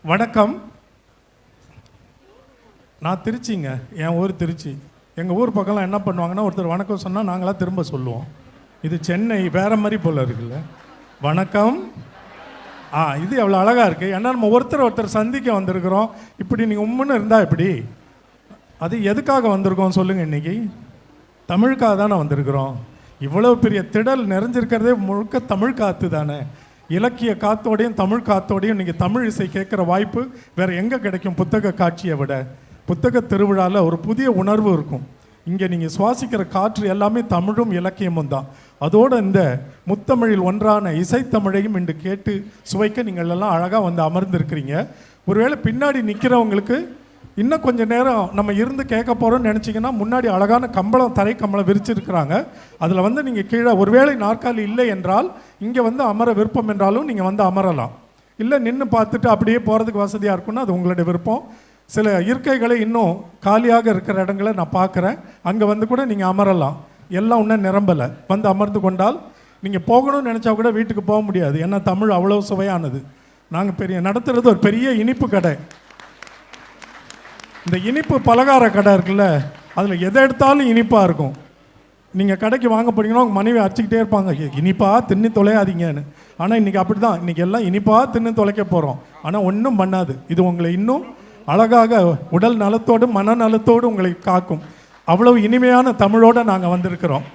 வணக்கம். நான் திருச்சிங்க, என் ஊர் திருச்சி. எங்கள் ஊர் பக்கம்லாம் என்ன பண்ணுவாங்கன்னா, ஒருத்தர் வணக்கம் சொன்னால் நாங்களாம் திரும்ப சொல்லுவோம். இது சென்னை வேறு மாதிரி போல் இருக்குல்ல. வணக்கம். இது எவ்வளோ அழகாக இருக்குது. ஏன்னா நம்ம ஒருத்தர் சந்திக்க வந்திருக்கிறோம். இப்படி நீங்கள் உம்முன்னு இருந்தால் எப்படி? அது எதுக்காக வந்திருக்கோம் சொல்லுங்கள்? இன்றைக்கி தமிழுக்காக தானே வந்திருக்கிறோம். இவ்வளோ பெரிய திடல் நிறைஞ்சிருக்கிறதே முழுக்க தமிழ் காற்று தானே. இலக்கிய காத்தோடையும் தமிழ் காத்தோடையும் இன்றைக்கி தமிழ் இசை கேட்குற வாய்ப்பு வேறு எங்கே கிடைக்கும்? புத்தக காட்சியை விட புத்தக திருவிழாவில் ஒரு புதிய உணர்வு இருக்கும். இங்கே நீங்கள் சுவாசிக்கிற காற்று எல்லாமே தமிழும் இலக்கியமும் தான். அதோடு இந்த முத்தமிழில் ஒன்றான இசைத்தமிழையும் இன்று கேட்டு சுவைக்க நீங்கள் எல்லாம் அழகாக வந்து அமர்ந்திருக்கிறீங்க. ஒருவேளை பின்னாடி நிற்கிறவங்களுக்கு இன்னும் கொஞ்சம் நேரம் நம்ம இருந்து கேட்க போகிறோம்னு நினச்சிங்கன்னா, முன்னாடி அழகான கம்பளம், தரை கம்பளம் விரிச்சிருக்கிறாங்க. அதில் வந்து நீங்கள் கீழே ஒருவேளை நாற்காலி இல்லை என்றால் இங்கே வந்து அமர விருப்பம் என்றாலும் நீங்கள் வந்து அமரலாம். இல்லை நின்று பார்த்துட்டு அப்படியே போகிறதுக்கு வசதியாக இருக்குன்னா அது உங்களுடைய விருப்பம். சில இருக்கைகளை இன்னும் காலியாக இருக்கிற இடங்களை நான் பார்க்குறேன். அங்கே வந்து கூட நீங்கள் அமரலாம். எல்லாம் இன்னும் நிரம்பலை. வந்து அமர்ந்து கொண்டால் நீங்கள் போகணும்னு நினச்சா கூட வீட்டுக்கு போக முடியாது. ஏன்னா தமிழ் அவ்வளோ சுவையானது. நாங்கள் நடத்துகிறது ஒரு பெரிய இனிப்பு கடை. இந்த இனிப்பு பலகார கடை இருக்குல்ல, அதில் எதை எடுத்தாலும் இனிப்பாக இருக்கும். நீங்கள் கடைக்கு வாங்க போனீங்கன்னா உங்கள் மனைவி அரைச்சிக்கிட்டே இருப்பாங்க, இனிப்பாக தின்னு தொலையாதீங்கன்னு. ஆனால் இன்றைக்கி அப்படி தான். இன்றைக்கி எல்லாம் இனிப்பாக தின்னு தொலைக்க போகிறோம். ஆனால் ஒன்றும் பண்ணாது. இது உங்களை இன்னும் அழகாக உடல் நலத்தோடு மனநலத்தோடு உங்களை காக்கும். அவ்வளவு இனிமையான தமிழோடு நாங்கள் வந்திருக்கிறோம்.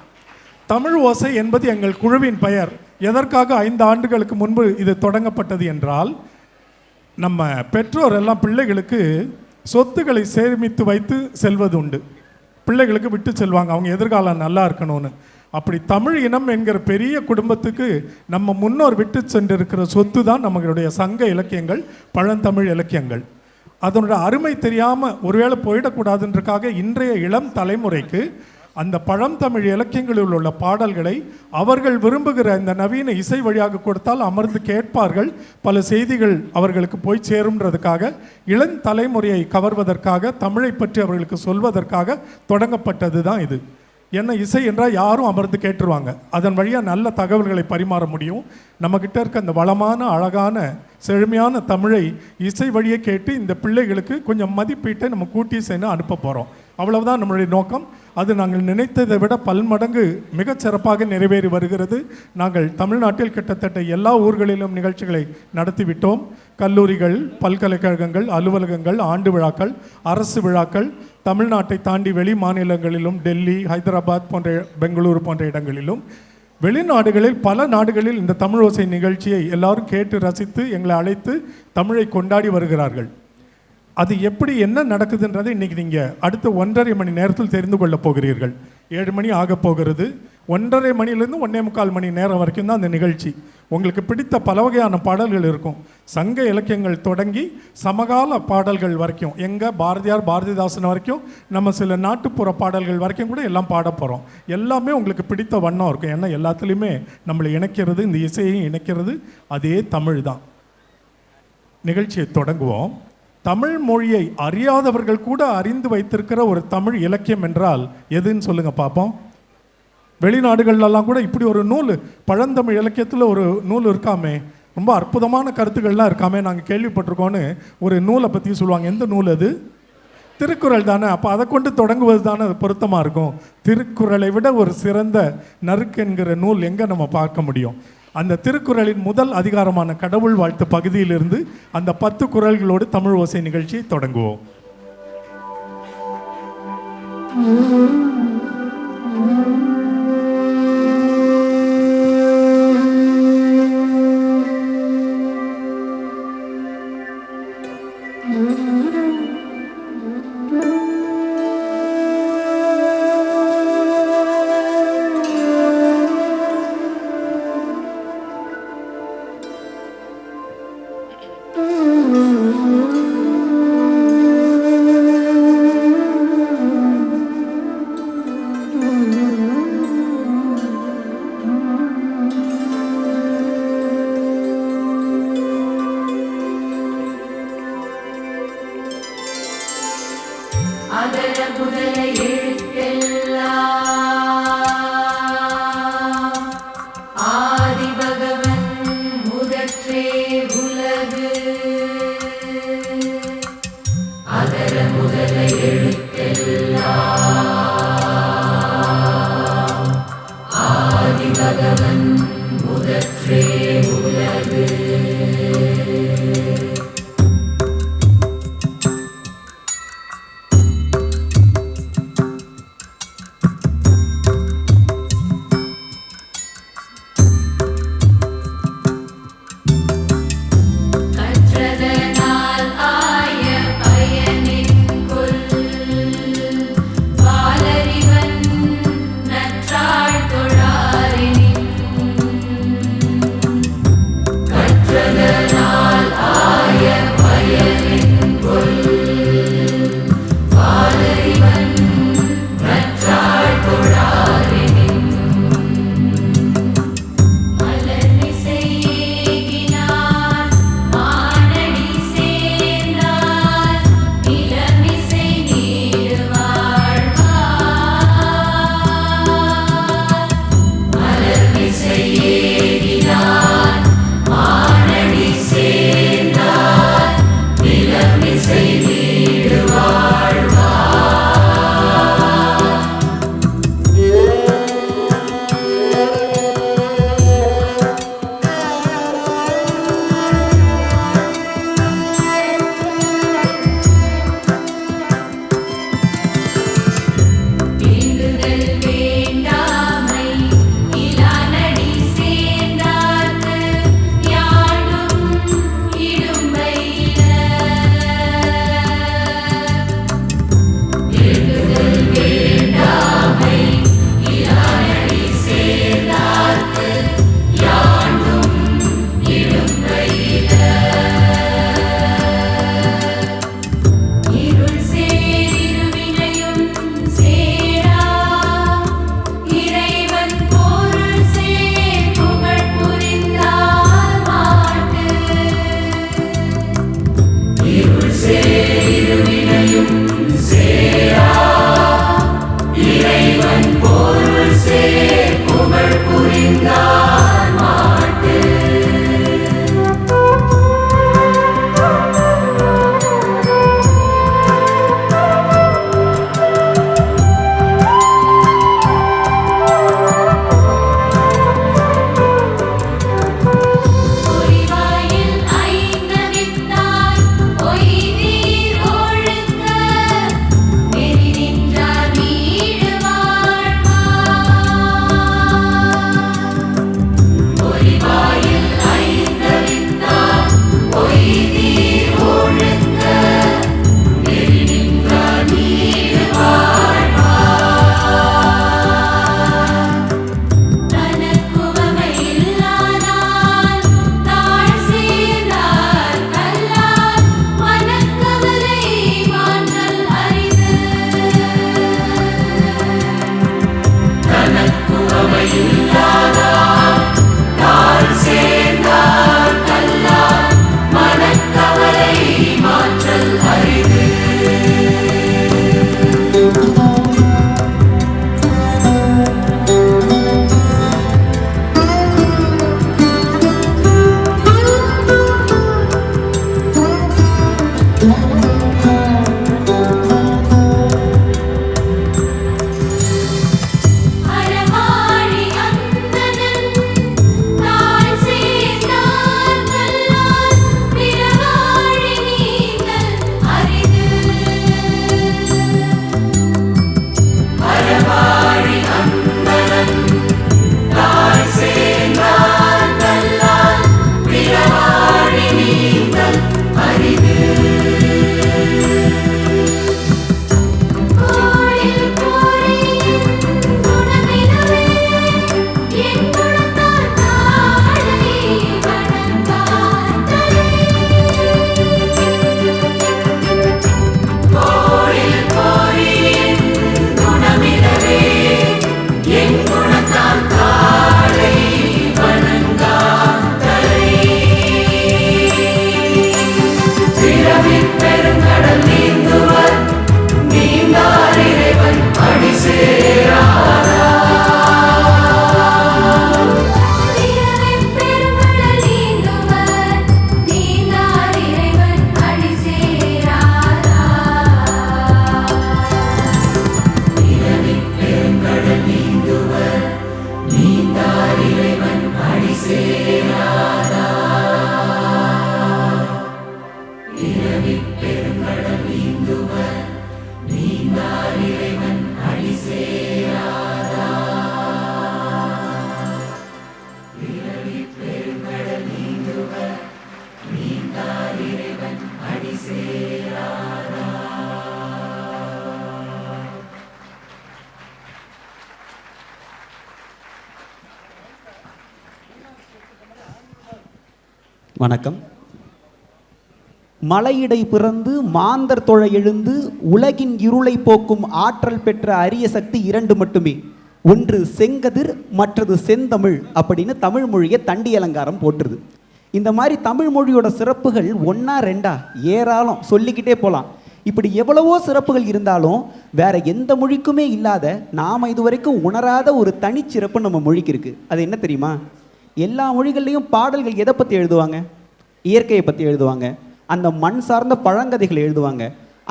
தமிழ் ஓசை என்பது எங்கள் குழுவின் பெயர். எதற்காக 5 ஆண்டுகளுக்கு முன்பு இது தொடங்கப்பட்டது என்றால், நம்ம பெற்றோர் எல்லாம் பிள்ளைகளுக்கு சொத்துக்களை சேமித்து வைத்து செல்வது உண்டு. பிள்ளைகளுக்கு விட்டு செல்வாங்க, அவங்க எதிர்காலம் நல்லா இருக்கணும்னு. அப்படி தமிழ் இனம் என்கிற பெரிய குடும்பத்துக்கு நம்ம முன்னோர் விட்டு சென்றிருக்கிற சொத்து தான் நம்மளுடைய சங்க இலக்கியங்கள், பழந்தமிழ் இலக்கியங்கள். அதனோட அருமை தெரியாமல் ஒருவேளை போயிடக்கூடாதுன்றக்காக இன்றைய இளம் தலைமுறைக்கு அந்த பழந்தமிழ் இலக்கியங்களில் உள்ள பாடல்களை அவர்கள் விரும்புகிற இந்த நவீன இசை வழியாக கொடுத்தால் அமர்ந்து கேட்பார்கள். பல செய்திகள் அவர்களுக்கு போய் சேரும்ன்றதுக்காக, இளம் தலைமுறையை கவர்வதற்காக, தமிழை பற்றி அவர்களுக்கு சொல்வதற்காக தொடங்கப்பட்டது தான் இது. ஏன்னா இசை என்றால் யாரும் அமர்ந்து கேட்டுருவாங்க. அதன் வழியாக நல்ல தகவல்களை பரிமாற முடியும். நம்மக்கிட்ட இருக்க அந்த வளமான அழகான செழுமையான தமிழை இசை வழியை கேட்டு இந்த பிள்ளைகளுக்கு கொஞ்சம் மதிப்பீட்டை நம்ம கூட்டி சேர்ந்து அனுப்ப போகிறோம். அவ்வளவுதான் நம்மளுடைய நோக்கம். அது நாங்கள் நினைத்ததை விட பல்மடங்கு மிகச்சிறப்பாக நிறைவேறி வருகிறது. நாங்கள் தமிழ்நாட்டில் கிட்டத்தட்ட எல்லா ஊர்களிலும் நிகழ்ச்சிகளை நடத்திவிட்டோம். கல்லூரிகள், பல்கலைக்கழகங்கள், அலுவலகங்கள், ஆண்டு விழாக்கள், அரசு விழாக்கள், தமிழ்நாட்டை தாண்டி வெளி மாநிலங்களிலும், டெல்லி, ஹைதராபாத் போன்ற, பெங்களூரு போன்ற இடங்களிலும், வெளிநாடுகளில் பல நாடுகளில் இந்த தமிழ் ஓசை நிகழ்ச்சியை எல்லாரும் கேட்டு ரசித்து எங்களை அழைத்து தமிழை கொண்டாடி வருகிறார்கள். அது எப்படி என்ன நடக்குதுன்றதை இன்றைக்கி நீங்கள் அடுத்த 1.5 மணி நேரத்தில் தெரிந்து கொள்ளப் போகிறீர்கள். 7 மணி ஆக போகிறது. 1.5 மணிலேருந்து 1.25 மணி நேரம் வரைக்கும் தான் அந்த நிகழ்ச்சி. உங்களுக்கு பிடித்த பல வகையான பாடல்கள் இருக்கும். சங்க இலக்கியங்கள் தொடங்கி சமகால பாடல்கள் வரைக்கும், எங்கள் பாரதியார், பாரதிதாசன் வரைக்கும், நம்ம சில நாட்டுப்புற பாடல்கள் வரைக்கும் கூட எல்லாம் பாட போகிறோம். எல்லாமே உங்களுக்கு பிடித்த வண்ணம் இருக்கும். ஏன்னா எல்லாத்துலேயுமே நம்மளை இணைக்கிறது, இந்த இசையையும் இணைக்கிறது அதே தமிழ் தான். நிகழ்ச்சியை தொடங்குவோம். தமிழ் மொழியை அறியாதவர்கள் கூட அறிந்து வைத்திருக்கிற ஒரு தமிழ் இலக்கியம் என்றால் எதுன்னு சொல்லுங்கள் பார்ப்போம். வெளிநாடுகள்லாம் கூட இப்படி ஒரு நூல், பழந்தமிழ் இலக்கியத்தில் ஒரு நூல் இருக்காமே, ரொம்ப அற்புதமான கருத்துக்கள்லாம் இருக்காமே, நாங்கள் கேள்விப்பட்டிருக்கோன்னு ஒரு நூலை பற்றி சொல்லுவாங்க. எந்த நூல் அது? திருக்குறள் தானே. அப்போ அதை கொண்டு தொடங்குவது தானே அது பொருத்தமாக இருக்கும். திருக்குறளை விட ஒரு சிறந்த நறுக்கு என்கிற நூல் எங்கே நம்ம பார்க்க முடியும்? அந்த திருக்குறளின் முதல் அதிகாரமான கடவுள் வாழ்த்து பகுதியிலிருந்து அந்த 10 குறள்களோடு தமிழ் ஓசை நிகழ்ச்சியை தொடங்குவோம். ஆதி பகவன் முதற்றே உலகு வணக்கம். மலையிடை பிறந்து மாந்தர் தொழ எழுந்து உலகின் இருளை போக்கும் ஆற்றல் பெற்ற அரிய சக்தி இரண்டு மட்டுமே. ஒன்று செங்கதிர், மற்றது செந்தமிழ் அப்படின்னு தமிழ் மொழியை தண்டி அலங்காரம் போட்டுருது. இந்த மாதிரி தமிழ் மொழியோட சிறப்புகள் ஒன்றா ரெண்டா ஏராளம் சொல்லிக்கிட்டே போகலாம். இப்படி எவ்வளவோ சிறப்புகள் இருந்தாலும் வேற எந்த மொழிக்குமே இல்லாத நாம் இதுவரைக்கும் உணராத ஒரு தனிச்சிறப்பு நம்ம மொழிக்கு இருக்குது. அது என்ன தெரியுமா? எல்லா மொழிகள்லையும் பாடல்கள் எதை பற்றி எழுதுவாங்க? இயற்கையை பற்றி எழுதுவாங்க, அந்த மண் சார்ந்த பழங்கதைகளை எழுதுவாங்க,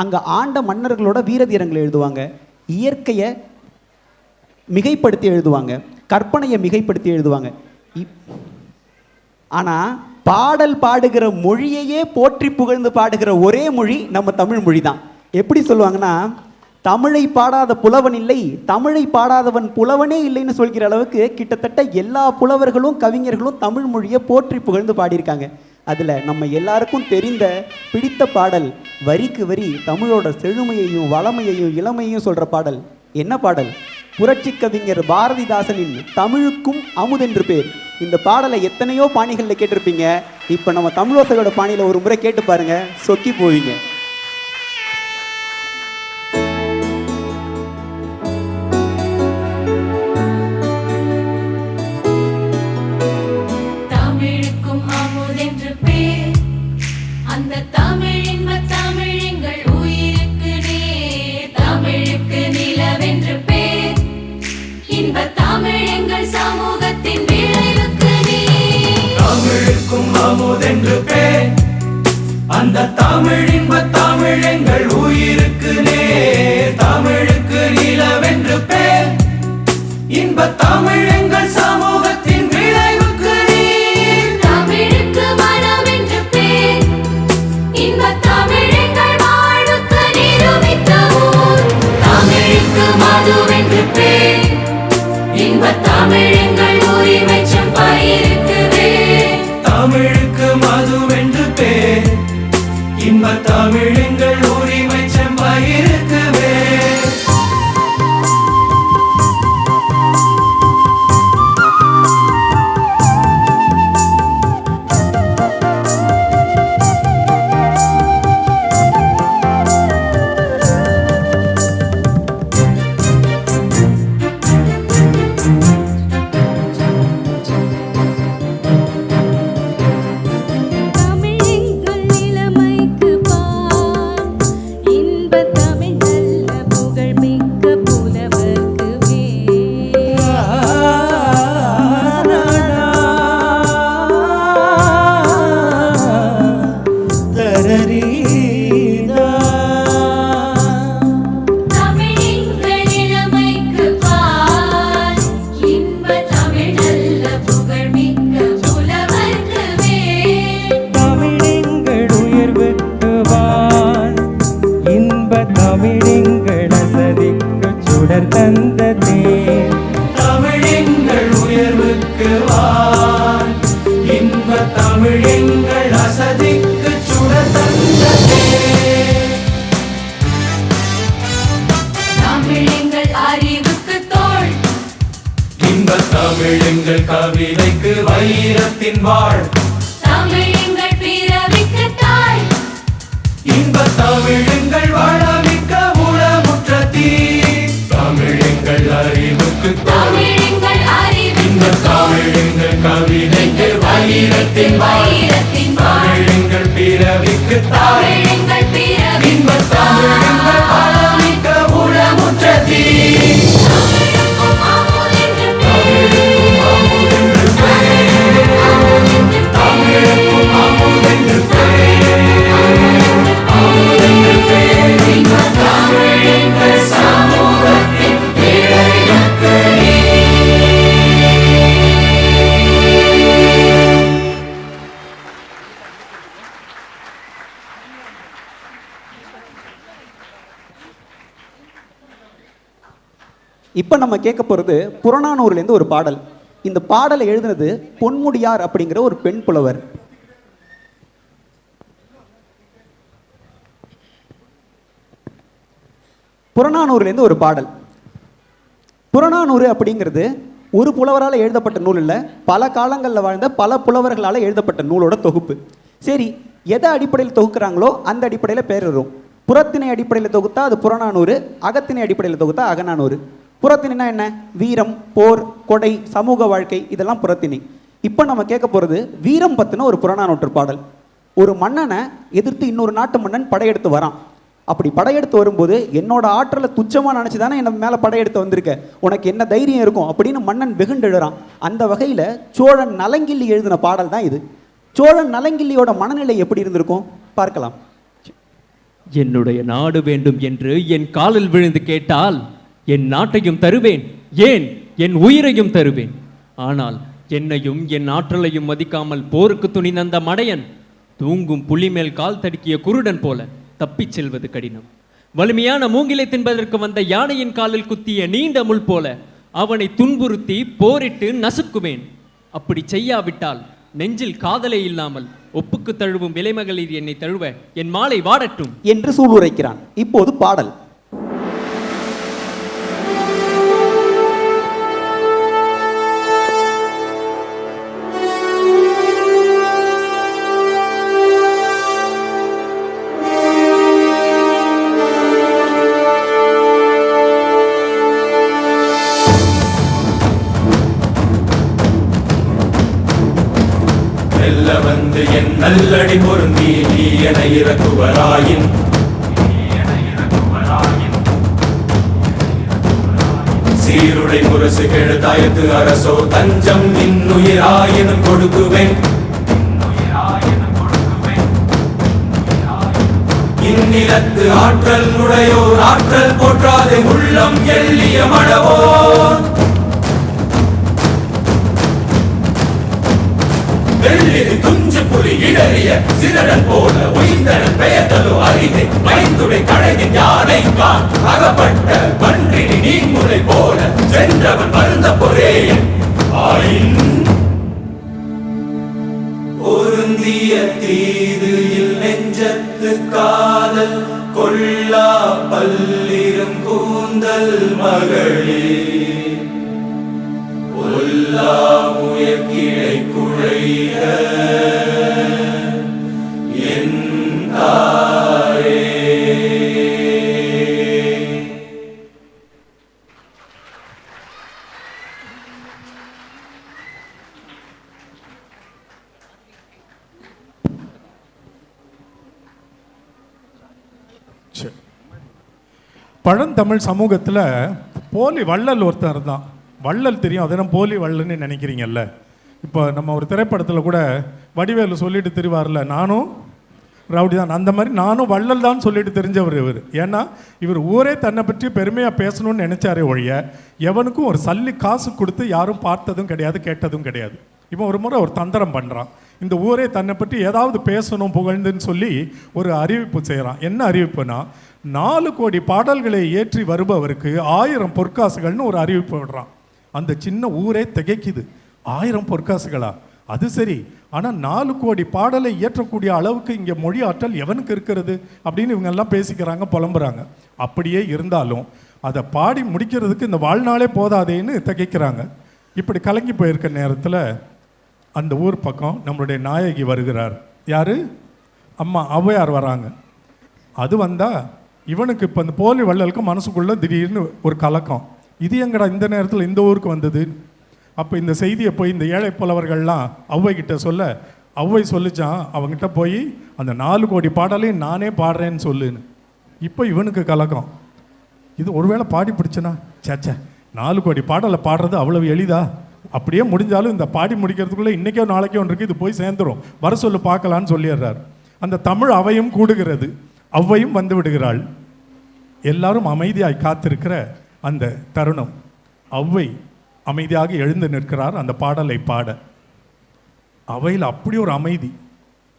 அங்கே ஆண்ட மன்னர்களோட வீரதீரங்களை எழுதுவாங்க, இயற்கையை மிகைப்படுத்தி எழுதுவாங்க, கற்பனையை மிகைப்படுத்தி எழுதுவாங்க. ஆனால் பாடல் பாடுகிற மொழியையே போற்றி புகழ்ந்து பாடுகிற ஒரே மொழி நம்ம தமிழ் மொழி தான். எப்படி சொல்லுவாங்கன்னா, தமிழை பாடாத புலவன் இல்லை, தமிழை பாடாதவன் புலவனே இல்லைன்னு சொல்கிற அளவுக்கு கிட்டத்தட்ட எல்லா புலவர்களும் கவிஞர்களும் தமிழ் மொழியை போற்றி புகழ்ந்து பாடியிருக்காங்க. அதில் நம்ம எல்லாருக்கும் தெரிந்த பிடித்த பாடல், வரிக்கு வரி தமிழோட செழுமையையும் வளமையையும் இளமையையும் சொல்கிற பாடல். என்ன பாடல்? புரட்சி கவிஞர் பாரதிதாசனின் தமிழுக்கும் அமுதென்று பேர். இந்த பாடலை எத்தனையோ பாணிகளில் கேட்டிருப்பீங்க. இப்போ நம்ம தமிழோசையோட பாணியில் ஒரு முறை கேட்டு பாருங்க, சொக்கி போவீங்க. தமிழுக்கு நிலவென்று பேர், இன்ப தமிழ் எங்கள் சமூகத்தில் அந்த தமிழ் இன்ப தமிழ் எங்கள் உயிருக்கு நேர், தமிழுக்கு நிலவென்று பேர். இன்ப தமிழ் எங்கள் சமூகத்தின் விளைவுக்கு நீர், தமிழுக்கு மனமென்று பேர். இன்ப தமிழ் எங்கள் வாழ்வுக்கு நிரூபித்த ஊர். தமிழுக்கு மதுவென்று பேர். இன்ப தமிழ் எங்கள் உரிமை செம்பயிருக்கு வேர். தமிழுக்கு மதுவென்று பேர். இன்ப தமிழ் எங்கள் உரிமை செம்பயிருக்கு வேர். கவிதைக்கு வைரத்தின் வாழ். தமிழ் எங்கள் பிறவிக்கு தாய். இன்ப தமிழ் எங்கள் வளமிக்க உளமுற்ற தீ. தமிழ் எங்கள் அறிவுக்கு தோல். இன்ப தமிழ் எங்கள் கவிதைக்கு வைரத்தின் வாழ். தமிழ் எங்கள் பிறவிக்கு தாய். இன்ப தமிழ் எங்கள் வளமிக்க உளமுற்ற தீ. இப்போ நம்ம கேட்க போகிறது புறநானூறுலேருந்து ஒரு பாடல். இந்த பாடலை எழுதினது பொன்முடியார் அப்படிங்கிற ஒரு பெண் புலவர். புறநானூறுலேருந்து ஒரு பாடல். புறநானூறு அப்படிங்கிறது ஒரு புலவரால் எழுதப்பட்ட நூல் இல்லை, பல காலங்களில் வாழ்ந்த பல புலவர்களால் எழுதப்பட்ட நூலோட தொகுப்பு. சரி, எதை அடிப்படையில் தொகுக்கிறாங்களோ அந்த அடிப்படையில் பேர் வரும். புறத்திணை அடிப்படையில் தொகுத்தா அது புறநானூறு, அகத்திணை அடிப்படையில் தொகுத்தா அகநானூறு. புறத்திணைனா என்ன? வீரம், போர், கொடை, சமூக வாழ்க்கை, இதெல்லாம் புறத்திணை. இப்போ நம்ம கேட்க போகிறது வீரம் பற்றின ஒரு புறநானூற்று பாடல். ஒரு மன்னனை எதிர்த்து இன்னொரு நாட்டு மன்னன் படையெடுத்து வரான். அப்படி படையெடுத்து வரும்போது என்னோட ஆற்றலை துச்சமாக நினச்சி தானே என்ன மேலே படையெடுத்து வந்திருக்க, உனக்கு என்ன தைரியம் இருக்கும் அப்படின்னு மன்னன் வெகுண்டு எழுறான். அந்த வகையில் சோழன் நலங்கிள்ளி எழுதின பாடல் தான் இது. சோழன் நலங்கிள்ளியோட மனநிலை எப்படி இருந்திருக்கும் பார்க்கலாம். என்னுடைய நாடு வேண்டும் என்று என் காலில் விழுந்து கேட்டால் என் நாட்டையும் தருவேன், ஏன் என் உயிரையும் தருவேன். ஆனால் என்னையும் என் ஆற்றலையும் மதிக்காமல் போருக்கு துணிந்த அந்த மடையன் தூங்கும் புலி மேல் கால் தடுக்கிய குருடன் போல தப்பிச் செல்வது கடினம். வலிமையான மூங்கிலை தின்பதற்கு வந்த யானையின் காலில் குத்திய நீண்ட முள் போல அவனை துன்புறுத்தி போரிட்டு நசுக்குவேன். அப்படி செய்யாவிட்டால் நெஞ்சில் காதலே இல்லாமல் ஒப்புக்கு தழுவும் விலைமகளிர் என்னை தழுவ என் மாலை வாடட்டும் என்று சூளுரைக்கிறான். இப்போது பாடல். வந்து என் நல்லடி பொருந்தி நீ என இறக்குவராயின் சீருடை முரசு கெழுதாயத்து அரசோ தஞ்சம் இன்னுயிராயினும் கொடுக்குவேன். இந்நிலத்து ஆற்றல் உடையோர் ஆற்றல் போற்றாதே உள்ளம் எள்ளிய மடவோர் வெள்ளிது துஞ்சு புலி இடறிய சிதறல் போல உயிர்ந்தனன் பெயர்தலோ அறிந்தே மைந்துடை கழகின் யானை கான் அகப்பட்ட பன்றினி நீர்முறை போல சென்றவன் வருந்த பொரேயன் ஆயின் பொருந்திய தீதியில் நெஞ்சத்து காதல் கொள்ளா பல்லிரும் கூந்தல் மகளே கொல்லா முயற்கிழை குழைய என் தாயே. பழந்தமிழ் சமூகத்தில் போலி வள்ளல் ஒருத்தர் தான். வள்ளல் தெரியும், அதெல்லாம் போலி வள்ளல்னு நினைக்கிறீங்கல்ல. இப்போ நம்ம ஒரு திரைப்படத்தில் கூட வடிவேலு சொல்லிட்டு தெரிவார்ல, நானும் ரவுடி தான். அந்த மாதிரி நானும் வள்ளல் தான் சொல்லிட்டு தெரிஞ்சவர் இவர். ஏன்னா இவர் ஊரே தன்னை பற்றி பெருமையாக பேசணும்னு நினைச்சாரே ஒழிய எவனுக்கும் ஒரு சல்லி காசு கொடுத்து யாரும் பார்த்ததும் கிடையாது, கேட்டதும் கிடையாது. இப்போ ஒரு முறை ஒரு தந்திரம் பண்ணுறான். இந்த ஊரே தன்னை பற்றி ஏதாவது பேசணும் புகழ்ந்துன்னு சொல்லி ஒரு அறிவிப்பு செய்கிறான். என்ன அறிவிப்புனா, 4 கோடி பாடல்களை ஏற்றி வருபவருக்கு 1000 பொற்காசுகள்னு ஒரு அறிவிப்பு விடுறான். அந்த சின்ன ஊரே திகைக்குது. 1000 பொற்காசுகளா? அது சரி, ஆனால் 4 கோடி பாடலை இயற்றக்கூடிய அளவுக்கு இங்கே மொழி ஆற்றல் எவனுக்கு இருக்கிறது அப்படின்னு இவங்கெல்லாம் பேசிக்கிறாங்க, புலம்புறாங்க. அப்படியே இருந்தாலும் அதை பாடி முடிக்கிறதுக்கு இந்த வாழ்நாளே போதாதேன்னு திகைக்கிறாங்க. இப்படி கலங்கி போயிருக்க நேரத்தில் அந்த ஊர் பக்கம் நம்மளுடைய நாயகி வருகிறார். யார்? அம்மா ஔவையார் வராங்க. அது வந்தால் இவனுக்கு இப்போ அந்த போலி வள்ளலுக்கு மனசுக்குள்ளே திடீர்னு ஒரு கலக்கம். இது எங்கடா இந்த நேரத்தில் இந்த ஊருக்கு வந்தது? அப்போ இந்த செய்தியை போய் இந்த ஏழை புலவர்கள்லாம் ஔவை கிட்ட சொல்ல, ஔவை சொல்லிச்சான் அவங்ககிட்ட போய் அந்த 4 கோடி பாடலையும் நானே பாடுறேன்னு சொல்லுன்னு. இப்போ இவனுக்கு கலக்கம். இது ஒருவேளை பாடி பிடிச்சனா? சேச்சே, 4 கோடி பாடலை பாடுறது அவ்வளவு எளிதா? அப்படியே முடிஞ்சாலும் இந்த பாடி முடிக்கிறதுக்குள்ளே இன்றைக்கோ நாளைக்கோ ஒன்று இருக்குது, இது போய் சேர்ந்துடும், வர சொல்லு பார்க்கலான்னு சொல்லிடுறார். அந்த தமிழ் அவையும் கூடுகிறது. ஔவையும் வந்து விடுகிறாள். எல்லாரும் அமைதியாய் காத்திருக்கிற அந்த தருணம், ஔவை அமைதியாக எழுந்து நிற்கிறார் அந்த பாடலை பாட. அவையில் அப்படி ஒரு அமைதி.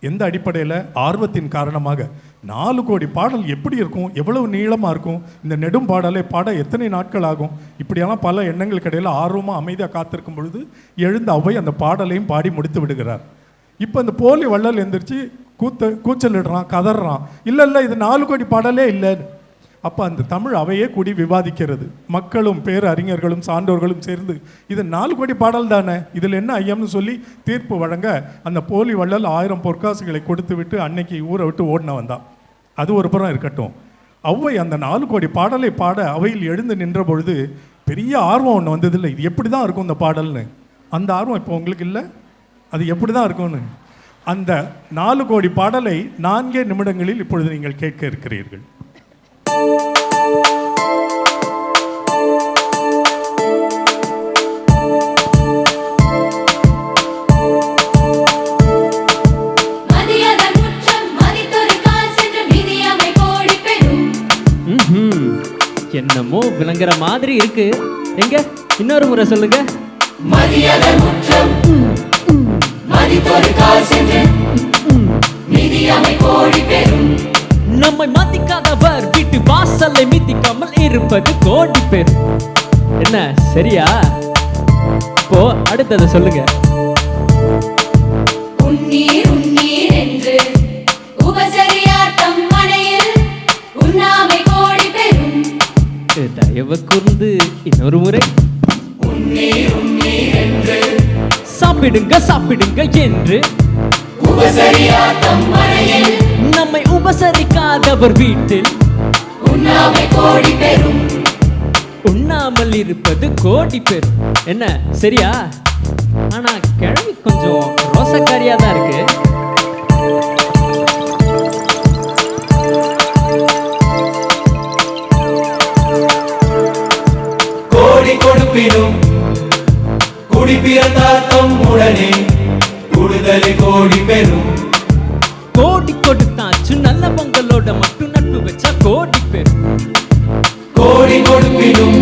எந்த அடிப்படையில்? ஆர்வத்தின் காரணமாக. 4 கோடி பாடல் எப்படி இருக்கும், எவ்வளவு நீளமாக இருக்கும், இந்த நெடும் பாடலை பாட எத்தனை நாட்கள் ஆகும், இப்படியெல்லாம் பல எண்ணங்களுக்கு இடையில் ஆர்வமாக அமைதியாக காத்திருக்கும் பொழுது எழுந்த ஔவை அந்த பாடலையும் பாடி முடித்து விடுகிறார். இப்போ இந்த போலி வள்ளல் எந்திரிச்சு கூச்சலிடுறான், கதறான், இல்லை இல்லை இது 4 கோடி பாடலே இல்லைன்னு. அப்போ அந்த தமிழ் அவையே கூடி விவாதிக்கிறது. மக்களும் பேரறிஞர்களும் சான்றோர்களும் சேர்ந்து இது 4 கோடி பாடல் தானே, இதில் என்ன ஐயம்னு சொல்லி தீர்ப்பு வழங்க அந்த போலி வள்ளல் 1000 பொற்காசுகளை கொடுத்து விட்டு அன்னைக்கு ஊரை விட்டு ஓடின வந்தான். அது ஒரு புறம் இருக்கட்டும். ஔவை அந்த 4 கோடி பாடலை பாட அவையில் எழுந்து நின்ற பொழுது பெரிய ஆர்வம் ஒன்று வந்ததில்லை. இது எப்படி தான் இருக்கும் இந்த பாடல்னு. அந்த ஆர்வம் இப்போ உங்களுக்கு இல்லை? அது எப்படி தான் இருக்கும்னு. அந்த 4 கோடி பாடலை 4 நிமிடங்களில் இப்பொழுது நீங்கள் கேட்க இருக்கிறீர்கள். என்னமோ விளங்குற மாதிரி இருக்கு. எங்க இன்னொரு முறை சொல்லுங்க. நம்மை மதிக்காதவர் வீட்டு வாசலை மிதிக்காமல் இருப்பது கோடி பேர். என்ன சரியா? இப்போ அடுத்தது சொல்லுங்க. உன்னீர் உன்னீர் என்று உபசரியாட்டம் மனையில் உண்ணாமை கோடி பெறும். தயவு கூர்ந்து இன்னொரு முறை. உன்னீர் உன்னீர் என்று சாப்பிடுங்க சாப்பிடுங்க என்று உபசரியாட்டம் மனையில் நம்மை உபசரிக்காதவர் வீட்டில் உண்ணாமை கோடி பெறும். உண்ணாமல் இருப்பது கோடி பேர். என்ன சரியா? ஆனா கிழவி கொஞ்சம் ரோசக்காரியா தான் இருக்கு. கோடி கொடுப்பினும் குடி பிறந்தார்த்தம் உடனே கூடுதலை கோடி பெறும். கோடி கொடுத்தாச்சு நல்ல பொங்கலோட மட்டும் நட்பு வச்சா கோடி பேர். கோடி கொடுப்பினும்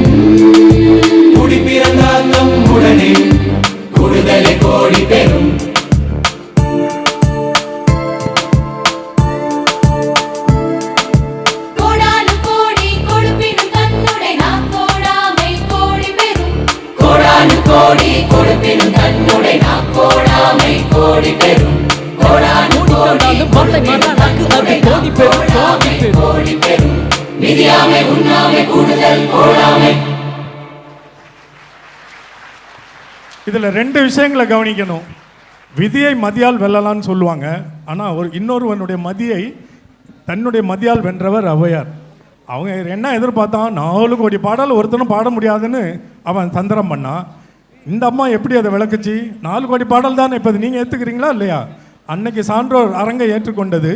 குடி பிறந்தால் நம் உடனே கூடுதலை கோடி பெறும். கோடானு கோடி கொடுப்பினும் தன்னுடை நாக்கோடாமை கோடி பெறும். கோடானு கோடி கொடுப்பினும் தன்னுடை நாக்கோடாமை கோடி பெறும். கோடானு கோடி கோட்டை மரணாக்கு அது கோடி பேர் கோடி பேர். கோடி பெறும். மிதியாமை உண்ணாமை கூடுதல் கோடாமை. இதில் 2 விஷயங்களை கவனிக்கணும். விதியை மதியால் வெல்லலான்னு சொல்லுவாங்க. ஆனால் இன்னொருவனுடைய மதியை தன்னுடைய மதியால் வென்றவர் ஔவையார். அவங்க என்ன எதிர்பார்த்தான், 4 கோடி பாடல் ஒருத்தனும் பாட முடியாதுன்னு அவன் தந்திரம் பண்ணான். இந்த அம்மா எப்படி அதை விளக்குச்சு? 4 கோடி பாடல் தானே, இப்போ நீங்கள் ஏற்றுக்கிறீங்களா இல்லையா? அன்னைக்கு சான்றோர் அரங்கை ஏற்றுக்கொண்டது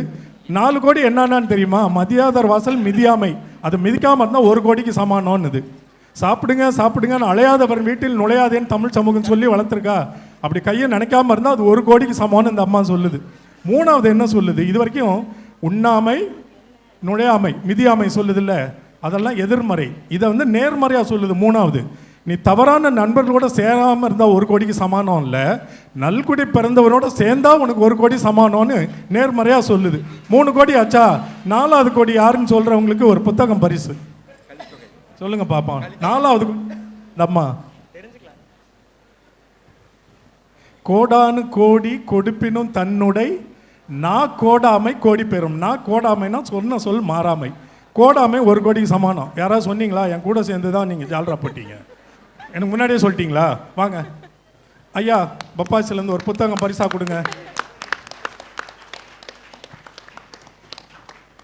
4 கோடி என்னன்னு தெரியுமா? மதியாதர் வாசல் மிதியாமை, அது மிதிக்காமல் இருந்தால் 1 கோடிக்கு சமானம்னுது. சாப்பிடுங்க சாப்பிடுங்கன்னு அலையாதவர் வீட்டில் நுழையாதேன்னு தமிழ் சமூகம் சொல்லி வளர்த்துருக்கா. அப்படி கையை நினைக்காம இருந்தால் அது 1 கோடிக்கு சமானம் இந்த அம்மா சொல்லுது. 3வது என்ன சொல்லுது? இது வரைக்கும் உண்ணாமை நுழையாமை மிதியாமை சொல்லுது இல்லை, அதெல்லாம் எதிர்மறை. இதை நேர்மறையாக சொல்லுது. 3வது, நீ தவறான நண்பர்களோட சேராமல் இருந்தால் 1 கோடிக்கு சமானம் இல்லை, நல்குடி பிறந்தவரோட சேர்ந்தா உனக்கு 1 கோடி சமானம்னு நேர்மறையாக சொல்லுது. 3 கோடி ஆச்சா? 4வது கோடி யாருன்னு சொல்கிறவங்களுக்கு ஒரு புத்தகம் பரிசு. சொல்லுங்க பாப்போம். 4வது அம்மா கோடானு கோடி கொடுப்பினும் தன்னுடை கோடாமை கோடி பெறும். கோடாமைனா சொன்ன சொல் மாறாமை. கோடாமை 1 கோடிக்கு சமானம். யாராவது சொன்னீங்களா? என் கூட சேர்ந்து தான் நீங்கள் ஜால்ராப்பட்டீங்க. எனக்கு முன்னாடியே சொல்லிட்டீங்களா? வாங்க ஐயா, பப்பாசிலேருந்து ஒரு புத்தகம் பரிசா கொடுங்க.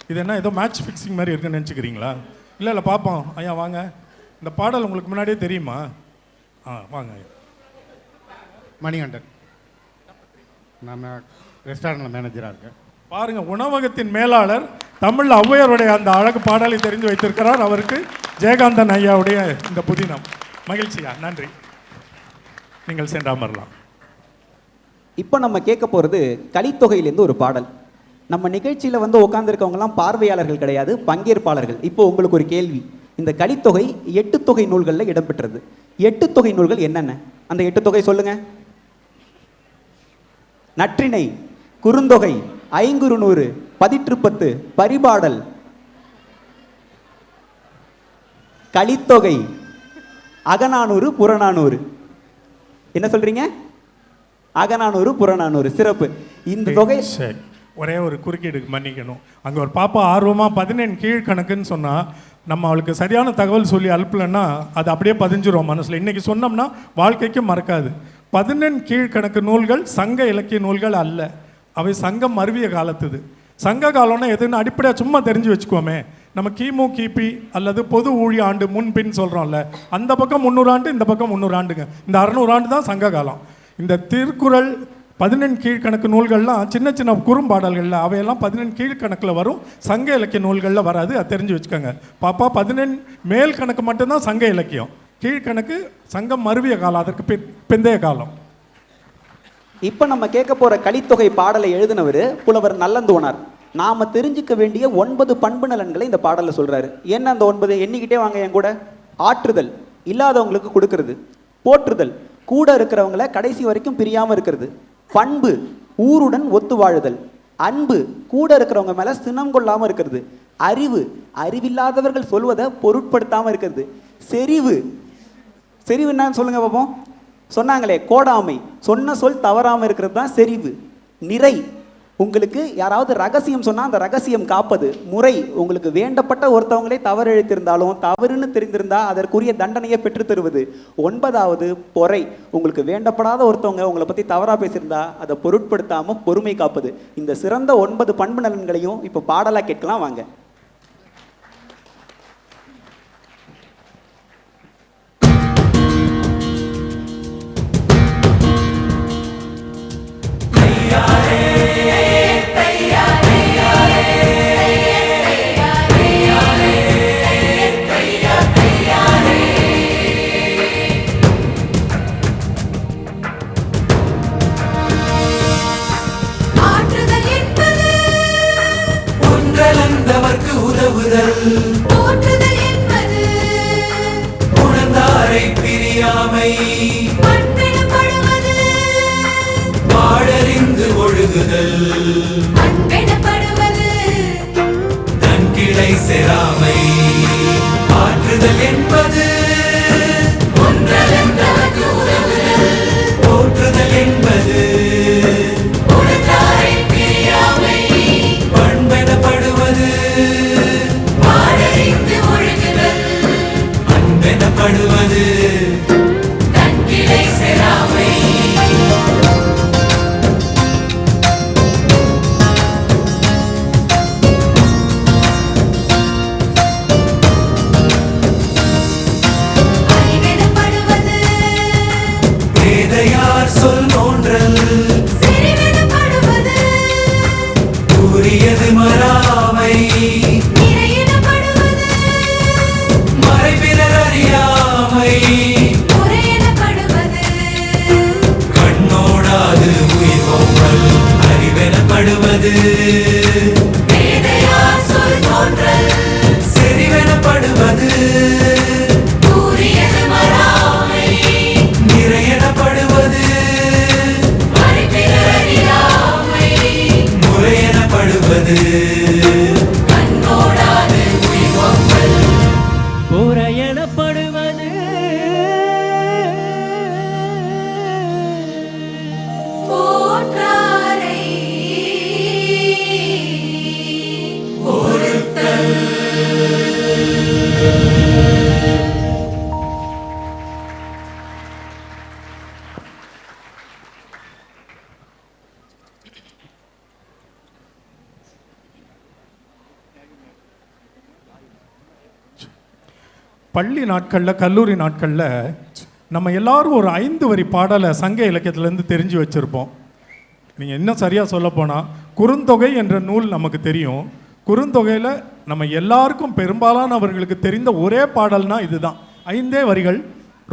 இது என்ன ஏதோ மேட்ச் ஃபிக்ஸிங் மாதிரி இருக்குன்னு நினச்சிக்கிறீங்களா? இல்லை பார்ப்போம். ஐயா வாங்க. இந்த பாடல் உங்களுக்கு முன்னாடியே தெரியுமா? வாங்க. மணிகண்டன், நான் ரெஸ்டாரண்ட்டில் மேனேஜராக இருக்கேன். பாருங்கள், உணவகத்தின் மேலாளர் தமிழ் ஔவையாருடைய அந்த அழகு பாடலை தெரிந்து வைத்திருக்கிறார். அவருக்கு ஜெயகாந்தன் ஐயாவுடைய இந்த புதினம். மகிழ்ச்சியா, நன்றி. நீங்கள் சென்று அமரலாம். இப்போ நம்ம கேட்க போகிறது கலித்தொகையிலேருந்து ஒரு பாடல். நம்ம நிகழ்ச்சியில் உட்காந்துருக்கவங்கலாம் பார்வையாளர்கள் கிடையாது, பங்கேற்பாளர்கள். இப்போ உங்களுக்கு ஒரு கேள்வி. இந்த கலித்தொகை 8 தொகை நூல்களில் இடம்பெற்றது. 8 தொகை நூல்கள் என்னென்ன? அந்த 8 தொகை சொல்லுங்க. நற்றிணை, குறுந்தொகை, ஐங்குறுநூறு, பதிற்றுப்பத்து, பரிபாடல், கலித்தொகை, அகநானூறு, புறநானூறு. என்ன சொல்றீங்க? அகநானூறு, புறநானூறு. சிறப்பு. இந்த தொகை ஒரே ஒரு குறுக்கீடு மன்னிக்கணும். அங்கே ஒரு பாப்பா ஆர்வமாக 14 கீழ்கணக்குன்னு சொன்னால் நம்ம அவளுக்கு சரியான தகவல் சொல்லி அனுப்பலைன்னா அது அப்படியே பதிஞ்சிரும் மனசில். இன்றைக்கி சொன்னோம்னா வாழ்க்கைக்கு மறக்காது. 14 கீழ்கணக்கு நூல்கள் சங்க இலக்கிய நூல்கள் அல்ல, அவை சங்கம் மருவிய காலத்துது. சங்க காலம்னா எதுன்னு அடிப்படையாக சும்மா தெரிஞ்சு வச்சுக்கோமே. நம்ம கிமு கிபி அல்லது பொது ஊழிய ஆண்டு முன்பின் சொல்கிறோம்ல, அந்த பக்கம் 300 ஆண்டு, இந்த பக்கம் 300 ஆண்டுங்க. இந்த 600 ஆண்டு தான் சங்க காலம். இந்த திருக்குறள் 14 கீழ்கணக்கு நூல்கள்லாம் சின்ன சின்ன குறும்பாடல்களில் அவையெல்லாம் 14 கீழ்கணக்கில் வரும், சங்க இலக்கிய நூல்களில் வராது. அதை தெரிஞ்சு வச்சுக்கோங்க பாப்பா. 14 மேல் கணக்கு மட்டும்தான் சங்க இலக்கியம், கீழ்கணக்கு சங்கம் மருவிய காலம், அதற்கு பிந்தைய காலம். இப்போ நம்ம கேட்க போகிற கலித்தொகை பாடலை எழுதினவர் புலவர் நல்லந்தோனார். நாம் தெரிஞ்சுக்க வேண்டிய 9 பண்பு நலன்களை இந்த பாடலில் சொல்கிறாரு. என்ன அந்த 9? எண்ணிக்கிட்டே வாங்க என் கூட. ஆற்றுதல், இல்லாதவங்களுக்கு கொடுக்கறது. போற்றுதல், கூட இருக்கிறவங்கள கடைசி வரைக்கும் பிரியாமல் இருக்கிறது. பண்பு, ஊருடன் ஒத்து வாழுதல். அன்பு, கூட இருக்கிறவங்க மேலே சினம் கொள்ளாமல் இருக்கிறது. அறிவு, அறிவில்லாதவர்கள் சொல்வதை பொருட்படுத்தாமல் இருக்கிறது. செறிவு, செறிவு என்னன்னு சொல்லுங்க பார்ப்போம். சொன்னாங்களே கோடாமை, சொன்ன சொல் தவறாமல் இருக்கிறது தான் செறிவு. நிறை, உங்களுக்கு யாராவது ரகசியம் சொன்னால் அந்த ரகசியம் காப்பது. முறை, உங்களுக்கு வேண்டப்பட்ட ஒருத்தவங்களே தவறு இழைத்திருந்தாலும் தவறுன்னு தெரிந்திருந்தால் அதற்குரிய தண்டனையை பெற்று தருவது. 9வது பொறை, உங்களுக்கு வேண்டப்படாத ஒருத்தவங்க உங்களை பற்றி தவறாக பேசியிருந்தா அதை பொருட்படுத்தாமல் பொறுமை காப்பது. இந்த சிறந்த 9 பண்பு நலன்களையும் இப்போ பாடலாக கேட்கலாம் வாங்க. ஆற்றுதல் என்பது செராமை அன்பெனப்படுவது பாடறிந்து ஒழுகுதல் அன்பெனப்படுவது தன் கிளை செராமை ஆற்றுதல் என்பது ஒன்றலென்றவர்க்கு உதவுதல் போற்றுதல் என்பது உடன்தாரை பிரியாமை பண்பெனப்படுவது பாடறிந்து ஒழுகுதல் அன்பெனப்படுவது தன் கிளை செராமை அறிவெனப்படுவது வேதையார் சொல் தோன்றல் செறிவெனப்படுவது கூறியது மறாமை நிறையெனப்படுவது மறைபினர் அறியாமை முறையெனப்படுவது கண்ணோடாது உயிர் ஓம்பல் அறிவெனப்படுவது வேதையார் சொல் தோன்றல் செறிவெனப்படுவது கூறியது மறாமை நிறையெனப்படுவது மறைபினர் அறியாமை முறையெனப்படுவது கண்ணோடாது உயிர்வம்பல் எனப்படுவது போற்றாரை ஒருத்தல் பள்ளி நாட்களில் கல்லூரி நாட்களில் நம்ம எல்லாரும் ஒரு 5 வரி பாடலை சங்க இலக்கியத்திலேருந்து தெரிஞ்சு வச்சுருப்போம். நீங்கள் இன்னும் சரியாக சொல்ல போனால் குறுந்தொகை என்ற நூல் நமக்கு தெரியும். குறுந்தொகையில் நம்ம எல்லாருக்கும் பெரும்பாலானவர்களுக்கு தெரிந்த ஒரே பாடல்னா இதுதான். 5 வரிகள்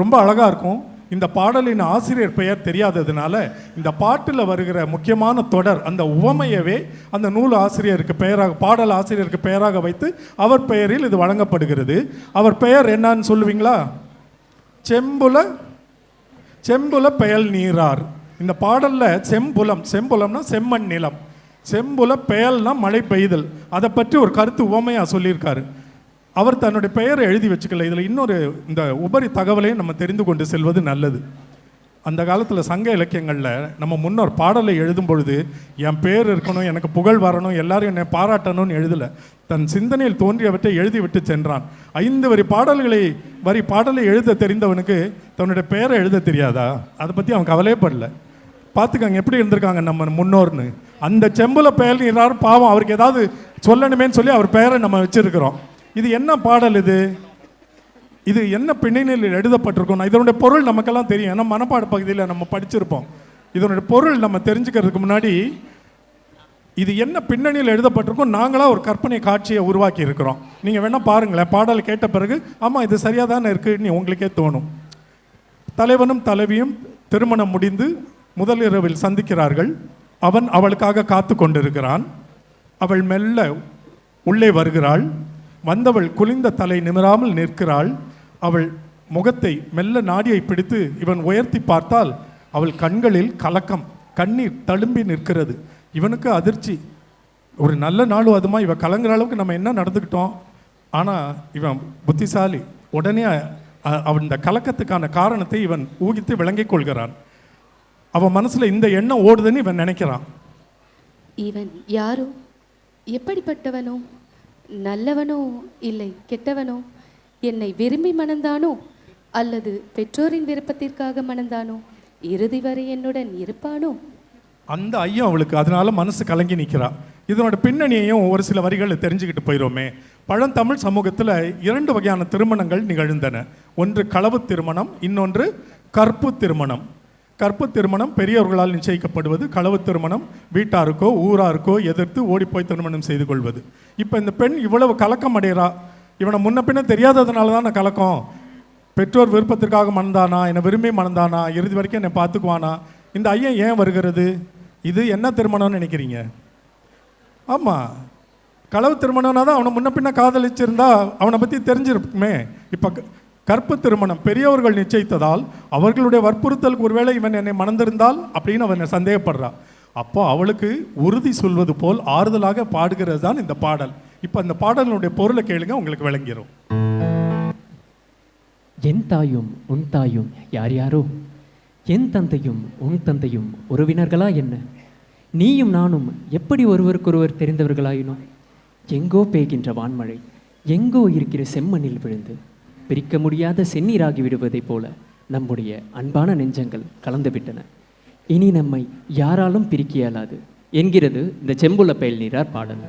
ரொம்ப அழகாக இருக்கும். இந்த பாடலின் ஆசிரியர் பெயர் தெரியாததுனால இந்த பாட்டில் வருகிற முக்கியமான தொடர் அந்த உவமையவே அந்த நூல் ஆசிரியருக்கு பெயராக பாடல் ஆசிரியருக்கு பெயராக வைத்து அவர் பெயரில் இது வழங்கப்படுகிறது. அவர் பெயர் என்னன்னு சொல்லுவீங்களா? செம்புல பெயல் நீரார். இந்த பாடலில் செம்புலம்னா செம்மண் நிலம், செம்புல பெயல்னா மழை பெய்தல், அதை பற்றி ஒரு கருத்து உவமையாக சொல்லியிருக்காரு. அவர் தன்னுடைய பெயரை எழுதி வச்சுக்கல. இதில் இன்னொரு இந்த உபரி தகவலையும் நம்ம தெரிந்து கொண்டு செல்வது நல்லது. அந்த காலத்தில் சங்க இலக்கியங்களில் நம்ம முன்னோர் பாடலை எழுதும் பொழுது என் பேர் இருக்கணும், எனக்கு புகழ் வரணும், எல்லாரும் என்னை பாராட்டணும்னு எழுதலை. தன் சிந்தனையில் தோன்றியவற்றை எழுதிவிட்டு சென்றான். 5 வரி பாடலை எழுத தெரிந்தவனுக்கு தன்னுடைய பெயரை எழுத தெரியாதா? அதை பற்றி அவன் கவலையப்படல. பார்த்துக்காங்க எப்படி இருந்திருக்காங்க நம்ம முன்னோர்னு. அந்த செம்புல பெயர் நீரார் பாவம், அவருக்கு ஏதாவது சொல்லணுமேன்னு சொல்லி அவர் பெயரை நம்ம வச்சிருக்கிறோம். இது என்ன பாடல்? இது என்ன பின்னணியில் எழுதப்பட்டிருக்கோம்? இதனுடைய பொருள் நமக்கெல்லாம் தெரியும். ஏன்னா மனப்பாட பகுதியில் நம்ம படிச்சிருப்போம். இதனுடைய பொருள் நம்ம தெரிஞ்சுக்கிறதுக்கு முன்னாடி இது என்ன பின்னணியில் எழுதப்பட்டிருக்கோம் நாங்களாக ஒரு கற்பனை காட்சியை உருவாக்கி இருக்கிறோம். நீங்கள் வேணால் பாருங்களேன். பாடல் கேட்ட பிறகு ஆமாம் இது சரியாக தானே இருக்குன்னு உங்களுக்கே தோணும். தலைவனும் தலைவியும் திருமணம் முடிந்து முதல் இரவில் சந்திக்கிறார்கள். அவன் அவளுக்காக காத்து கொண்டிருக்கிறான். அவள் மெல்ல உள்ளே வருகிறாள். வந்தவள் குனிந்த தலை நிமிராமல் நிற்கிறாள். அவள் முகத்தை மெல்ல நாடியை பிடித்து இவன் உயர்த்தி பார்த்தால் அவள் கண்களில் கலக்கம், கண்ணீர் தழும்பி நிற்கிறது. இவனுக்கு அதிர்ச்சி. ஒரு நல்ல நாளும் அதுமா இவன் கலங்குற அளவுக்கு நம்ம என்ன நடந்துக்கிட்டோம். ஆனால் இவன் புத்திசாலி. உடனே அவன் இந்த கலக்கத்துக்கான காரணத்தை இவன் ஊகித்து விளங்கிக் கொள்கிறான். அவன் மனசில் இந்த எண்ணம் ஓடுதுன்னு இவன் நினைக்கிறான். இவன் யாரோ, எப்படிப்பட்டவனோ, நல்லவனோ இல்லை கெட்டவனோ, என்னை விரும்பி மணந்தானோ அல்லது பெற்றோரின் விருப்பத்திற்காக மணந்தானோ, இறுதி வரை என்னுடன் இருப்பானோ? அந்த ஐயம் அவளுக்கு. அதனால மனசு கலங்கி நிற்கிறா. இதனோட பின்னணியையும் ஒரு சில வரிகள் தெரிஞ்சுக்கிட்டு போயிடுவோமே. பழந்தமிழ் சமூகத்தில் 2 வகையான திருமணங்கள் நிகழ்ந்தன. ஒன்று களவு திருமணம், இன்னொன்று கற்பு திருமணம். கற்பு திருமணம் பெரியவர்களால் நிச்சயிக்கப்படுவது. களவு திருமணம் வீட்டாருக்கோ ஊராருக்கோ எதிர்த்து ஓடிப்போய் திருமணம் செய்து கொள்வது. இப்போ இந்த பெண் இவ்வளவு கலக்கம் அடைகிறா. இவனை முன்ன பின்ன தெரியாததுனால தான் நான் கலக்கம். பெற்றோர் விருப்பத்திற்காக மணந்தானா, என்னை விரும்பி மணந்தானா, இறுதி வரைக்கும் என்னை பார்த்துக்குவானா, இந்த ஐயன் ஏன் வருகிறது? இது என்ன திருமணம்னு நினைக்கிறீங்க? ஆமாம், களவு திருமணம்னா தான் அவனை முன்ன பின்ன காதலிச்சிருந்தா அவனை பற்றி தெரிஞ்சிருக்குமே. இப்போ கற்பு திருமணம் பெரியவர்கள் நிச்சயித்ததால் அவர்களுடைய வற்புறுத்தலுக்கு ஒருவேளை இவன் என்னை மணந்திருந்தால் அப்படின்னு அவன் சந்தேகப்படுறா. அப்போ அவளுக்கு உறுதி சொல்வது போல் ஆறுதலாக பாடுகிறது தான் இந்த பாடல். இப்போ அந்த பாடலினுடைய பொருளை கேளுங்க, உங்களுக்கு விளங்கிரும். என் தாயும் உன் தாயும் யார் யாரோ, என் தந்தையும் உன் தந்தையும் உறவினர்களா என்ன? நீயும் நானும் எப்படி ஒருவருக்கொருவர் தெரிந்தவர்களாயினோம்? எங்கோ பெய்கின்ற வான்மழை எங்கோ இருக்கிற செம்மண்ணில் விழுந்து பிரிக்க முடியாத செந்நீராகி விடுவதைப் போல நம்முடைய அன்பான நெஞ்சங்கள் கலந்துவிட்டன. இனி நம்மை யாராலும் பிரிக்க இயலாது என்கிறது இந்த செம்புல பயல் நீரார் பாடல்.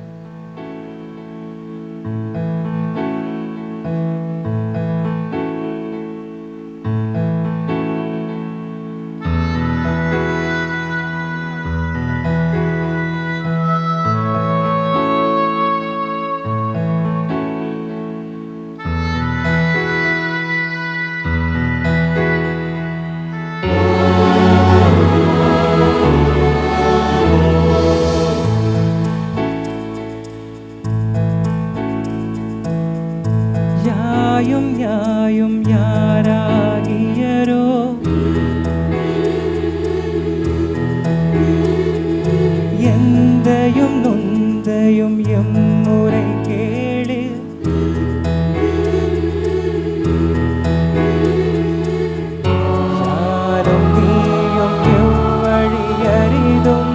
யாயும் யாராகியரோ, எந்தையும் நொந்தையும் எம்முறை கேளு. யாரும் நீயும் எவ்வழி அறிதும்,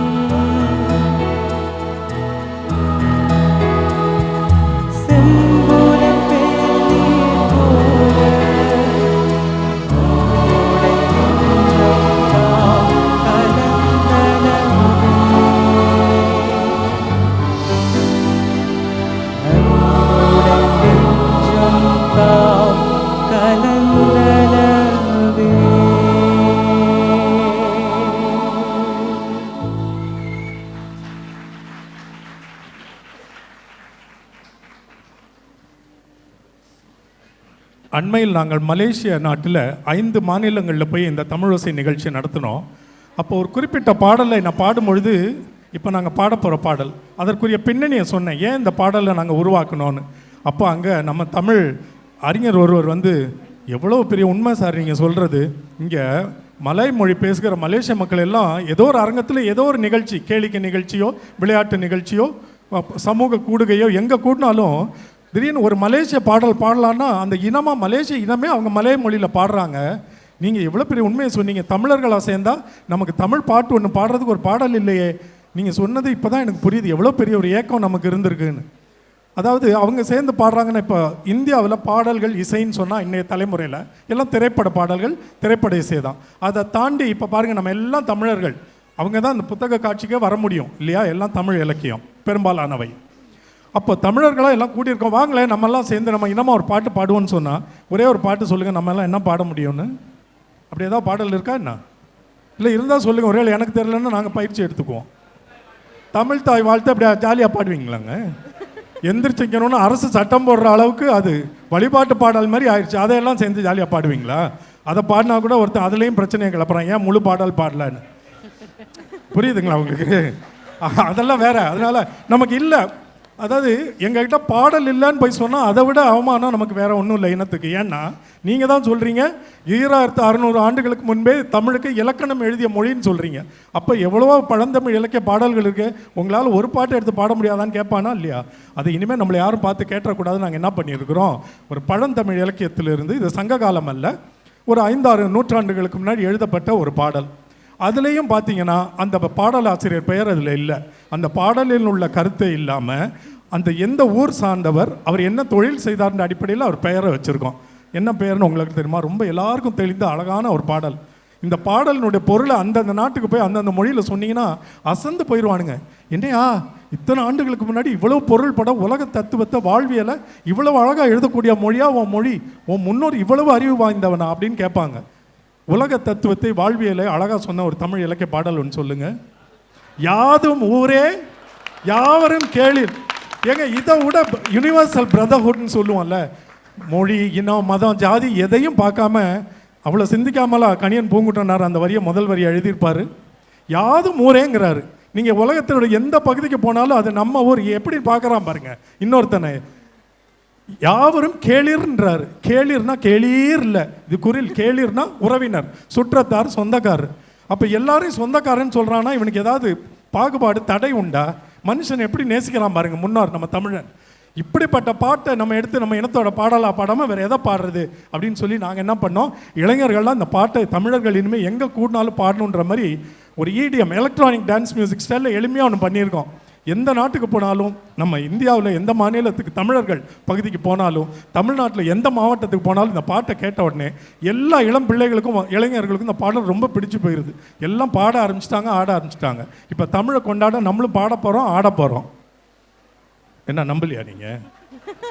அண்மையில் நாங்கள் மலேசிய நாட்டில் 5 மாநிலங்களில் போய் இந்த தமிழோசை நிகழ்ச்சி நடத்தினோம். அப்போ ஒரு குறிப்பிட்ட பாடலை நான் பாடும்பொழுது, இப்போ நாங்கள் பாட போகிற பாடல் அதற்குரிய பின்னணியை சொன்னேன், ஏன் இந்த பாடலை நாங்கள் உருவாக்கணும்னு. அப்போ அங்கே நம்ம தமிழ் அறிஞர் ஒருவர் வந்து, எவ்வளோ பெரிய உண்மை சார் நீங்கள் சொல்கிறது, இங்கே மலை மொழி பேசுகிற மலேசிய மக்கள் எல்லாம் ஏதோ ஒரு அரங்கத்தில் ஏதோ ஒரு நிகழ்ச்சி, கேளிக்கை நிகழ்ச்சியோ விளையாட்டு நிகழ்ச்சியோ சமூக கூடுகையோ எங்கே கூட்டினாலும் திடீர்னு ஒரு மலேசிய பாடல் பாடலான்னா அந்த இனமாக மலேசிய இனமே அவங்க மலைய மொழியில் பாடுறாங்க. நீங்கள் எவ்வளோ பெரிய உண்மையை சொன்னீங்க, தமிழர்களாக சேர்ந்தால் நமக்கு தமிழ் பாட்டு ஒன்று பாடுறதுக்கு ஒரு பாடல் இல்லையே. நீங்கள் சொன்னது இப்போ தான் எனக்கு புரியுது, எவ்வளோ பெரிய ஒரு ஏக்கம் நமக்கு இருந்திருக்குன்னு. அதாவது அவங்க சேர்ந்து பாடுறாங்கன்னா, இப்போ இந்தியாவில் பாடல்கள் இசைன்னு சொன்னால் இன்றைய தலைமுறையில் எல்லாம் திரைப்பட பாடல்கள், திரைப்பட இசை தான். அதை தாண்டி இப்போ பாருங்கள், நம்ம எல்லாம் தமிழர்கள், அவங்க தான் இந்த புத்தக காட்சிக்கே வர முடியும் இல்லையா, எல்லாம் தமிழ் இலக்கியம் பெரும்பாலானவை. அப்போ தமிழர்களாக எல்லாம் கூட்டியிருக்கோம், வாங்களேன் நம்மெல்லாம் சேர்ந்து நம்ம இனமாக ஒரு பாட்டு பாடுவோன்னு சொன்னால், ஒரே ஒரு பாட்டு சொல்லுங்கள் நம்ம எல்லாம் என்ன பாட முடியும்னு. அப்படி ஏதாவது பாடல் இருக்கா என்ன? இல்லை இருந்தால் சொல்லுங்கள், ஒரே எனக்கு தெரியலன்னா நாங்கள் பயிற்சி எடுத்துக்குவோம். தமிழ் தாய் வாழ்த்து அப்படியே ஜாலியாக பாடுவீங்களாங்க? எந்திரிச்சிக்கணும்னு அரசு சட்டம் போடுற அளவுக்கு அது வழிபாட்டு பாடல் மாதிரி ஆயிடுச்சு. அதையெல்லாம் சேர்ந்து ஜாலியாக பாடுவீங்களா? அதை பாடினா கூட ஒருத்தன் அதுலேயும் பிரச்சனையை கிளப்புறான், ஏன் முழு பாடல் பாடலான்னு. புரியுதுங்களா உங்களுக்கு? அதெல்லாம் வேற. அதனால நமக்கு இல்லை, அதாவது எங்ககிட்ட பாடல் இல்லைன்னு போய் சொன்னால் அதை விட அவமானம் நமக்கு வேற ஒன்றும் இல்லை இனத்துக்கு. ஏன்னா நீங்கள் தான் சொல்கிறீங்க 2600 ஆண்டுகளுக்கு முன்பே தமிழுக்கு இலக்கணம் எழுதிய மொழின்னு சொல்கிறீங்க. அப்போ எவ்வளவோ பழந்தமிழ் இலக்கிய பாடல்கள் இருக்குது, உங்களால் ஒரு பாட்டு எடுத்து பாட முடியாதான்னு கேட்பானா இல்லையா? அது இனிமேல் நம்மளை யாரும் பார்த்து கேட்டக்கூடாது. நாங்கள் என்ன பண்ணியிருக்கிறோம், ஒரு பழந்தமிழ் இலக்கியத்திலிருந்து, இது சங்க காலம் அல்ல, ஒரு 5-6 நூற்றாண்டுகளுக்கு முன்னாடி எழுதப்பட்ட ஒரு பாடல். அதுலேயும் பார்த்தீங்கன்னா அந்த பாடலாசிரியர் பெயர் அதில் இல்லை. அந்த பாடலில் உள்ள கருத்தை இல்லாமல் அந்த எந்த ஊர் சார்ந்தவர், அவர் என்ன தொழில் செய்தார்ன்ற அடிப்படையில் அவர் பெயரை வச்சுருக்கோம். என்ன பெயர்னு உங்களுக்கு தெரியுமா? ரொம்ப எல்லாருக்கும் தெளிந்த அழகான ஒரு பாடல். இந்த பாடலினுடைய பொருளை அந்தந்த நாட்டுக்கு போய் அந்தந்த மொழியில் சொன்னீங்கன்னா அசந்து போயிடுவானுங்க. என்னையா இத்தனை ஆண்டுகளுக்கு முன்னாடி இவ்வளோ பொருள் படம், உலக தத்துவத்தை, வாழ்வியலை இவ்வளவு அழகாக எழுதக்கூடிய மொழியா உன் மொழி, உன் முன்னோர் இவ்வளவு அறிவு வாய்ந்தவனா அப்படின்னு கேட்பாங்க. உலக தத்துவத்தை, வாழ்வியலை அழகாக சொன்ன ஒரு தமிழ் இலக்கிய பாடல் ஒன்று சொல்லுங்க. யாதும் ஊரே யாவரும் கேளிர். ஏங்க இதை விட யூனிவர்சல் பிரதர்ஹுட்னு சொல்லுவோம்ல, மொழி, இனம், மதம், ஜாதி எதையும் பார்க்காம, அவ்வளோ சிந்திக்காமலா கணியன் பூங்குட்டனார் அந்த வரியை முதல் வரியை எழுதியிருப்பார். யாதும் ஊரேங்கிறாரு. நீங்கள் உலகத்தினுடைய எந்த பகுதிக்கு போனாலும் அது நம்ம ஊர் எப்படி பார்க்குறான் பாருங்க. இன்னொருத்தனை யாவரும் கேளிர்ன்றார். கேளிர்னா கேளீர் இல்லை, இது குரில். கேளிர்னா உறவினர், சுற்றத்தார், சொந்தக்காரர். அப்போ எல்லாரையும் சொந்தக்காரன்னு சொல்கிறான்னா இவனுக்கு ஏதாவது பாகுபாடு தடை உண்டா? மனுஷன் எப்படி நேசிக்கலாம் பாருங்க முன்னோர் நம்ம தமிழன். இப்படிப்பட்ட பாட்டை நம்ம எடுத்து நம்ம இனத்தோட பாடலாக பாடாமல் வேறு எதை பாடுறது அப்படின்னு சொல்லி நாங்கள் என்ன பண்ணோம், இளைஞர்கள்லாம் இந்த பாட்டை தமிழர்கள் இனிமேல் எங்கே கூடினாலும் பாடணுன்ற மாதிரி ஒரு EDM எலக்ட்ரானிக் டான்ஸ் மியூசிக் ஸ்டைலில் எளிமையாக ஒன்று பண்ணியிருக்கோம். எந்த நாட்டுக்கு போனாலும், நம்ம இந்தியாவில் எந்த மாநிலத்துக்கு தமிழர்கள் பகுதிக்கு போனாலும், தமிழ்நாட்டில் எந்த மாவட்டத்துக்கு போனாலும் இந்த பாட்டை கேட்ட உடனே எல்லா இளம் பிள்ளைகளுக்கும் இளைஞர்களுக்கும் இந்த பாடல் ரொம்ப பிடிச்சி போயிடுது. எல்லாம் பாட ஆரம்பிச்சிட்டாங்க, ஆட ஆரம்பிச்சிட்டாங்க. இப்போ தமிழை கொண்டாட நம்மளும் பாட போகிறோம், ஆட போகிறோம். என்ன நம்பலையா நீங்கள்?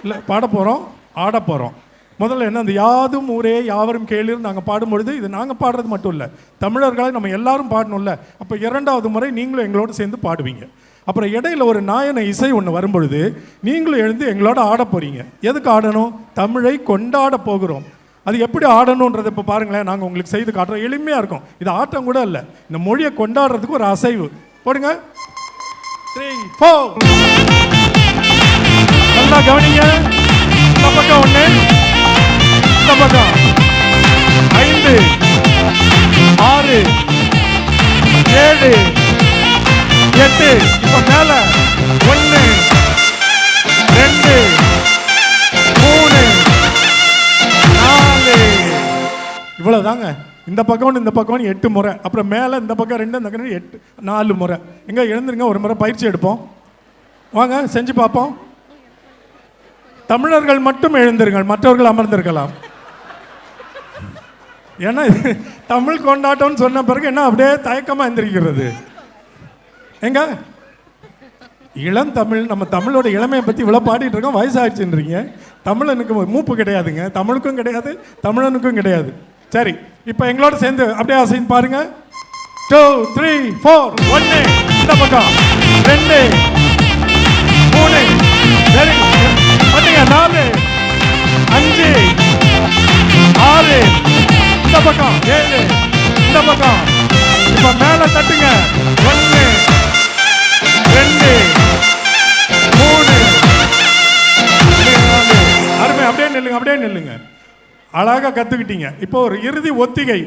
இல்லை, பாட போகிறோம், ஆட போகிறோம். முதல்ல என்ன, அந்த யாதும் ஊரே யாவரும் கேளிர் நாங்கள் பாடும்பொழுது இது நாங்கள் பாடுறது மட்டும் இல்லை, தமிழர்களை நம்ம எல்லாரும் பாடணும்ல. அப்போ 2வது முறை நீங்களும் எங்களோடு சேர்ந்து பாடுவீங்க. அப்புறம் இடையில ஒரு நாயன இசை ஒன்று வரும்பொழுது நீங்களும் எழுந்து எங்களோட ஆட போகிறீங்க. எதுக்கு ஆடணும்? தமிழை கொண்டாட போகிறோம். அது எப்படி ஆடணுன்றதை இப்போ பாருங்களேன், நாங்கள் உங்களுக்கு செய்து காட்டுறோம். எளிமையாக இருக்கும், இது ஆட்டம் கூட இல்லை, இந்த மொழியை கொண்டாடுறதுக்கு ஒரு அசைவு போடுங்க. 3, 4. நல்லா கவனிங்க. இந்த பக்கம் 1, இந்த பக்கம் 5, 6, 7, 8. இப்ப மேல 1, 2, 3, 4. இவ்வளவுதாங்க. இந்த பக்கம் 1, இந்த பக்கம் 1, 8 முறை. அப்புறம் மேல இந்த பக்கம் 2, இந்த பக்கம் 8, 4 முறை. எங்க எழுந்துருங்க, ஒரு முறை பயிற்சி எடுப்போம். வாங்க செஞ்சு பார்ப்போம். தமிழர்கள் மட்டும் எழுந்திருங்கள், மற்றவர்கள் அமர்ந்திருக்கலாம். ஏன்னா தமிழ் கொண்டாட்டம்னு சொன்ன பிறகு என்ன அப்படியே தயக்கமா எந்திரிக்கிறது. எங்க இளம் தமிழ், நம்ம தமிழோட இளமையை பற்றி இவ்வளோ பாடிட்டு இருக்கோம், வயசாகிடுச்சுன்றீங்க. தமிழனுக்கு மூப்பு கிடையாதுங்க, தமிழுக்கும் கிடையாது, தமிழனுக்கும் கிடையாது. சரி, இப்போ எங்களோட சேர்ந்து அப்படியே அசைன் பாருங்க. 2, 3, 4. 1, இந்த பக்கம் 2, 3, சரி பண்ணுங்க. 4, 5, 6, இந்த பக்கம் 7, இந்த பக்கம். இப்போ மேலே தட்டுங்க. 1, 2, 3. அருமை. அப்படியே நில்லுங்க, அப்படியே நில்லுங்க. அழகா கத்துக்கிட்டீங்க. இப்போ ஒரு இறுதி ஒத்திகை.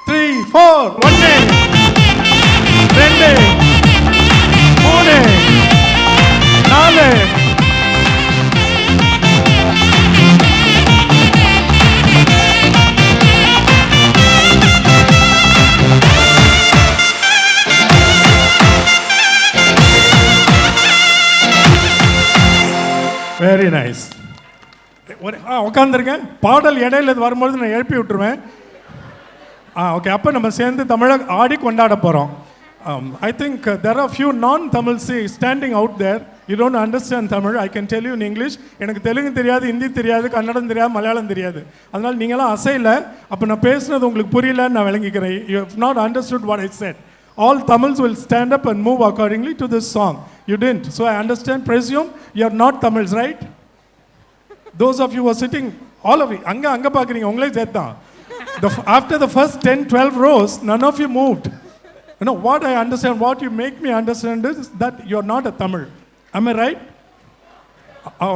3, 4. 1, 2, 3, 4. Very nice. உட்காந்துருங்க. பாடல் இடையில இது வரும்போது நான் எழுப்பி விட்டுருவேன். ஓகே, அப்போ நம்ம சேர்ந்து தமிழை ஆடி கொண்டாட போகிறோம். I think there are few non-Tamils standing out there. You don't understand Tamil. I can tell you in English. எனக்கு தெலுங்கு தெரியாது, ஹிந்தி தெரியாது, கன்னடம் தெரியாது, மலையாளம் தெரியாது. அதனால் நீங்களாம் அசையில். அப்போ நான் பேசுனது உங்களுக்கு புரியலன்னு நான் விளங்கிக்கிறேன். You have not understood what I said. All Tamils will stand up and move accordingly to this song. You didn't. So I understand, presume you are not Tamils, right? Those of you who are sitting, all of you, அங்கே பார்க்குறீங்க, உங்களே சேர்த்தான். After the first 10, 12 rows, none of you moved. You know, what I understand, what you make me understand is that you are not a Tamil. Am I right?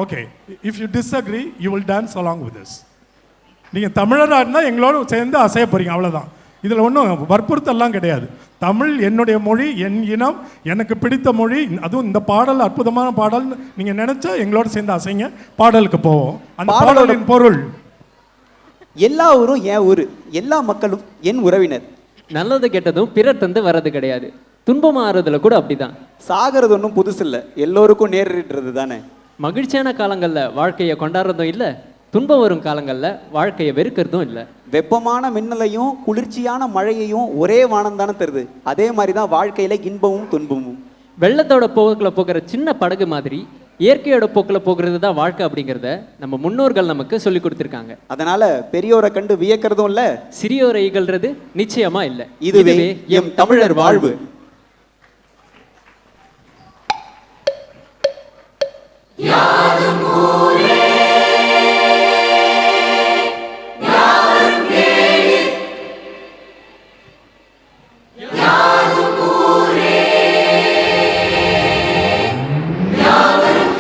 Okay. If you disagree, you will dance along with us. நீங்கள் தமிழராக இருந்தால் எங்களோட சேர்ந்து அசைய போகிறீங்க, அவ்வளோதான். இதில் ஒன்றும் வற்புறுத்தலாம் கிடையாது. தமிழ் என்னுடைய மொழி, என் இனம், எனக்கு பிடித்த மொழி. அதுவும் இந்த பாடல் அற்புதமான பாடல் நீங்கள் நினச்சா எங்களோட சேர்ந்து அசைங்க. பாடலுக்கு போவோம். அந்த பாடலின் பொருள், எல்லா ஊரும் என் ஊர், எல்லா மக்களும் என் உறவினர். நல்லது கெட்டதும் பிறர் தந்து வர்றது கிடையாது, துன்பம் ஆறுறதுல கூட அப்படிதான். சாகிறது ஒன்றும் புதுசு இல்லை, எல்லோருக்கும் நேரிடுறது தானே. மகிழ்ச்சியான காலங்களில் வாழ்க்கையை கொண்டாடுறதும் இல்லை, துன்பம் வரும் காலங்களில் வாழ்க்கையை வெறுக்கிறதும் இல்லை. வெப்பமான மின்னலையும் குளிர்ச்சியான மழையையும் ஒரே வானம் தானே தருது. அதே மாதிரி தான் வாழ்க்கையில இன்பமும் துன்பமும். வெள்ளத்தோட போக்கில் போகிற சின்ன படகு மாதிரி இயற்கையோட போக்கில் போகிறது தான் வாழ்க்கை அப்படிங்கிறத நம்ம முன்னோர்கள் நமக்கு சொல்லி கொடுத்துருக்காங்க. அதனால பெரியோரை கண்டு வியக்கிறதும் இல்லை, சிறியோரை இகழ்றது நிச்சயமா இல்லை. இதுவே எம் தமிழர் வாழ்வு. யாதும் ஊரே யாவரும் கேளிர், யாதும் ஊரே யாவரும்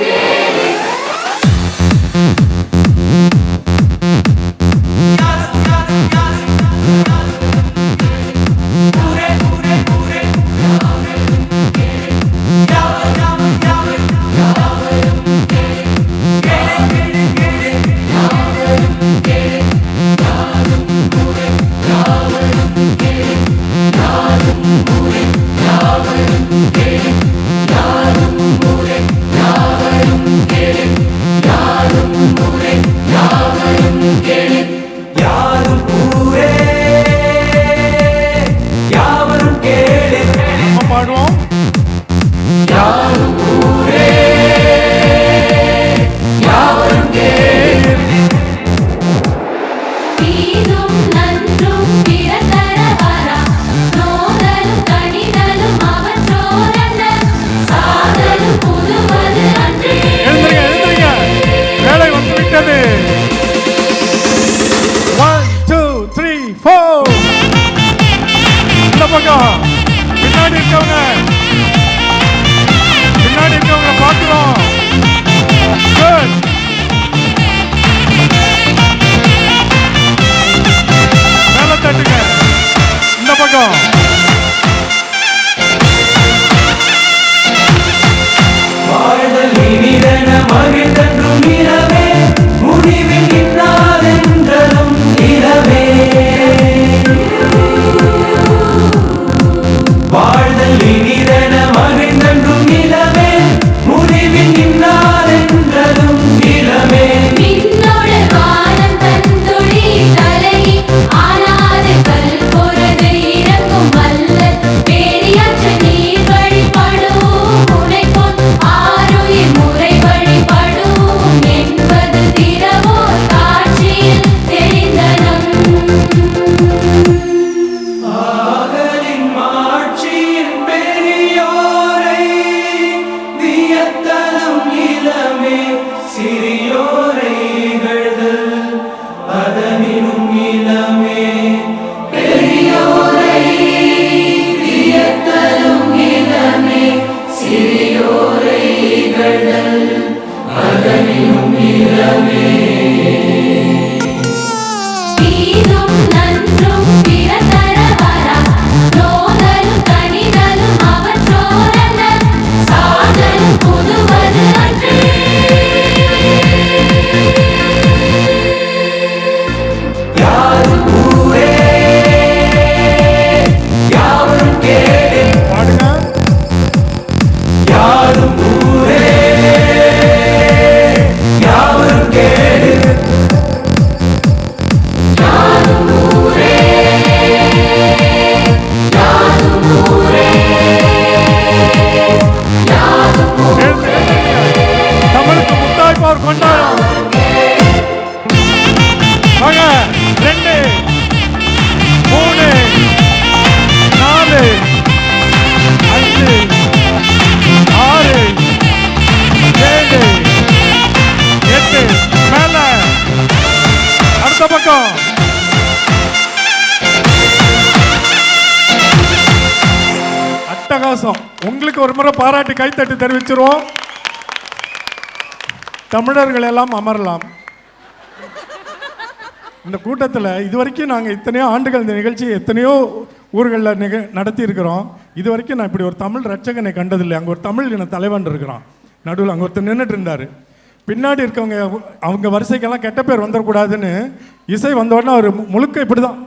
2 3 4 5 6 7 8 மேல அடுத்த பக்கம். அட்டகாசம். உங்களுக்கு ஒரு முறை பாராட்டி கைத்தட்டி தெரிவிச்சிருவோம். தமிழர்கள் எல்லாம் அமரலாம். இந்த கூட்டத்தில் இதுவரைக்கும் நாங்கள் எத்தனையோ ஆண்டுகள் இந்த நிகழ்ச்சியை எத்தனையோ ஊர்களில் நடத்தி இருக்கிறோம். இது வரைக்கும் நான் இப்படி ஒரு தமிழ் ரட்சகனை கண்டதில்லை. அங்கே ஒரு தமிழ் இன தலைவன் இருக்கிறான், நடுவில் அங்கே ஒருத்தர் நின்றுட்டு இருந்தார். பின்னாடி இருக்கவங்க அவங்க வரிசைக்கெல்லாம் கெட்ட பேர் வந்துடக்கூடாதுன்னு இசை வந்தோடனே அவர் முழுக்க இப்படி தான்,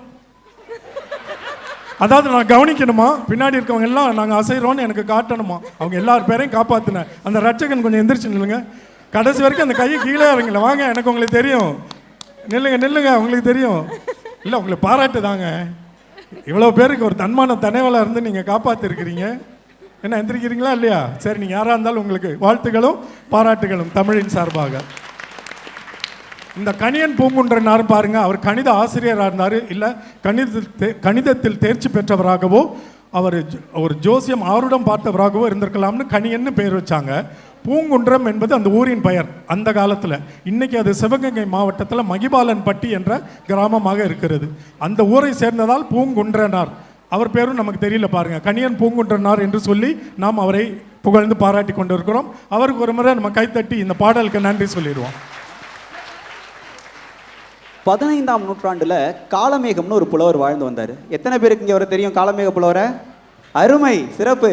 அதாவது நான் கவனிக்கணுமா, பின்னாடி இருக்கவங்க எல்லாம் நாங்கள் அசைகிறோன்னு எனக்கு காட்டணுமா, அவங்க எல்லார் பேரையும் காப்பாற்றினேன். அந்த ரட்சகன் கொஞ்சம் எந்திரிச்சு நில்லுங்க. கடைசி வரைக்கும் அந்த கையை கீழே இறங்கல. வாங்க, எனக்கு உங்களுக்கு தெரியும். நில்லுங்க, உங்களுக்கு தெரியும். இல்லை, உங்களை பாராட்டு தாங்க. இவ்வளோ பேருக்கு ஒரு தன்மான தனைவலாக இருந்து நீங்கள் காப்பாற்றிருக்கிறீங்க. என்ன, எந்திரிக்கிறீங்களா இல்லையா? சரி, நீங்கள் யாராக இருந்தாலும் உங்களுக்கு வாழ்த்துக்களும் பாராட்டுகளும் தமிழின் சார்பாக. இந்த கணியன் பூங்குன்றனார் பாருங்க, அவர் கணித ஆசிரியராக இருந்தார், இல்லை கணிதத்தில் தேர்ச்சி பெற்றவராகவோ அவர் ஒரு ஜோசியம் ஆருடம் பார்த்தவராகவோ இருந்திருக்கலாம்னு கணியன்னு பேர் வச்சாங்க. பூங்குன்றம் என்பது அந்த ஊரின் பெயர் அந்த காலத்தில். இன்னைக்கு அது சிவகங்கை மாவட்டத்தில் மகிபாலன் பட்டி என்ற கிராமமாக இருக்கிறது. அந்த ஊரை சேர்ந்ததால் பூங்குன்றனார். அவர் பேரும் நமக்கு தெரியல பாருங்க, கணியன் பூங்குன்றனார் என்று சொல்லி நாம் அவரை புகழ்ந்து பாராட்டி கொண்டு இருக்கிறோம். அவருக்கு ஒரு முறை நம்ம கைத்தட்டி இந்த பாடலுக்கு நன்றி சொல்லிடுவோம். 15ஆம் நூற்றாண்டில் காளமேகம்னு ஒரு புலவர் வாழ்ந்து வந்தார். எத்தனை பேருக்கு இங்கே வர தெரியும் காளமேக புலவரை? அருமை, சிறப்பு.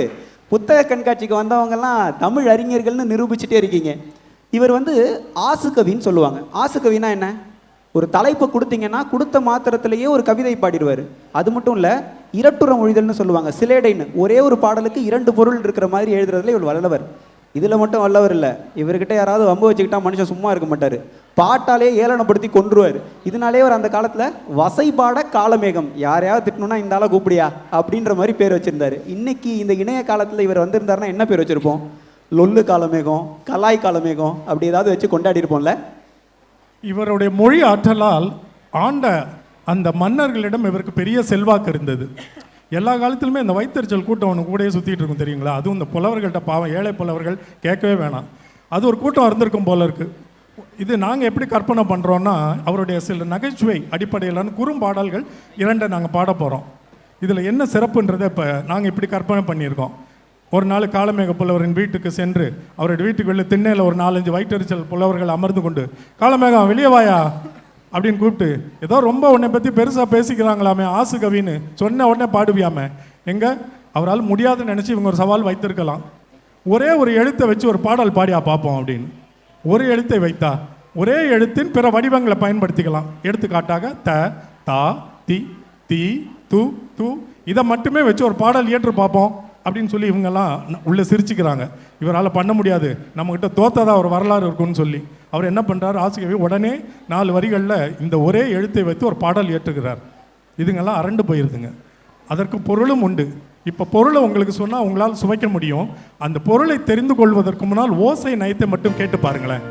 புத்தக கண்காட்சிக்கு வந்தவங்கெல்லாம் தமிழ் அறிஞர்கள்னு நிரூபிச்சுட்டே இருக்கீங்க. இவர் ஆசுகவின்னு சொல்லுவாங்க. ஆசுகவினா என்ன? ஒரு தலைப்பை கொடுத்தீங்கன்னா கொடுத்த மாத்திரத்திலேயே ஒரு கவிதை பாடிடுவார். அது மட்டும் இல்லை, இரட்டுற மொழிதல்னு சொல்லுவாங்க, சிலேடைன்னு. ஒரே ஒரு பாடலுக்கு 2 பொருள் இருக்கிற மாதிரி எழுதுறதுல இவர் வல்லவர். இதில் மட்டும் வல்லவர் இல்லை, இவர்கிட்ட யாராவது வம்பு வச்சுக்கிட்டா மனுஷன் சும்மா இருக்க மாட்டார். பாட்டாலே ஏளனப்படுத்தி கொன்றுவார். இதனாலே அவர் அந்த காலத்தில் வசைபாட காளமேகம், யாரையாவது திட்டணும்னா இந்த ஆளை கூப்பிடியா அப்படின்ற மாதிரி பேர் வச்சுருந்தார். இன்னைக்கு இந்த இணைய காலத்தில் இவர் வந்திருந்தாருன்னா என்ன பேர் வச்சுருப்போம்? லொல்லு காளமேகம், கலாய் காளமேகம், அப்படி ஏதாவது வச்சு கொண்டாடி இருப்போம்ல. இவருடைய மொழி ஆற்றலால் ஆண்ட அந்த மன்னர்களிடம் இவருக்கு பெரிய செல்வாக்கு இருந்தது. எல்லா காலத்திலுமே இந்த வைத்தறிச்சல் கூட்டம் ஒன்று கூடயே சுற்றிட்டு இருக்கும் தெரியுங்களா? அதுவும் இந்த புலவர்கள்ட்ட, பாவம் ஏழை புலவர்கள் கேட்கவே வேணாம், அது ஒரு கூட்டம் இருந்திருக்கும் போல இருக்கு. இது நாங்கள் எப்படி கற்பனை பண்ணுறோன்னா, அவருடைய சில நகைச்சுவை அடிப்படையிலான குறும்பாடல்கள் 2 நாங்கள் பாட போகிறோம். இதில் என்ன சிறப்புன்றதை இப்போ நாங்கள் இப்படி கற்பனை பண்ணியிருக்கோம். ஒரு நாள் காளமேக புலவரின் வீட்டுக்கு சென்று அவருடைய வீட்டுக்கு வெளியே திண்ணையில் ஒரு 4-5 வயிற்றறிச்சல் புலவர்கள் அமர்ந்து கொண்டு, காளமேகம் வெளியே வாயா அப்படின்னு கூப்பிட்டு, ஏதோ ரொம்ப உன்னை பற்றி பெருசாக பேசிக்கிறாங்களாமே ஆசு கவின்னு சொன்ன உடனே பாடுவியாமே, எங்கே அவரால் முடியாதுன்னு நினச்சி இவங்க ஒரு சவால் வைத்திருக்கலாம். ஒரே ஒரு எழுத்தை வச்சு ஒரு பாடல் பாடியா பார்ப்போம் அப்படின்னு. ஒரு எழுத்தை வைத்தா ஒரே எழுத்தின் பிற வடிவங்களை பயன்படுத்திக்கலாம். எடுத்துக்காட்டாக த, தா, தி, தி, து, து, இதை மட்டுமே வச்சு ஒரு பாடல் ஏற்று பார்ப்போம் அப்படின்னு சொல்லி இவங்கெல்லாம் உள்ளே சிரிச்சுக்கிறாங்க. இவரால் பண்ண முடியாது, நம்மக்கிட்ட தோத்ததா ஒரு வரலாறு இருக்குன்னு சொல்லி அவர் என்ன பண்ணுறாரு, ஆசிரியவை உடனே 4 வரிகளில் இந்த ஒரே எழுத்தை வைத்து ஒரு பாடல் ஏற்றுகிறார். இதுங்கெல்லாம் அரண்டு போயிருதுங்க. அதற்கு பொருளும் உண்டு. இப்போ பொருளை உங்களுக்கு சொன்னால் உங்களால் சுவைக்க முடியும். அந்த பொருளை தெரிந்து கொள்வதற்கு முன்னால் ஓசை நயத்தை மட்டும் கேட்டு பாருங்களேன்.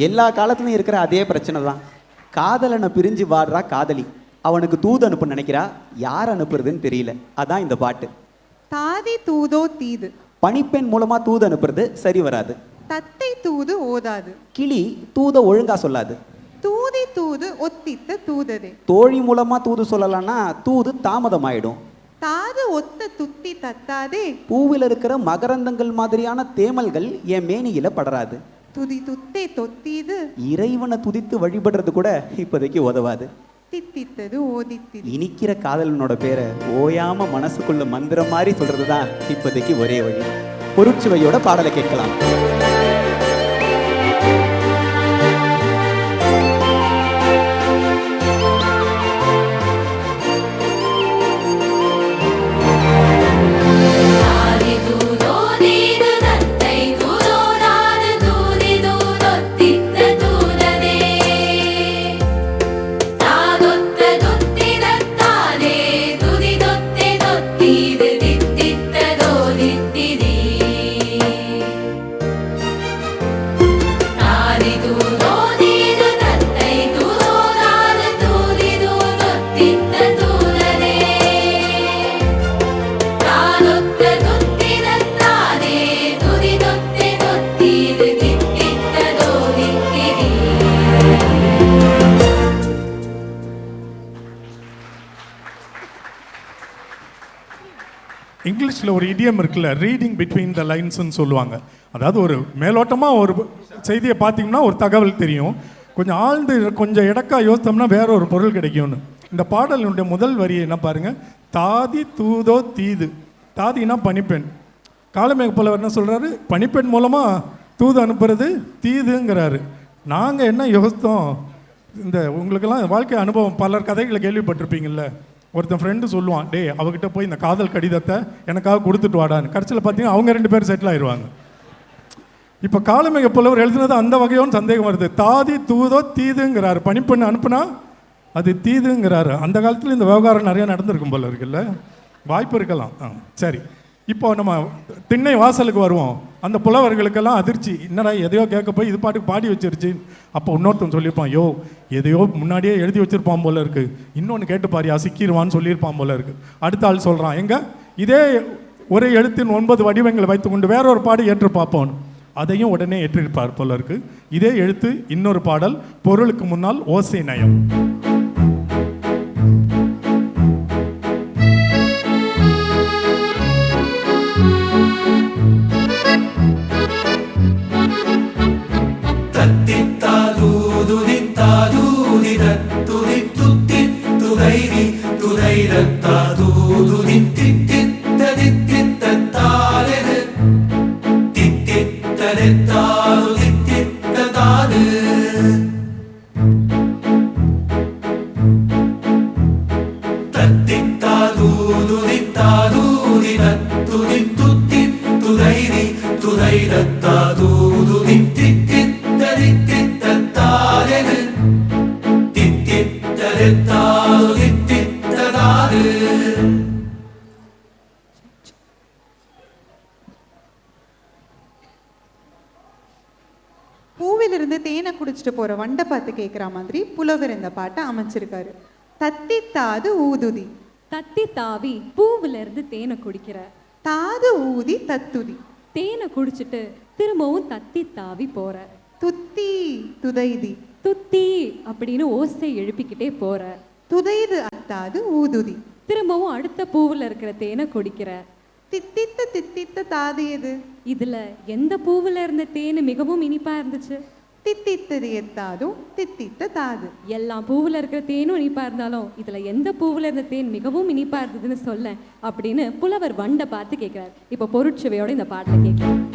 எல்லா காலத்துலையும் இருக்கிற அதே பிரச்சனை தான். காதலனை பிரிஞ்சு வாடுறா காதலி, அவனுக்கு தூது அனுப்ப நினைக்கிறா, யார் அனுப்புறதுன்னு தெரியல. அதான் இந்த பாட்டு. தாதி தூதோ தீது, பணிப்பெண் மூலமா தூது அனுப்புறது சரி வராது. தத்தை தூது ஓதாது, கிளி தூத ஒழுங்கா சொல்லாது. தூதி தூது ஒத்தித்த தூததே. தோழி மூலமா தூது சொல்லலாம்னா தூது தாமதமாயிடும். தாது ஒத்த துத்தி தத்தாதே. பூவில் இருக்கிற மகரந்தங்கள் மாதிரியான தேமல்கள் என் மேனியில படராது. துதி துத்தே தொத்தீது. இறைவனை துதித்து வழிபடுறது கூட இப்போதைக்கு உதவாது. தித்தித்தது ஓதித்திது. இனிக்கிற காதலனோட பேரை ஓயாம மனசுக்குள்ள மந்திரம் மாதிரி சொல்றதுதான் இப்போதைக்கு ஒரே வழி. பொருட்சுவையோட பாடலை கேட்கலாம். இங்கிலீஷில் ஒரு இடியம் இருக்குல்ல, ரீடிங் பிட்வீன் த லைன்ஸ்ன்னு சொல்லுவாங்க. அதாவது ஒரு மேலோட்டமாக ஒரு செய்தியை பார்த்தீங்கன்னா ஒரு தகவல் தெரியும், கொஞ்சம் ஆழ்ந்து கொஞ்சம் இடக்கா யோசித்தோம்னா வேற ஒரு பொருள் கிடைக்கும்னு. இந்த பாடலினுடைய முதல் வரி என்ன பாருங்க, தாதி தூதோ தீது. தாதினா பனிப்பெண். காலமேக புலவர் என்ன சொல்கிறாரு, பனிப்பெண் மூலமாக தூது அனுப்புறது தீதுங்கிறாரு. நாங்கள் என்ன யோசித்தோம், இந்த உங்களுக்கெல்லாம் வாழ்க்கை அனுபவம் பலர் கதைகளை கேள்விப்பட்டிருப்பீங்கள்ல. ஒருத்தன் ஃப்ரெண்டு சொல்லுவான், டே அவகிட்ட போய் இந்த காதல் கடிதத்தை எனக்காக கொடுத்துட்டு வாடான்னு. கடைசியில் பார்த்தீங்கன்னா அவங்க 2 பேரும் செட்டில் ஆயிடுவாங்க. இப்போ காலமேக புலவர் எழுதுனது அந்த வகையோன்னு சந்தேகம் வருது. தாதி தூதோ தீதுங்கிறாரு, பனிப்பெண்ணு அனுப்புனா அது தீதுங்கிறாரு. அந்த காலத்தில் இந்த விவகாரம் நிறையா நடந்திருக்கும் போல இருக்குல்ல, வாய்ப்பு இருக்கலாம். சரி, இப்போ நம்ம திண்ணை வாசலுக்கு வருவோம். அந்த புலவர்களுக்கெல்லாம் அதிர்ச்சி, என்னடா எதையோ கேட்க போய் இது பாட்டுக்கு பாடி வச்சிருச்சு. அப்போ இன்னொருத்தன் சொல்லியிருப்பான், யோ எதையோ முன்னாடியே எழுதி வச்சிருப்பான் போல இருக்கு, இன்னொன்று கேட்டு பாரியா சிக்கிடுவான்னு சொல்லியிருப்பான் போல இருக்கு. அடுத்த ஆள் சொல்கிறான், எங்க இதே ஒரே எழுத்தின் 9 வடிவங்களை வைத்துக்கொண்டு வேற ஒரு பாடு ஏற்று பார்ப்போம். அதையும் உடனே ஏற்றிருப்பார் போல இருக்கு. இதே எழுத்து இன்னொரு பாடல், பொருளுக்கு முன்னால் ஓசை நயம். பூவிலிருந்து தேனை குடிச்சிட்டு போற வண்டை பார்த்து கேட்குற மாதிரி புலவர் இந்த பாட்டை அமைச்சிருக்காரு. தத்தி தாது ஊதுதி. தத்தி தாவி பூவுல இருந்து தேனை குடிக்கிற. தாது ஊதி தத்துதி. தேனை குடிச்சிட்டு திரும்பவும் தத்தி தாவி போற. துத்தி துதைதி. துத்தி அப்படின்னு ஓசை எழுப்பிக்கிட்டே போற. துதைது அத்தாது ஊதுதி. திரும்பவும் அடுத்த பூவுல இருக்கிற தேனை குடிக்கிற. தித்தித்த தித்தித்த தாது எது? இதுல எந்த பூவுல இருந்த தேன் மிகவும் இனிப்பா இருந்துச்சு? தித்தித்தது எத்தாதும் தித்தித்த தாது. எல்லா பூவுல இருக்கிற தேனும் இனிப்பா இருந்தாலும் இதுல எந்த பூவுல இருந்த தேன் மிகவும் இனிப்பா இருந்ததுன்னு சொல்ல அப்படின்னு புலவர் வண்டை பார்த்து கேட்கிறார். இப்ப பொருட்சுவையோட இந்த பாட்டுல கேட்கலாம்.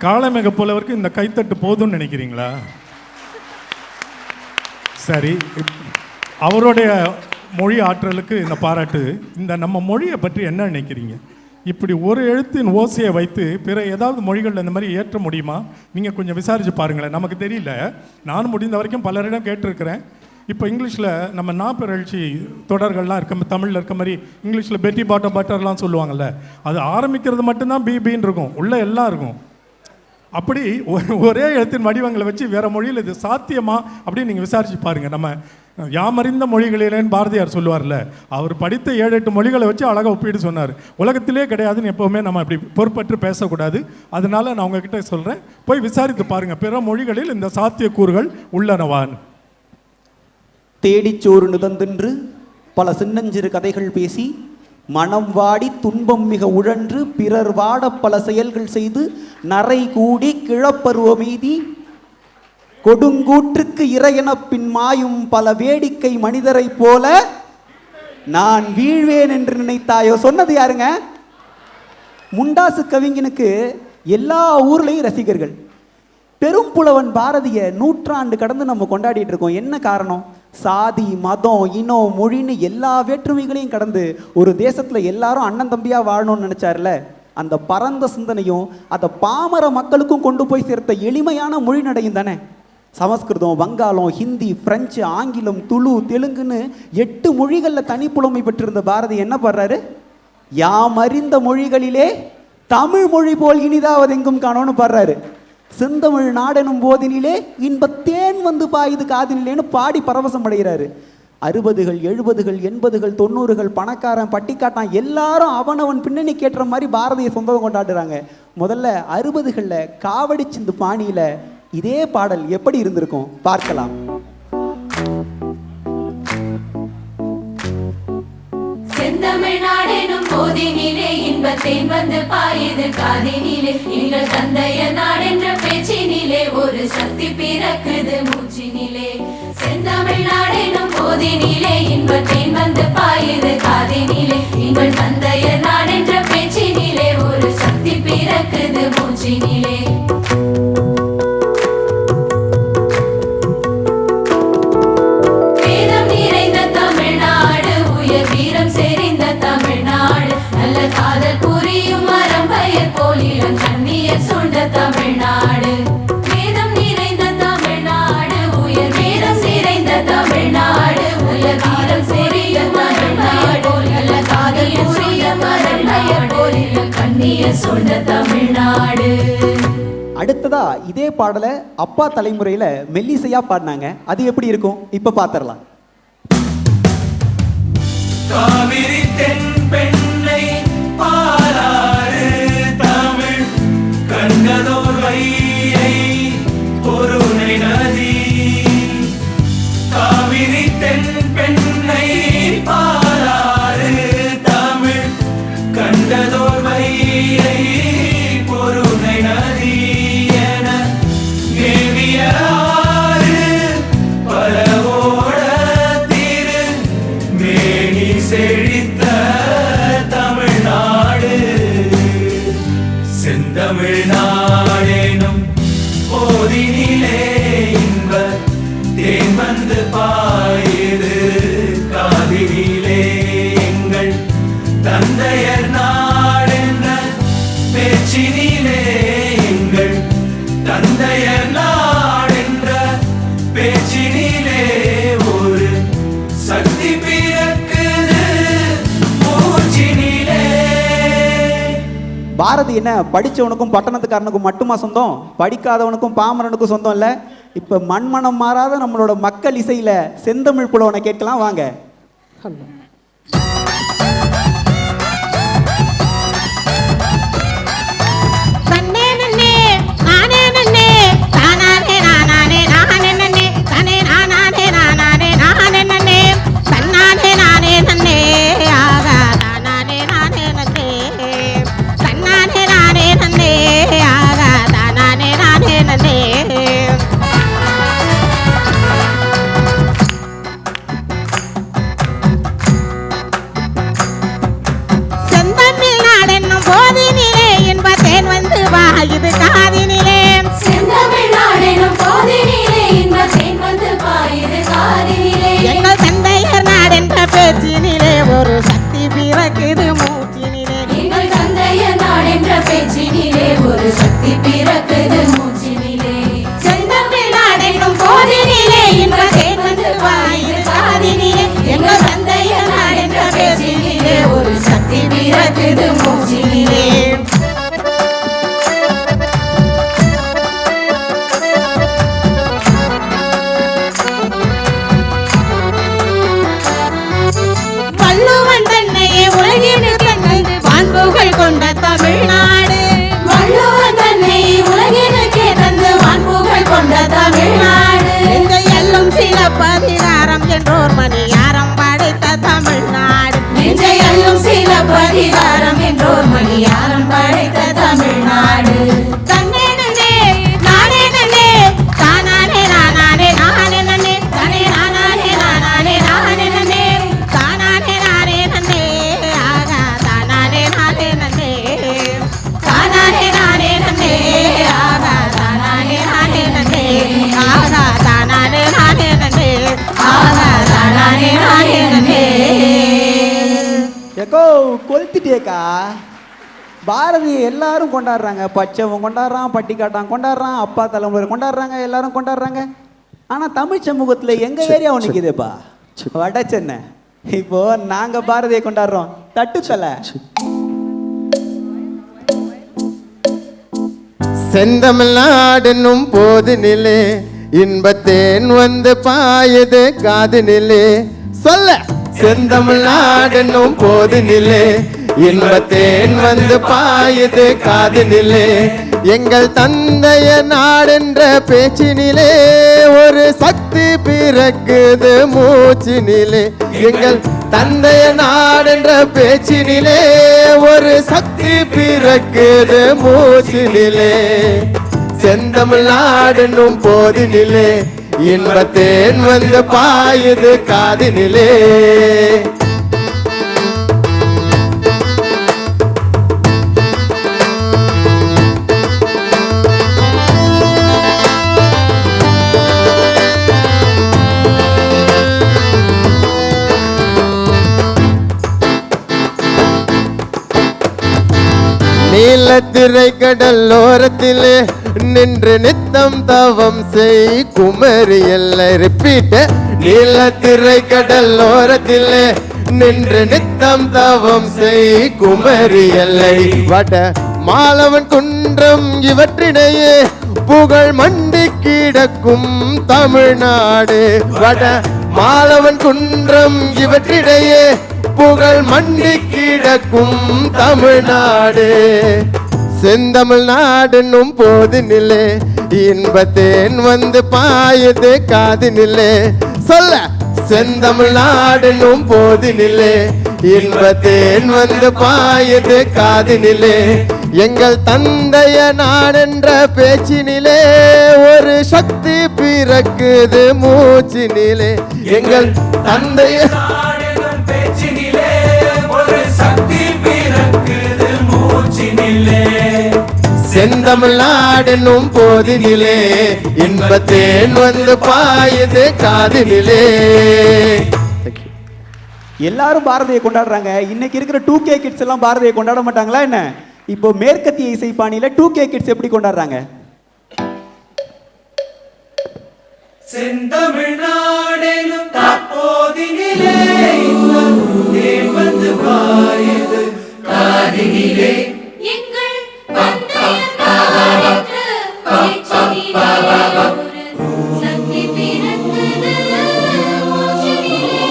காளமேக புலவருக்கு இந்த கைத்தட்டு போதும்னு நினைக்கிறீங்களா? சரி, அவருடைய மொழி ஆற்றலுக்கு இந்த பாராட்டு. இந்த நம்ம மொழியை பற்றி என்ன நினைக்கிறீங்க? இப்படி ஒரு எழுத்தின் ஓசையை வைத்து பிற ஏதாவது மொழிகளில் இந்த மாதிரி ஏற்ற முடியுமா? நீங்கள் கொஞ்சம் விசாரித்து பாருங்களேன். நமக்கு தெரியல. நானும் முடிந்த வரைக்கும் பலரிடம் கேட்டிருக்கிறேன். இப்போ இங்கிலீஷில் நம்ம நாப்பெரழ்ச்சி தொடர்கள்லாம் இருக்க, தமிழில் இருக்க மாதிரி இங்கிலீஷில் பெட்டி பாட்டம் பட்டர்லாம் சொல்லுவாங்கள்ல, அது ஆரம்பிக்கிறது மட்டும்தான் பிபின்னு இருக்கும், உள்ளே எல்லாம் இருக்கும். அப்படி ஒரே எழுத்தின் வடிவங்களை வச்சு வேறு மொழியில் இது சாத்தியமா அப்படின்னு நீங்கள் விசாரிச்சு பாருங்கள். நம்ம யாமறிந்த மொழிகளிலேன்னு பாரதியார் சொல்லுவார்ல, அவர் படித்த 7-8 மொழிகளை வச்சு அழகாக ஒப்பிட்டு சொன்னார். உலகத்திலே கிடையாதுன்னு எப்போவுமே நம்ம அப்படி பொறுப்பற்று பேசக்கூடாது. அதனால நான் உங்ககிட்ட சொல்கிறேன், போய் விசாரித்து பாருங்கள் பிற மொழிகளில் இந்த சாத்தியக்கூறுகள் உள்ளனவான்னு. தேடிச்சோறு நுதந்தென்று பல சின்னஞ்சிறு கதைகள் பேசி மனம் வாடி துன்பம் மிக உழன்று பிறர் வாட பல செயல்கள் செய்து நரை கூடி கிழப்பருவமெய்தி கொடுங்கூற்றுக்கு இறையென பின் மாயும் பல வேடிக்கை மனிதரைப் போல நான் வீழ்வேன் என்று நினைத்தாயோ. சொன்னது யாருங்க? முண்டாசு கவிஞனுக்கு எல்லா ஊர்லேயும் ரசிகர்கள். பெரும் புலவன் பாரதிய நூற்றாண்டு கடந்து நம்ம கொண்டாடிட்டு இருக்கோம். என்ன காரணம்? சாதி, மதம், இனம், மொழின்னு எல்லா வேற்றுமைகளையும் கடந்து ஒரு தேசத்தில் எல்லாரும் அண்ணன் தம்பியாக வாழணும்னு நினச்சார்ல, அந்த பரந்த சிந்தனையும் அதை பாமர மக்களுக்கும் கொண்டு போய் சேர்த்த எளிமையான மொழி நடையும் தானே. சமஸ்கிருதம், வங்காளம், ஹிந்தி, பிரெஞ்சு, ஆங்கிலம், துளு, தெலுங்குன்னு 8 மொழிகளில் தனிப்புலமை பெற்றிருந்த பாரதி என்ன பண்றாரு? யாம் அறிந்த மொழிகளிலே தமிழ் மொழி போல் இனிதாவது எங்கும் காணோன்னு பாடுறாரு. செந்தமிழ் நாடெனும் போதினிலே இன்பத்தேன் வந்து பாயுது காதினிலேன்னு பாடி பரவசம் அடைகிறாரு. 60கள், 70கள், 80கள், 90கள், பணக்காரன், பட்டிக்காட்டான் எல்லாரும் அவனவன் பின்னணி கேட்டுற மாதிரி பாரதிய சொந்தம் கொண்டாடுறாங்க. முதல்ல 60களில் காவடி சிந்து பாணியில இதே பாடல் எப்படி இருந்திருக்கும் பார்க்கலாம். செந்தமிழ்நாடெனும் போதினிலே இன்பத்தேன் வந்து பாயுது காதினிலே, எங்கள் தந்தைய நாடென்ற பேச்சினிலே ஒரு சக்தி பிறக்குது மூச்சினிலே. செந்தமிழ்நாடெனும் போதினிலே இன்பத்தேன் வந்து பாயுது காதினிலே, எங்கள் தந்தைய நாடென்ற பேச்சினிலே ஒரு சக்தி பிறக்குது மூச்சினிலே. காதல் புரியும் மரம் பெயர் போலிடம் கண்ணியர் சூழ்ந்த தமிழ்நாடு, வேதம் நிறைந்த தமிழ்நாடு, உயர் வேதம் நிறைந்த தமிழ்நாடு, உயர் வீரம் செறிய தமிழ்நாடு, நல்ல காதல் புரியும் மரம் பெயர் போலிடம் கண்ணியர் சூழ்ந்த தமிழ்நாடு. அடுத்ததா இதே பாடலை அப்பா தலைமுறையில மெல்லிசையா பாடினாங்க. அது எப்படி இருக்கும் இப்ப பாத்திரலாம். காவிரி தென் பெண்ணை பாலாறு தமிழ் கண்டதோர் வையை பொருணை நதி. காவிரி தென் பெண்ணை பாலாறு தமிழ் கண்டதோர் வையை பொருணை நதி என மேவிய ஆறு பலவோட திரு மேனி செழித்த தமிழ்நாடு. செந்தமிழ்நாடெனும் போதினிலே இன்ப தேன் வந்து பாயுது காதினிலே, எங்கள் தந்தையர் நாடென்ற பேச்சினிலே, எங்கள் தந்தையர் நாடென்ற பேச்சினிலே ஒரு சக்தி பிறக்குது மூச்சினிலே. பாரதி என்ன படித்தவனுக்கும் பட்டணத்துக்காரனுக்கும் மட்டுமா சொந்தம்? படிக்காதவனுக்கும் பாமரனுக்கும் சொந்தம் இல்லை. இப்போ மண்மனம் மாறாத நம்மளோட மக்கள் இசையில் செந்தமிழ் புலவனை கேட்கலாம் வாங்க. கொளுத்திட்டேக்கா. பாரதியை எல்லாரும் கொண்டாடுறாங்க. பச்சவன் கொண்டாடுறான், பட்டிக்காட்டான் கொண்டாடுறான், அப்பா தலைமுறை கொண்டாடுறாங்க, எல்லாரும் கொண்டாடுறாங்க. ஆனால் தமிழ் சமூகத்தில் எங்கள் ஏரியா நிற்கிதேப்பா, வட சென்னை. இப்போ நாங்கள் பாரதியை கொண்டாடுறோம். தட்டுத்தலை செந்தமிழ்நாடென்னும் போது நிலே இன்பத்தேன் வந்து பாயுது காது நிலே. சொல்ல செந்தமிழ்நாடென்னும் போது நிலே இன்பத்தேன் வந்து பாயுது காது நிலே. எங்கள் தந்தைய நாடென்ற பேச்சினிலே ஒரு சக்தி பிறக்குது மூச்சினிலே. எங்கள் தந்தைய நாடென்ற பேச்சினிலே ஒரு சக்தி பிறக்குது மூச்சினிலே. செந்தமிழ்நாடென்னும் போதினிலே இன்பத்தேன் வந்து பாயுது காதினிலே. நீலத்திரை கடலோரத்திலே நின்று நித்தம் தவம் செய் குமரி எல்லை. ரிப்பீட். நீலத்திரை கடலோரத்திலே நின்று நித்தம் தவம் செய் குமரி எல்லை. வட மாலவன் குன்றம் இவற்றிடையே புகழ் மண்டி கிடக்கும் தமிழ்நாடு. வட மாலவன் குன்றம் இவற்றிடையே புகழ் மண்டி கிடக்கும் தமிழ்நாடு. செந்தமிழ்நாடென்னும் போதினிலே இன்பத்தேன் வந்து பாயுது காதினிலே. சொல்ல செந்தமிழ்நாடென்னும் போதினிலே இன்பத்தேன் வந்து பாயுது காதினிலே. எங்கள் தந்தைய நாடென்ற பேச்சினிலே ஒரு சக்தி பிறக்குது மூச்சினிலே. எங்கள் தந்தைய பேச்சினிலே ஒரு சக்தி பிறக்குது மூச்சினிலே. செந்தமிழ்நாடென்னும் போதினிலே இன்பத்தேன் வந்து பாயுது காதினிலே. எல்லாரும் பாரதியை கொண்டாடுறாங்க. இன்னைக்கு இருக்கிற 2K கிட்ஸ் எல்லாம் பாரதியை கொண்டாட மாட்டாங்களா என்ன? இப்போ மேற்கத்திய இசை பாணியில 2K கிட்ஸ் எப்படி கொண்டாடுறாங்க? செந்தமிழ்நாடெனும் போதினிலே இன்பத்தேன் வந்து பாயுது காதினிலே. எங்கள் தந்தையர் நாடென்ற பேச்சினிலே ஒரு சக்தி பிறக்குது மூச்சினிலே.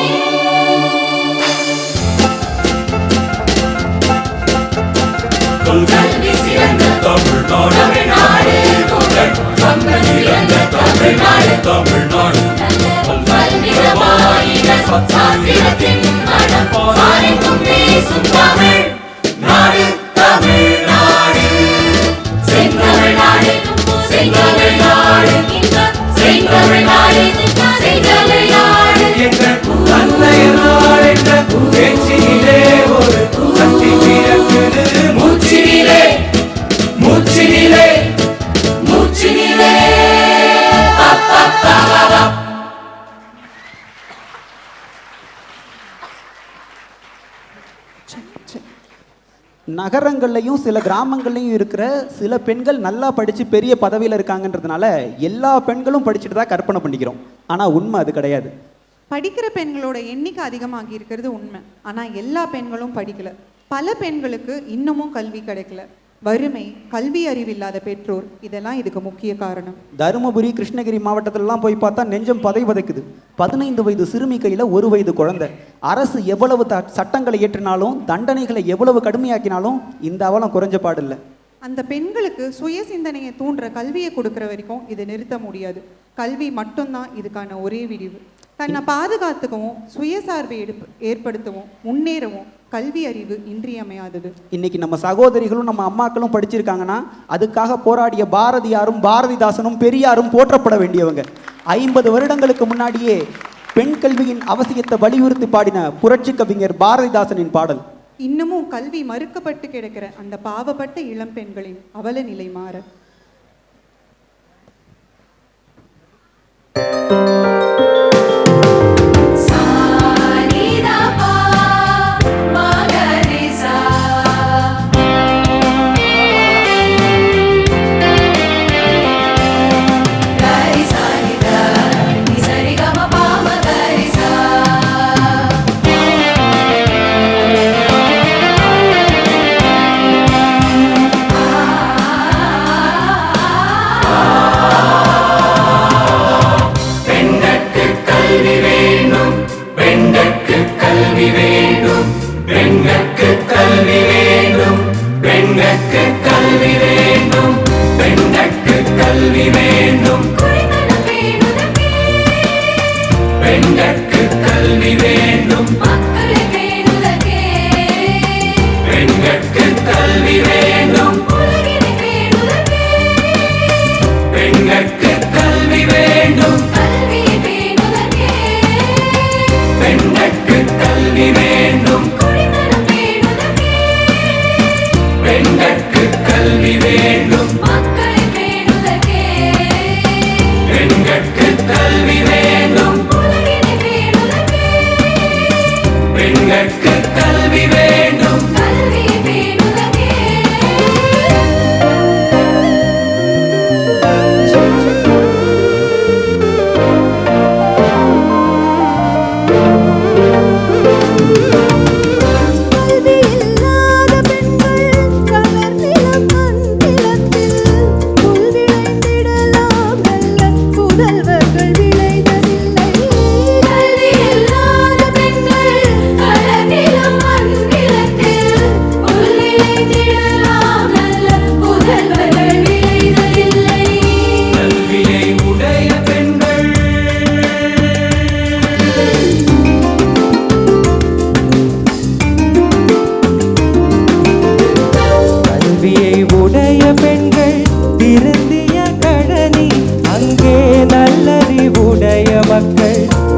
கல்வி சிறந்த தமிழ்நாடு புகழ் சம்பத் சிறந்த தமிழ்நாடு தமிழ்நாடு. பல்விதமாயின சாத்திரத்தின் மனம் பாரிக்கும் பேசும் தமிழ் நாடு தமிழ்நாடு. செந்தமிழ்நாடு செந்தமிழ்நாடு செந்தமிழ்நாடு செந்தமிழ்நாடு. எங்கள் தந்தையர் நாடென்ற பேச்சினிலே ஒரு சக்தி பிறக்குது மூச்சினிலே மூச்சினிலே மூச்சினிலே. நகரங்கள்லையும் சில கிராமங்கள்லையும் இருக்கிற சில பெண்கள் நல்லா படித்து பெரிய பதவியில் இருக்காங்கன்றதுனால எல்லா பெண்களும் படிச்சுட்டு தான் கற்பனை பண்ணிக்கிறோம். ஆனால் உண்மை அது கிடையாது. படிக்கிற பெண்களோட எண்ணிக்கை அதிகமாகி இருக்கிறது உண்மை. ஆனால் எல்லா பெண்களும் படிக்கல. பல பெண்களுக்கு இன்னமும் கல்வி கிடைக்கல. வறுமை, கல்வி அறிவில்லாத பெற்றோர், இதெல்லாம் இதுக்கு முக்கிய காரணம். தருமபுரி, கிருஷ்ணகிரி மாவட்டத்திலலாம் போய் பார்த்தா நெஞ்சம் பதைக்குது. 15 வயது சிறுமி கையில் 1 வயது குழந்தை. அரசு எவ்வளவு சட்டங்களை ஏற்றினாலும் தண்டனைகளை எவ்வளவு கடுமையாக்கினாலும் இந்த அவலம் குறைஞ்ச பாடில்லை. அந்த பெண்களுக்கு சுய சிந்தனையை தூண்டுற கல்வியை கொடுக்குற வரைக்கும் இது நிறுத்த முடியாது. கல்வி மட்டும்தான் இதுக்கான ஒரே விடிவு. தன்னை பாதுகாத்துக்கவும் சுயசார்பை ஏற்படுத்தவும் முன்னேறவும் கல்வி அறிவு இன்றியமையாதது. இன்னைக்கு நம்ம சகோதரிகளும் நம்ம அம்மாக்களும் படிச்சிருக்காங்கன்னா அதுக்காக போராடிய பாரதியாரும் பாரதிதாசனும் பெரியாரும் போற்றப்பட வேண்டியவங்க. 50 வருடங்களுக்கு முன்னாடியே பெண் கல்வியின் அவசியத்தை வலியுறுத்தி பாடின புரட்சி கவிஞர் பாரதிதாசனின் பாடல். இன்னமும் கல்வி மறுக்கப்பட்டு கிடக்கிற அந்த பாவப்பட்ட இளம் பெண்களின் அவல நிலை மாற சாரிதா பா மகரி கல்வி வேண்டும் மக்களை பேணுதற்கே பெண்கட்கு கல்வி வேண்டும் உலகினை பேணுதற்கே பெண்கட்கு கல்வி வேண்டும் கல்வியை பேணுதற்கே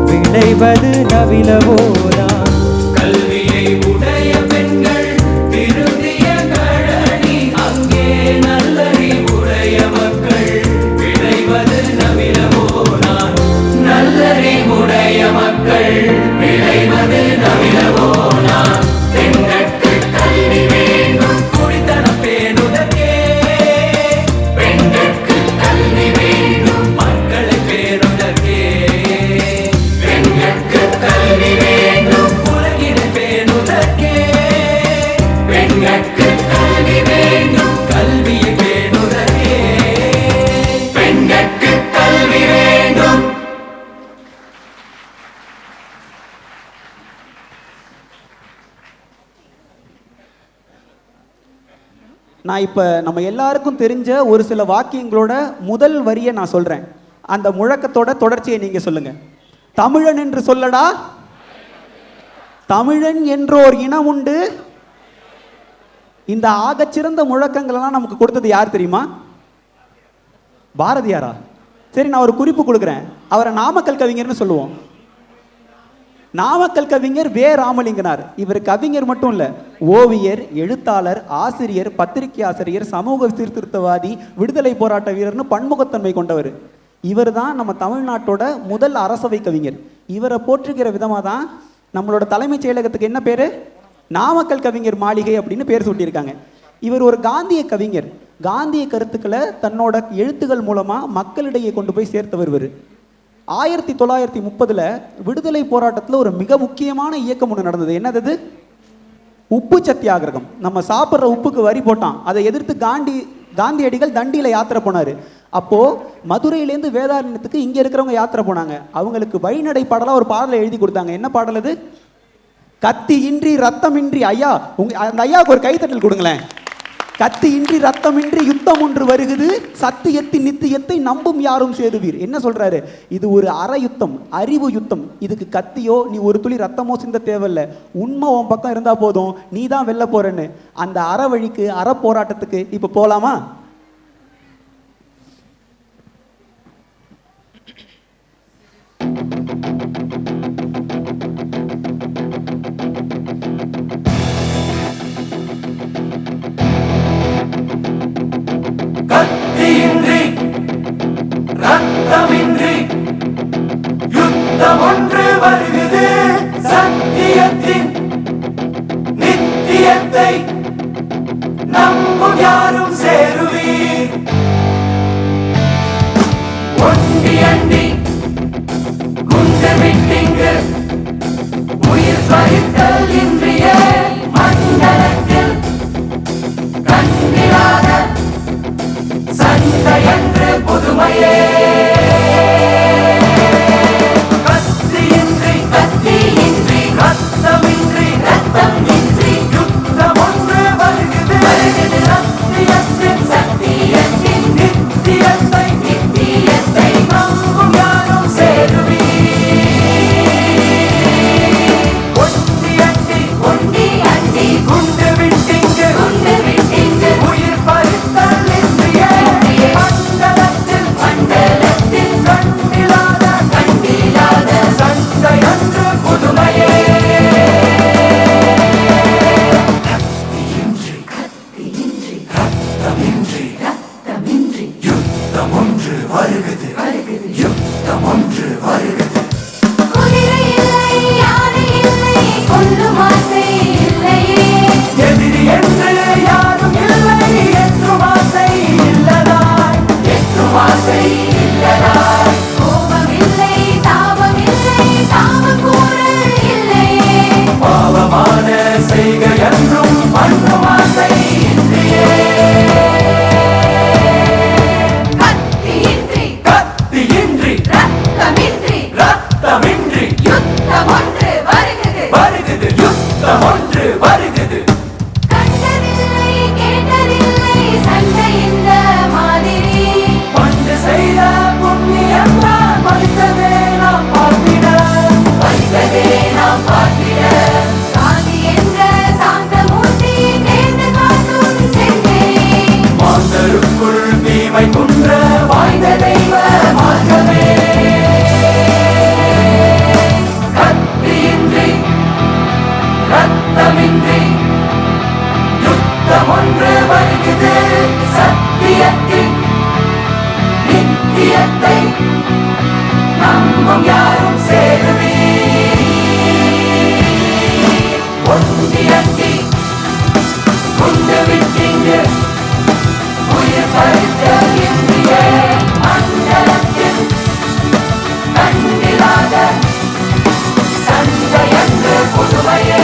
விளைவது நவிலவோதான் கல்வியை உடைய பெண்கள் திருந்திய கழனி அங்கே நல்லறிவுடைய மக்கள் விளைவது நவிலவோனான் நல்லறிவுடைய மக்கள் விளைவது நவிலவோனான் பெண்கட்கு கல்வி வேண்டும் குடித்தனம் பேணுதற்கே பெண்கட்கு கல்வி வேண்டும் மக்களை பேணுதற்கே பெண்கட்கு கல்வி வேண்டும் உலகினை பேணுதற்கே பெண்கட்கு கல்வி வேண்டும் கல்வியை பேணுதற்கே பெண்கட்கு கல்வி வேண்டும். நான் இப்போ நம்ம எல்லாருக்கும் தெரிஞ்ச ஒரு சில வாக்கியங்களோட முதல் வரியை நான் சொல்கிறேன். அந்த முழக்கத்தோட தொடர்ச்சியை நீங்கள் சொல்லுங்கள். தமிழன் என்று சொல்லடா, தமிழன் என்றோர் இனம் உண்டு. இந்த ஆகச்சிறந்த முழக்கங்களெல்லாம் நமக்கு கொடுத்தது யார் தெரியுமா? பாரதியாரா? சரி, நான் ஒரு குறிப்பு கொடுக்குறேன். அவரை நாமக்கல் கவிஞர்னு சொல்லுவோம். நாமக்கல் கவிஞர் வே ராமலிங்கனார். இவர் கவிஞர் மட்டும் இல்லை, ஓவியர், எழுத்தாளர், ஆசிரியர், பத்திரிகை ஆசிரியர், சமூக சீர்திருத்தவாதி, விடுதலை போராட்ட வீரர்னு பன்முகத்தன்மை கொண்டவர். இவர் தான் நம்ம தமிழ்நாட்டோட முதல் அரசவை கவிஞர். இவரை போற்றுகிற விதமாக தான் நம்மளோட தலைமைச் செயலகத்துக்கு என்ன பேர்? நாமக்கல் கவிஞர் மாளிகை அப்படின்னு பேர் சூட்டியிருக்காங்க. இவர் ஒரு காந்திய கவிஞர். காந்திய கருத்துக்களை தன்னோட எழுத்துக்கள் மூலமாக மக்களிடையே கொண்டு போய் சேர்த்து வருவர். 1930 விடுதலை போராட்டத்தில் ஒரு மிக முக்கியமான இயக்கம் ஒன்று நடந்தது. என்னது? உப்பு சத்தியாகிரகம். நம்ம சாப்பிட்ற உப்புக்கு வரி போட்டான். அதை எதிர்த்து காந்தியடிகள் தண்டியில் யாத்திரை போனார். அப்போது மதுரையிலேருந்து வேதாரண்யத்துக்கு இங்கே இருக்கிறவங்க யாத்திரை போனாங்க. அவங்களுக்கு வழிநடை பாடலாக ஒரு பாடலை எழுதி கொடுத்தாங்க. என்ன பாடல் அது? கத்தி இன்றி ரத்தமின்றி. ஐயா, அந்த ஐயாவுக்கு ஒரு கைத்தட்டல் கொடுங்களேன். கத்தி இன்றி ரத்தமின்றி யுத்தம் ஒன்று வருகுது, சத்தியத்தின் நித்தியத்தை நம்பும் யாரும் சேருவீர். என்ன சொல்றாரு? இது ஒரு அற யுத்தம், அறிவு யுத்தம். இதுக்கு கத்தியோ நீ ஒரு துளி ரத்தமோ சிந்த தேவையில்லை, உண்மை உன் பக்கம் இருந்தா போதும், நீ தான் வெல்ல போறன்னு. அந்த அற வழிக்கு, அற போராட்டத்துக்கு இப்ப போலாமா? கத்தியின்றி ரத்தமின்றி யுத்தம் ஒன்று வருகிறது, சத்தியத்தின் நித்தியத்தை நம்பும் யாரும் சேருவீர். ஒண்டி அண்டி குண்டு விட்டிங்கு உயிர் பறித்தல் இன்றிய மண்டலத்தில் கண்டிராத சண்டையன்று புதுமையே. கத்தியின்றி கத்தியின்றி ரத்தமின்றி ரத்தமின்றி யுத்தம் ஒன்று வருகிறது, சத்தியத்தின் சத்தியத்தின் நித்தியத்தை நித்தியத்தை நம்பும் யுத்தம் ஒன்று வருகிறது. குதிரை இல்லை, யானை இல்லை, கொல்லும் ஆசை இல்லையே. எதிரி என்று யாரும் இல்லை, என்றும் ஆசை இல்லதாய், என்றும் ஆசை இல்லதாய். கோபம் இல்லை, தாபம் இல்லை, சாபக்கூறல் இல்லையே. பாவமான செய்கை என்றும் பண்ணும் ஆசை இன்றியே. கத்தியின்றி, கத்தியின்றி, ரத்தமின்றி, ரத்தமின்றி யுத்தம் ஒன்று வருகிறது. வருகிறது, யுத்தம் ஒன்று வருகிறது. கண்டதில்லை, கேட்டதில்லை, சண்டை இந்த மாதிரி. பண்டு செய்த புண்ணியம் தான் மனிதனே நாம் பார்த்திட, வைத்ததே நாம் பார்த்திட. சாந்தி என்ற சாந்தமூர்த்தி தேர்ந்து காட்டும் சென்றே. மாந்தருக்குள் தீமை குன்ற வாய்ந்த தெய்வ மார்க்கமே. கத்தியின்றி, ரத்தமின்றி யுத்தம் ஒன்று வருகிறது. சத்தியத்தின் நித்தியத்தை நம்பும் யாரும் சேருவீர். ஒன்றியத்தி குண்டு விட்டீங்க உயிர் பறித்த இந்திய மண்டலத்தில் கண்டிராத சண்டை என்று புதுமையே.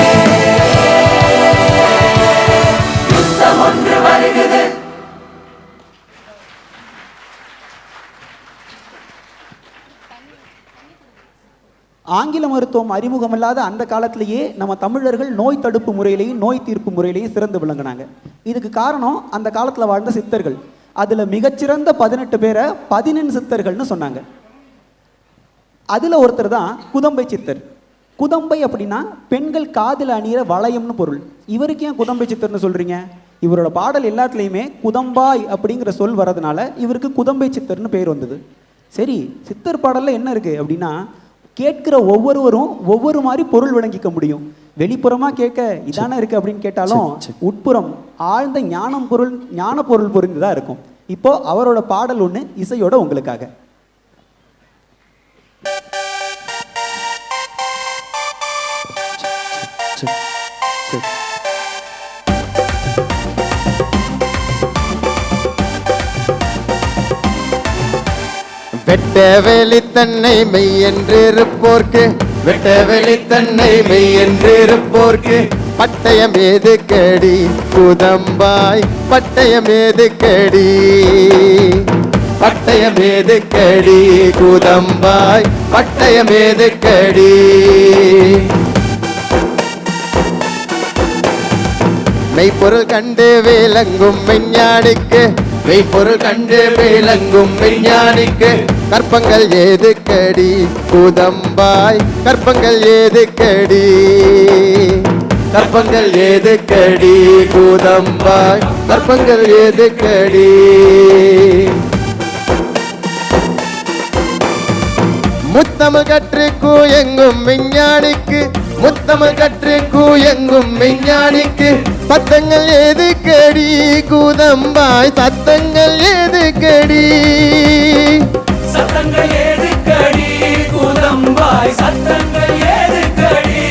யுத்தம் ஒன்று வருகிறது. ஆங்கில மருத்துவம் அறிமுகமில்லாத அந்த காலத்திலேயே நம்ம தமிழர்கள் நோய் தடுப்பு முறையிலையும் நோய் தீர்ப்பு முறையிலையும் சிறந்து விளங்கினாங்க. இதுக்கு காரணம் அந்த காலத்தில் வாழ்ந்த சித்தர்கள். அதில் மிகச்சிறந்த 18 பேரை 14 சித்தர்கள்னு சொன்னாங்க. அதில் ஒருத்தர் தான் குதம்பை சித்தர். குதம்பை அப்படின்னா பெண்கள் காதில் அணியிற வளையம்னு பொருள். இவருக்கு ஏன் குதம்பை சித்தர்னு சொல்கிறீங்க? இவரோட பாடல் எல்லாத்துலேயுமே குதம்பாய் அப்படிங்கிற சொல் வரதுனால இவருக்கு குதம்பை சித்தர்னு பேர் வந்தது. சரி, சித்தர் பாடலில் என்ன இருக்குது அப்படின்னா, கேட்கிற ஒவ்வொருவரும் ஒவ்வொரு மாதிரி பொருள் விளங்கிக்க முடியும். வெளிப்புறமாக கேட்க இதானே இருக்குது அப்படின்னு கேட்டாலும் உட்புறம் ஆழ்ந்த ஞான பொருள் புரிந்துதான் இருக்கும். இப்போ அவரோட பாடல் ஒன்று இசையோட உங்களுக்காக. வெட்ட வெளி தன்னை மெய் என்று இருப்போர்க்கு, வெட்ட வெளி தன்னை மெய் என்று இருப்போர்க்கு பட்டயம் ஏது கடி குதம்பாய், பட்டயம் ஏது கடி, பட்டயம் ஏது கடி குதம்பாய், பட்டயம் ஏது கடி. மெய்ப்பொருள் கண்டு விளங்கும் மெஞ்ஞானிக்கு, மெய்ப்பொருள் கண்டு விளங்கும் மெஞ்ஞானிக்கு கற்பங்கள் ஏது கடி குதம்பாய், கற்பங்கள் ஏது கடி, கற்பங்கள் ஏது கடி குதம்பாய், கற்பங்கள் ஏது கடி. முத்தமிழ் கற்று கூயங்கும் விஞ்ஞானிக்கு, முத்தமிழ் கற்று கூயங்கும் விஞ்ஞானிக்கு சத்தங்கள் ஏது கடி குதம்பாய், சத்தங்கள் ஏது கடி, சத்தங்கள் ஏது கடி குதம்பாய், சத்தங்கள் ஏது கடி.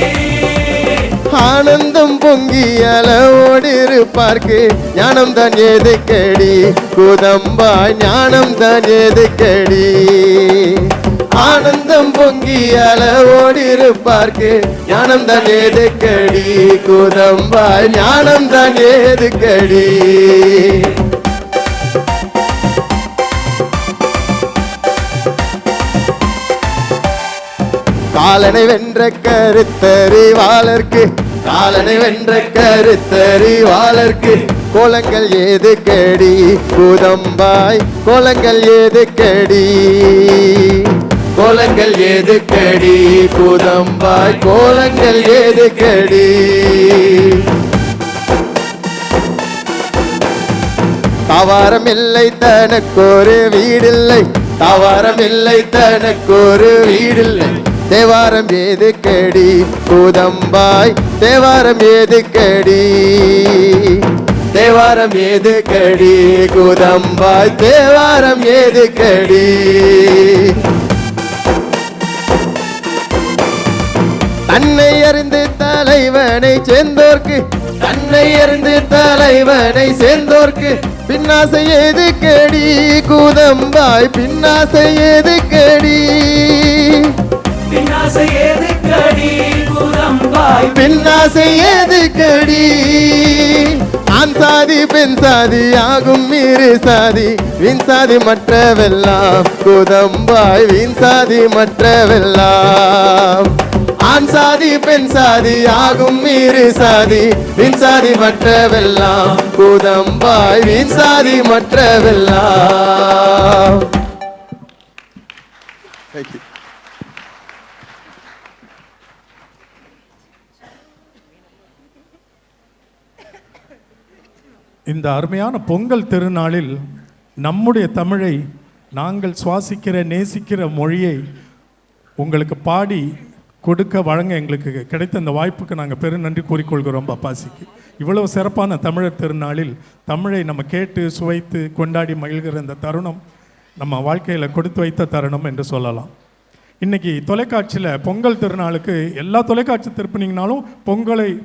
ஆனந்தம் பொங்கி அளவோடு இருப்பார்க்கு ஞானம் தான் ஏது கடி குதம்பாய், ஞானம் தான் ஏது கடி. ஆனந்தம் பொங்கி அளவோடு இருப்பார்க்கு ஞானம் தான் ஏது கடி குதம்பாய், ஞானம் தான் ஏது கடி. காலனை வென்ற கருத்தறிவாளர்க்கு, காலனை வென்ற கருத்தறிவாளர்க்கு கோலங்கள் ஏது கடி குதம்பாய், கோலங்கள் ஏது கடி, கோலங்கள் ஏது கடி குதம்பாய், கோலங்கள் ஏது கடி. தாவாரம் இல்லை தனக்கொரு வீடில்லை, தாவாரம் இல்லை தனக்கொரு வீடில்லை, தேவாரம் ஏது கடி குதம்பாய், தேவாரம் ஏது கடி, தேவாரம் ஏது கடி குதம்பாய், தேவாரம் ஏது கடி. தாயை சேர்ந்தோர்க்கு தன்னை அறிந்து தலைவனை சேர்ந்தோர்க்கு பின்னாசை எதுக்கடி கூதம்பாய் பின்னாசை எதுக்கடி பின்னாசை எதுக்கடி கூதம்பாய் பின்னாசை எதுக்கடி ஆண் சாதி பெண் சாதி ஆகும் மீறு சாதி வீண் சாதி மற்றவெல்லாம் கூதம்பாய் வீண் சாதி மற்றவெல்லாம் ஆண் சாதி பெண் சாதி ஆகும் மீறு சாதி வீண் சாதி மற்றவெல்லாம் கூதம்பாய் வீண் சாதி மற்றவெல்லாம். Thank you. இந்த அருமையான பொங்கல் திருநாளில் நம்முடைய தமிழை நாங்கள் சுவாசிக்கிற நேசிக்கிற மொழியை உங்களுக்கு பாடி கொடுக்க வழங்க எங்களுக்கு கிடைத்த இந்த வாய்ப்புக்கு நாங்கள் பெருநன்றி கூறிக்கொள்கிறோம் பப்பாசிக்கு. இவ்வளவு சிறப்பான தமிழர் திருநாளில் தமிழை நம்ம கேட்டு சுவைத்து கொண்டாடி மகிழ்கிற இந்த தருணம் நம்ம வாழ்க்கையில் கொடுத்து வைத்த தருணம் என்று சொல்லலாம். இன்றைக்கி தொலைக்காட்சியில் பொங்கல் திருநாளுக்கு எல்லா தொலைக்காட்சி திருப்பினீங்கனாலும்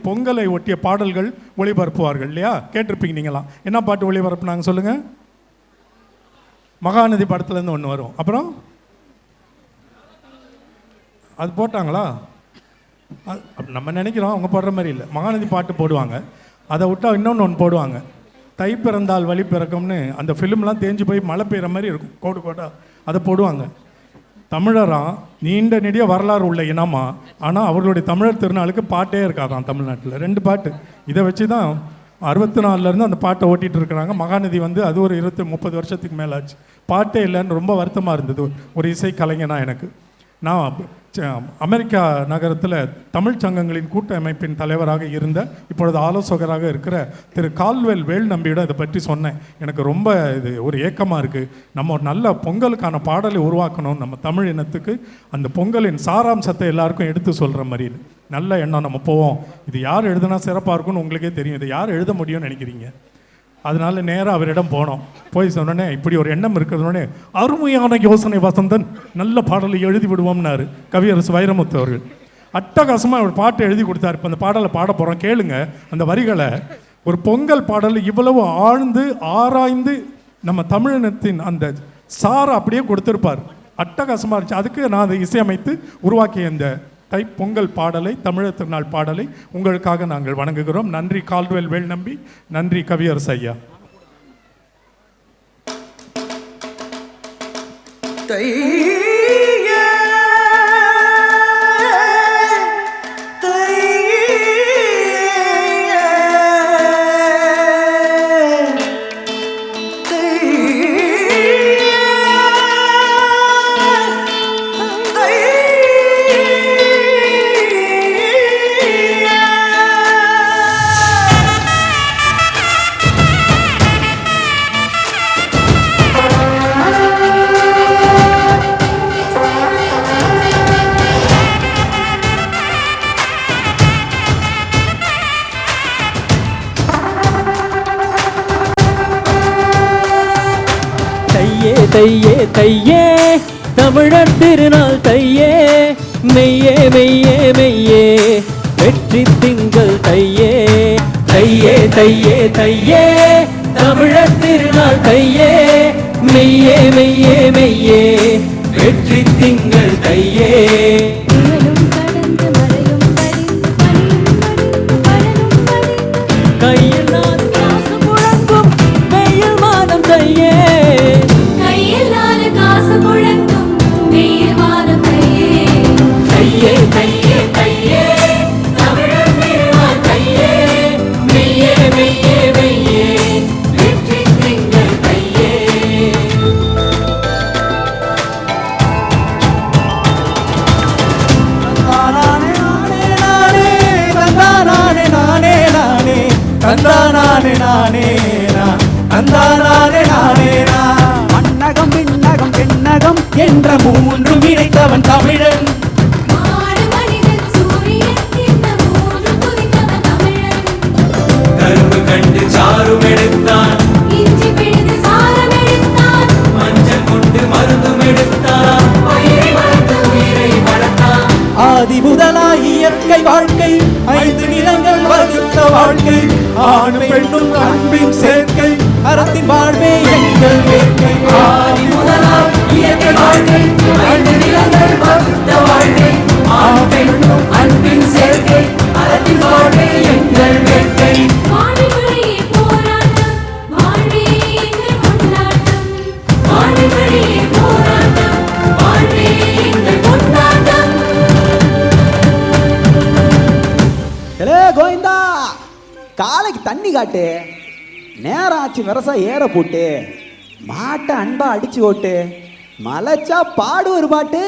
பொங்கலை ஒட்டிய பாடல்கள் ஒளிபரப்புவார்கள் இல்லையா? கேட்டிருப்பீங்க நீங்களாம். என்ன பாட்டு ஒளிபரப்புனாங்க சொல்லுங்கள்? மகாநதி படத்துலேருந்து ஒன்று வரும். அப்புறம் அது போட்டாங்களா? நம்ம நினைக்கிறோம் அவங்க போடுற மாதிரி இல்லை. மகாநதி பாட்டு போடுவாங்க. அதை விட்டால் இன்னொன்று ஒன்று போடுவாங்க. தை பிறந்தால் வழி பிறக்கும்னு அந்த ஃபிலிம்லாம் தேஞ்சு போய் மழை பெய்கிற மாதிரி இருக்கும் கோடு கோடாக. அதை போடுவாங்க. தமிழராக நீண்ட நெடிய வரலாறு உள்ள இனமா, ஆனால் அவர்களுடைய தமிழர் திருநாளுக்கு பாட்டே இருக்காதான் தமிழ்நாட்டில். 2 பாட்டு இதை வச்சு தான் 64லேருந்து அந்த பாட்டை ஓட்டிகிட்டு இருக்கிறாங்க. மகாநதி வந்து அது ஒரு 20-30 வருஷத்துக்கு மேலே ஆச்சு. பாட்டே இல்லைன்னு ரொம்ப வருத்தமாக இருந்தது ஒரு இசை கலைஞனா எனக்கு. நான் அமெரிக்கா நகரத்தில் தமிழ் சங்கங்களின் கூட்டமைப்பின் தலைவராக இருந்த இப்பொழுது ஆலோசகராக இருக்கிற திரு கால்வெல் வேல் நம்பியிடம் இதை பற்றி சொன்னேன். எனக்கு ரொம்ப இது ஒரு ஏக்கமாக இருக்குது. நம்ம ஒரு நல்ல பொங்கலுக்கான பாடலை உருவாக்கணும். நம்ம தமிழ் இனத்துக்கு அந்த பொங்கலின் சாராம்சத்தை எல்லாருக்கும் எடுத்து சொல்கிற மாதிரி நல்ல எண்ணம் நம்ம போவோம். இது யார் எழுதுனா சிறப்பாக இருக்கும்னு உங்களுக்கே தெரியும். இதை யார் எழுத முடியும்னு நினைக்கிறீங்க? அதனால நேராக அவரிடம் போனோம். போய் சொன்னோன்னே இப்படி ஒரு எண்ணம் இருக்கிறதுனே அருமையான யோசனை வசந்தன், நல்ல பாடலை எழுதி விடுவோம்னாரு கவியரசு வைரமுத்து அவர்கள். அட்டகாசமாக ஒரு பாட்டு எழுதி கொடுத்தாரு. இப்போ அந்த பாடலை பாட போகிறோம், கேளுங்க அந்த வரிகளை. ஒரு பொங்கல் பாடல் இவ்வளவு ஆழ்ந்து ஆராய்ந்து நம்ம தமிழினத்தின் அந்த சாரை அப்படியே கொடுத்துருப்பார். அட்டகாசமாக இருந்துச்சு. அதுக்கு நான் அதை இசையமைத்து உருவாக்கிய இந்த தை பொங்கல் பாடலை, தமிழர் திருநாள் பாடலை உங்களுக்காக நாங்கள் வணங்குகிறோம். நன்றி கால்வெல் வேல் நம்பி, நன்றி கவியரசு ஐயா. தையே தையே தமிழர் திருநாள் தையே, மெய்யே மெய்யே மெய்யே வெற்றி திங்கள் தையே. தையே தையே தையே தமிழர் திருநாள் தையே, மெய்யே மெய்யே மெய்யே வெற்றி திங்கள் தையே. கையில் நான் காசு முழங்கும் வெயில் மாதம் தையே. தையே தையே தையே தமிழர் திருநாள் தையே, மெய்யே மெய்யே மெய்யே வெற்றி திங்கள் தையே. தந்தானானே நானே நானே, தந்தானானே நானே நானே, தந்தானானே நானே நான், தந்தானானே நானே நான். மண்ணகம் விண்ணகம் பெண்ணகம் என்ற 3 இணைத்தவன் தமிழன். கரும்பு கண்டு சாரும் எடுத்தான், இஞ்சி பிழிந்து சாரம் எடுத்தான், மஞ்சள் கொண்டு மருந்தும் எடுத்தான், உயிரை வளர்த்து உயிரை வளர்த்தான். ஆதி முதலாய் இயற்கை வாழ்க்கை 5 நிலங்கள் வாழ்க்கை ஆணும் பெண்ணும் அன்பின் சேர்க்கை அறத்தின் வாழ்வே எங்கள் வேட்கை ஆதி முதலாம் இயற்கை வாழ்க்கை ஐந்து நிலங்கள் வகுத்த வாழ்க்கை ஆணும் பெண்ணும் அன்பின் சேர்க்கை அறத்தின் வாழ்வே எங்கள் வேட்கை வாணிபடியே போராட்டம் வாழ்வே எங்கள் கொண்டாட்டம் வாணிபடியே போராட்டம் வாழ்வே எங்கள் கொண்டாட்டம் ஏலே கோவிந்தா, காலைக்கு தண்ணி காட்டு, நேரம் ஆச்சு விரசா ஏற போட்டு, மாட்டை அன்பா அடிச்சு ஓட்டு, மலைச்சா பாடு ஒரு பாட்டு.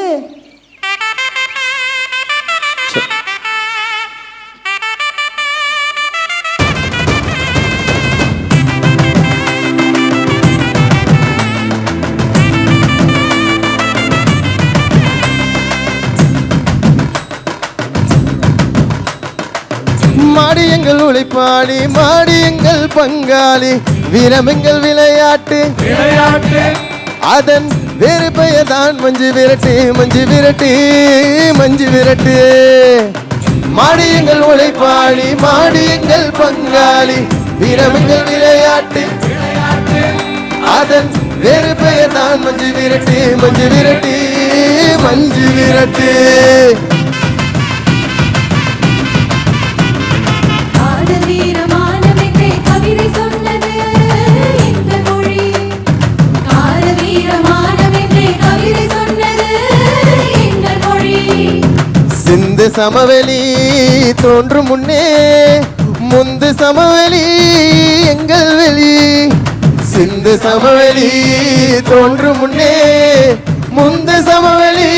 மாடி எங்கள் உழைப்பாளி, மாடி எங்கள் பங்காளி, வீரமெங்கள் விளையாட்டு விளையாட்டு அதன் வேறு பெயர் தான் மஞ்சு விரட்டு, மஞ்சு விரட்டு, மஞ்சு விரட்டு. மாடி எங்கள் உழைப்பாளி, மாடி எங்கள் பங்காளி, வீரமெங்கள் விளையாட்டு அதன் வேறு பெயர் தான் மஞ்சு விரட்டு, மஞ்சு விரட்டு, மஞ்சு விரட்டு. காதல் வீரமானவென்றே கவிதை சொன்னது எங்கள் மொழி காதல் வீரமானவென்றே கவிதை சொன்னது எங்கள் மொழி சிந்து சமவெளி தோன்றும் முன்னே முந்து சமவெளி எங்கள் வெளி. சிந்து சமவெளி தோன்றும் முன்னே முந்து சமவெளி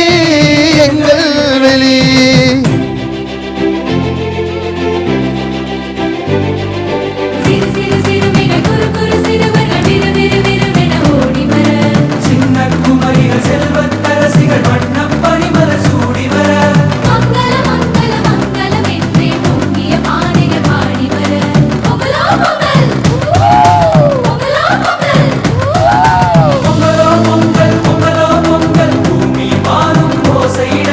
எங்கள் வெளி. சிறு சிறு சிறுமிகள் குறு குறு சிறுவர்கள் விறு விறு விறுவென ஓடி வர சின்ன குமரிகள் செல்வத்தரசிகள் வண்ணப் பனிமலர் சூடி வர மங்கள மங்கள மங்களம் என்றே பொங்கிய பானைகள் பாடி வர பொங்கலோ பொங்கல் பொங்கலோ பொங்கல் பொங்கலோ பொங்கல் பொங்கலோ பொங்கல் பூமி வாரும் ஓசையிட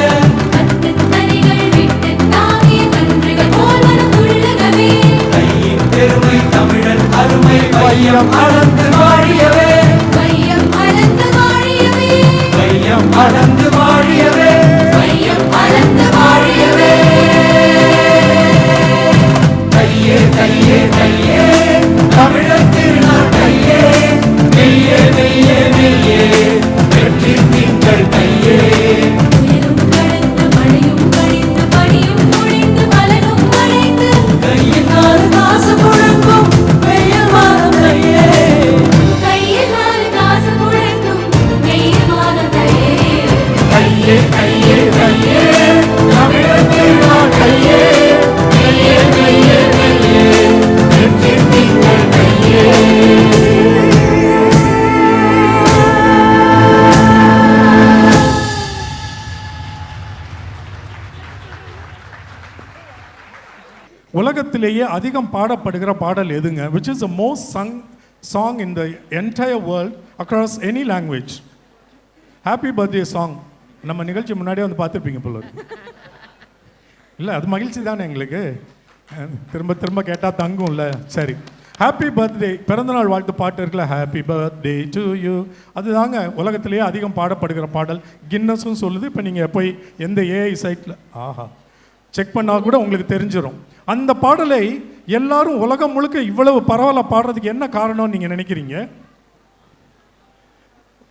கட்டுத் தறிகள் விட்டுத் தாவிய கன்றுகள் போல் மனம் துள்ளுகவே கையின் பெருமை தமிழன் அருமை வையம் அளந்து வாழியவே வையம் அளந்து வாழியவே வையம் அளந்து வாழியவே வையம் அளந்து வாழியவே கையே கையே கையே தமிழர் திருநாள் கையே மெய்யே மெய்யே மெய்யே வெற்றி திங்கள் கையே புயலும் கடந்து மழையும் கழிந்து பனியும் பொழிந்து பலனும் மறைந்து கையில் நாலு காசு முழங்கும் வெயில் மாதம் கையே கையில் நாலு காசு முழங்கும் வெயில் மாதம் தையே கையே கையே கையே தமிழர் திருநாள் கையே மெய்யே மெய்யே மெய்யே வெற்றி திங்கள் கையே உலகத்திலேயே அதிகம் பாடப்படுகிற பாடல் எதுங்க? which is the most sung song in the entire world across any language. Happy birthday song நம்ம நிகழ்ச்சி முன்னாடியே வந்து பார்த்துருப்பீங்க போல இருக்கு. இல்லை அது மகிழ்ச்சி தானே எங்களுக்கு, திரும்ப திரும்ப கேட்டால் தங்கும்ல. சரி, ஹாப்பி பர்த்டே பிறந்தநாள் வாழ்த்து பாட்டு இருக்குல்ல, ஹாப்பி பர்த்டே டு யூ, அதுதாங்க உலகத்திலேயே அதிகம் பாடப்படுகிற பாடல். கின்னஸும் சொல்லுது. இப்போ நீங்கள் போய் எந்த ஏஐ சைட்டில் செக் பண்ணால் கூட உங்களுக்கு தெரிஞ்சிடும். அந்த பாடலை எல்லாரும் உலகம் முழுக்க இவ்வளவு பரவலாக பாடுறதுக்கு என்ன காரணம்னு நீங்கள் நினைக்கிறீங்க?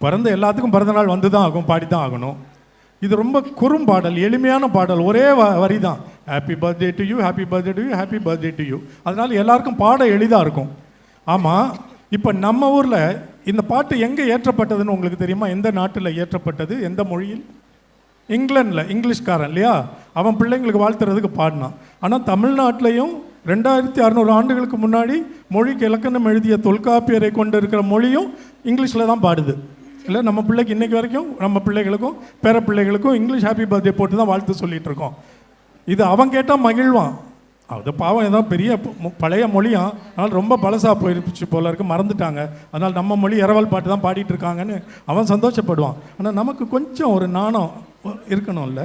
பிறந்த எல்லாத்துக்கும் பிறந்த நாள் வந்து தான் ஆகும், பாடி தான் ஆகணும். இது ரொம்ப குறும்பாடல், எளிமையான பாடல், ஒரே வரி தான், happy birthday to you, happy birthday to you, happy birthday to you. அதனால் எல்லாருக்கும் பாட எளிதாக இருக்கும். ஆமாம், இப்போ நம்ம ஊரில் இந்த பாட்டு எங்கே ஏற்றப்பட்டதுன்னு உங்களுக்கு தெரியுமா? எந்த நாட்டில் ஏற்றப்பட்டது, எந்த மொழியில்? இங்கிலாண்டில். இங்கிலீஷ்காரன் இல்லையா, அவன் பிள்ளைங்களுக்கு வாழ்த்துறதுக்கு பாடினான். ஆனால் தமிழ்நாட்டிலையும் 2600 ஆண்டுகளுக்கு முன்னாடி மொழிக்கு இலக்கணம் எழுதிய தொல்காப்பியரை கொண்டு இருக்கிற மொழியும் இங்கிலீஷில் தான் பாடுது. இல்லை, நம்ம பிள்ளைக்கு இன்றைக்கி வரைக்கும் நம்ம பிள்ளைகளுக்கும் பேர பிள்ளைகளுக்கும் இங்கிலீஷ் ஹாப்பி பர்த்டே போட்டு தான் வாழ்த்து சொல்லிகிட்டு இருக்கோம். இது அவன் கேட்டால் மகிழ்வான். அது பாவம் ஏதோ பெரிய பழைய மொழியாம், அதனால் ரொம்ப பழசாக போயிருச்சு போல இருக்கு, மறந்துட்டாங்க, அதனால் நம்ம மொழி இரவல் பாட்டு தான் பாடிட்டு இருக்காங்கன்னு அவன் சந்தோஷப்படுவான். ஆனால் நமக்கு கொஞ்சம் ஒரு நாணம் இருக்கணும்ல.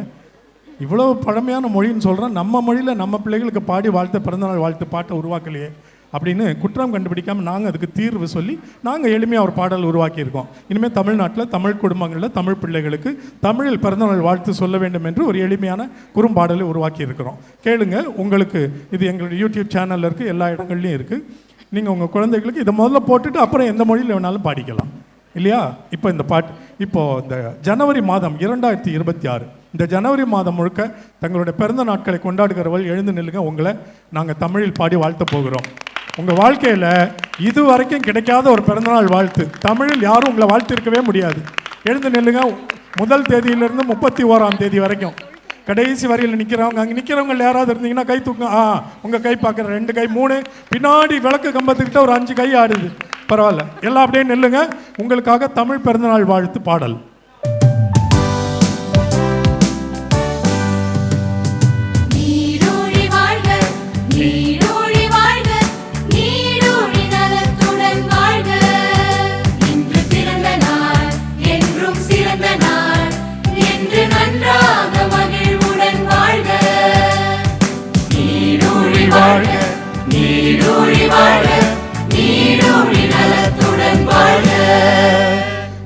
இவ்வளோ பழமையான மொழின்னு சொல்கிறோம், நம்ம மொழியில் நம்ம பிள்ளைகளுக்கு பாடி பிறந்தநாள் வாழ்த்து பாட்டை உருவாக்கலையே அப்படின்னு குற்றம் கண்டுபிடிக்காமல் நாங்கள் அதுக்கு தீர்வு சொல்லி நாங்கள் எளிமையாக ஒரு பாடல் உருவாக்கியிருக்கோம். இனிமேல் தமிழ்நாட்டில் தமிழ் குடும்பங்களில் தமிழ் பிள்ளைகளுக்கு தமிழில் பிறந்தநாள் வாழ்த்து சொல்ல வேண்டும் என்று ஒரு எளிமையான குறும்பாடலை உருவாக்கி இருக்கிறோம். கேளுங்க, உங்களுக்கு இது எங்களுடைய யூடியூப் சேனலில் இருக்குது, எல்லா இடங்கள்லையும் இருக்குது. நீங்கள் உங்கள் குழந்தைகளுக்கு இதை முதல்ல போட்டுட்டு அப்புறம் எந்த மொழியில் வேணாலும் பாடிக்கலாம் இல்லையா? இப்போ இந்த இந்த ஜனவரி மாதம் 2026 இந்த ஜனவரி மாதம் முழுக்க தங்களுடைய பிறந்த நாட்களை கொண்டாடுகிறவர்கள் எழுந்து நில்லுங்க. உங்களை நாங்கள் தமிழில் பாடி வாழ்த்த போகிறோம். உங்கள் வாழ்க்கையில் இது வரைக்கும் கிடைக்காத ஒரு பிறந்தநாள் வாழ்த்து, தமிழில் யாரும் உங்களை வாழ்த்திருக்கவே முடியாது. எழுந்து நில்லுங்க. முதல் தேதியிலிருந்து 31ஆம் தேதி வரைக்கும் கடைசி வரையில் நிற்கிறவங்க, அங்கே நிற்கிறவங்க யாராவது இருந்தீங்கன்னா கை தூக்குங்க. உங்கள் கை பார்க்குற 2 கை 3, பின்னாடி விளக்கு கம்பத்துக்கிட்ட ஒரு 5 கை ஆடுது, பரவாயில்ல, எல்லாம் அப்படியே நில்லுங்க. உங்களுக்காக தமிழ் பிறந்தநாள் வாழ்த்து பாடல்.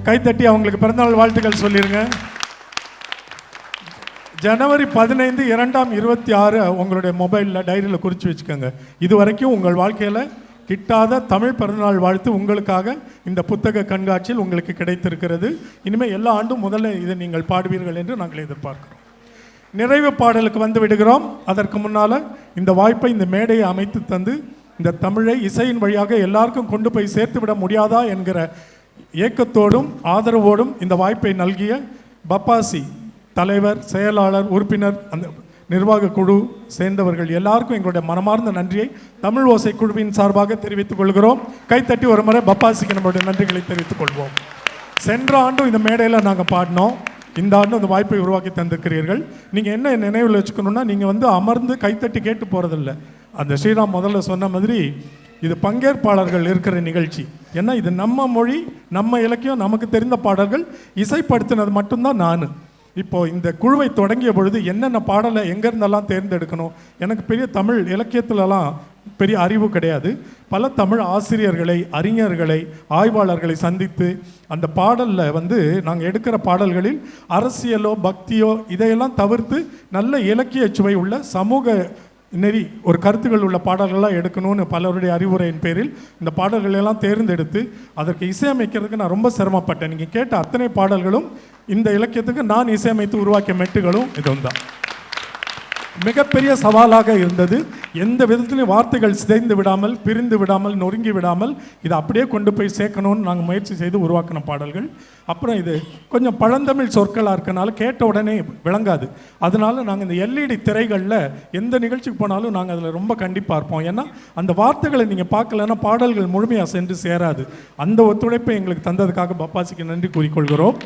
கைத்தட்டி அவங்களுக்கு பிறந்தநாள் வாழ்த்துக்கள் சொல்லிருங்க. ஜனவரி 15, 2026 உங்களுடைய மொபைலில் டைரியில் குறித்து வச்சுக்கோங்க. இது வரைக்கும் உங்கள் வாழ்க்கையில் கிட்டாத தமிழ் பிறந்தநாள் வாழ்த்து உங்களுக்காக இந்த புத்தக கண்காட்சியில் உங்களுக்கு கிடைத்திருக்கிறது. இனிமேல் எல்லா ஆண்டும் முதல்ல இதை நீங்கள் பாடுவீர்கள் என்று நாங்கள் எதிர்பார்க்கிறோம். நிறைவு பாடலுக்கு வந்து விடுகிறோம். அதற்கு முன்னால் இந்த வாய்ப்பை, இந்த மேடையை அமைத்து தந்து இந்த தமிழை இசையின் வழியாக எல்லாருக்கும் கொண்டு போய் சேர்த்து விட முடியாதா என்கிற ஏக்கத்தோடும் ஆதரவோடும் இந்த வாய்ப்பை நல்கிய பப்பாசி தலைவர், செயலாளர், உறுப்பினர், அந்த நிர்வாக குழு சேர்ந்தவர்கள் எல்லாருக்கும் எங்களுடைய மனமார்ந்த நன்றியை தமிழ் ஓசை குழுவின் சார்பாக தெரிவித்துக் கொள்கிறோம். கைத்தட்டி ஒரு முறை பப்பாசிக்கு நம்மளுடைய நன்றிகளை தெரிவித்துக் கொள்வோம். சென்ற ஆண்டும் இந்த மேடையில் நாங்கள் பாடினோம். இந்த ஆண்டும் அந்த வாய்ப்பை உருவாக்கி தந்திருக்கிறீர்கள். நீங்கள் என்ன நினைவில் வச்சுக்கணுன்னா, நீங்கள் அமர்ந்து கைத்தட்டி கேட்டு போகிறதில்ல. அந்த ஸ்ரீராம் முதல்ல சொன்ன மாதிரி இது பங்கேற்பாளர்கள் இருக்கிற நிகழ்ச்சி. ஏன்னா இது நம்ம மொழி, நம்ம இலக்கியம், நமக்கு தெரிந்த பாடல்கள் இசைப்படுத்தினது மட்டும்தான் நான். இப்போது இந்த குழுவை தொடங்கிய பொழுது என்னென்ன பாடலை எங்கேருந்தெல்லாம் தேர்ந்தெடுக்கணும், எனக்கு பெரிய தமிழ் இலக்கியத்திலலாம் பெரிய அறிவு கிடையாது. பல தமிழ் ஆசிரியர்களை, அறிஞர்களை, ஆய்வாளர்களை சந்தித்து அந்த பாடலில் நாங்கள் எடுக்கிற பாடல்களில் அரசியலோ பக்தியோ இதையெல்லாம் தவிர்த்து நல்ல இலக்கிய சுவை உள்ள சமூக நெறி ஒரு கருத்துக்கள் உள்ள பாடல்களாக எடுக்கணும்னு பலருடைய அறிவுரையின் பேரில் இந்த பாடல்களெல்லாம் தேர்ந்தெடுத்து அதற்கு இசையமைக்கிறதுக்கு நான் ரொம்ப சிரமப்பட்டேன். நீங்கள் கேட்ட அத்தனை பாடல்களும் இந்த இலக்கியத்துக்கு நான் இசையமைத்து உருவாக்கிய மெட்டுகளும் இதுவும் தான். மிகப்பெரிய சவாலாக இருந்தது. எந்த விதத்திலையும் வார்த்தைகள் சிதைந்து விடாமல், பிரிந்து விடாமல், நொறுங்கி விடாமல் இதை அப்படியே கொண்டு போய் சேர்க்கணும்னு நாங்கள் முயற்சி செய்து உருவாக்கின பாடல்கள். அப்புறம் இது கொஞ்சம் பழந்தமிழ் சொற்களாக இருக்கனால கேட்ட உடனே விளங்காது. அதனால நாங்கள் இந்த எல்இடி திரைகளில் எந்த நிகழ்ச்சிக்கு போனாலும் நாங்கள் அதில் ரொம்ப கண்டிப்பாக இருப்போம். ஏன்னா அந்த வார்த்தைகளை நீங்கள் பார்க்கலன்னா பாடல்கள் முழுமையாக சென்று சேராது. அந்த ஒத்துழைப்பை எங்களுக்கு தந்ததுக்காக பப்பாசிக்கு நன்றி கூறிக்கொள்கிறோம்.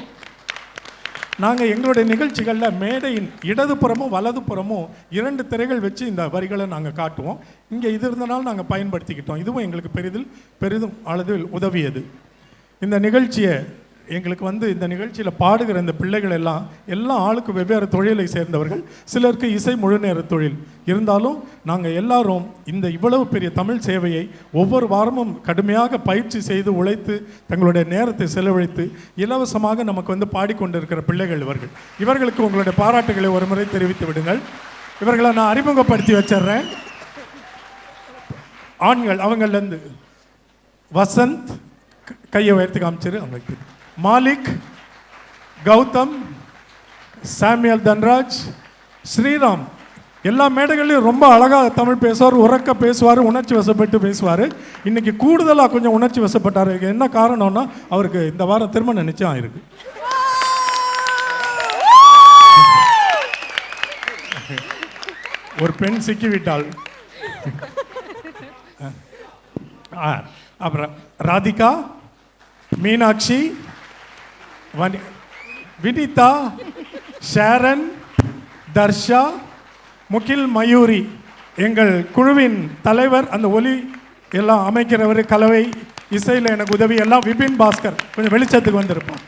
நாங்கள் எங்களுடைய நிகழ்ச்சிகளில் மேடையின் இடதுபுறமும் வலதுபுறமும் 2 திரைகள் வச்சு இந்த வரிகளை நாங்கள் காட்டுவோம். இங்கே இது இருந்தனால நாங்கள் பயன்படுத்திக்கிட்டோம். இதுவும் எங்களுக்கு பெரிதும் அளவில் உதவியது. இந்த நிகழ்ச்சியை எங்களுக்கு இந்த நிகழ்ச்சியில் பாடுகிற இந்த பிள்ளைகள் எல்லாம் ஆளுக்கு வெவ்வேறு தொழிலை சேர்ந்தவர்கள். சிலருக்கு இசை முழுநேர தொழில் இருந்தாலும் நாங்கள் எல்லாரும் இந்த இவ்வளவு பெரிய தமிழ் சேவையை ஒவ்வொரு வாரமும் கடுமையாக பயிற்சி செய்து உழைத்து தங்களுடைய நேரத்தை செலவழித்து இலவசமாக நமக்கு பாடிக்கொண்டிருக்கிற பிள்ளைகள் இவர்களுக்கு உங்களுடைய பாராட்டுகளை ஒரு முறை தெரிவித்து விடுங்கள். இவர்களை நான் அறிமுகப்படுத்தி வச்சிடுறேன். ஆண்கள் அவங்கள்லேருந்து வசந்த் கையை உயர்த்தி காமிச்சிரு, அவங்களுக்கு மாலிக், கௌதம், சாமியல் தன்ராஜ், ஸ்ரீராம் எல்லா மேடைகள்லையும் ரொம்ப அழகாக தமிழ் பேசுவார், உறக்க பேசுவார், உணர்ச்சி வசப்பட்டு பேசுவார். இன்றைக்கி கூடுதலாக கொஞ்சம் உணர்ச்சி வசப்பட்டார். என்ன காரணம்னா அவருக்கு இந்த வாரம் திருமண நிச்சயம் ஆயிருக்கு. ஒரு பெண் சிக்கிவிட்டாள். அப்புறம் ராதிகா, மீனாட்சி, வினிதா, ஷாரன், தர்ஷா, முகில், மயூரி, எங்கள் குழுவின் தலைவர், அந்த ஒலி எல்லாம் அமைக்கிறவர், கலவை இசையில் எனக்கு உதவி எல்லாம் விபின் பாஸ்கர். கொஞ்சம் வெளிச்சத்துக்கு வந்திருப்பான்.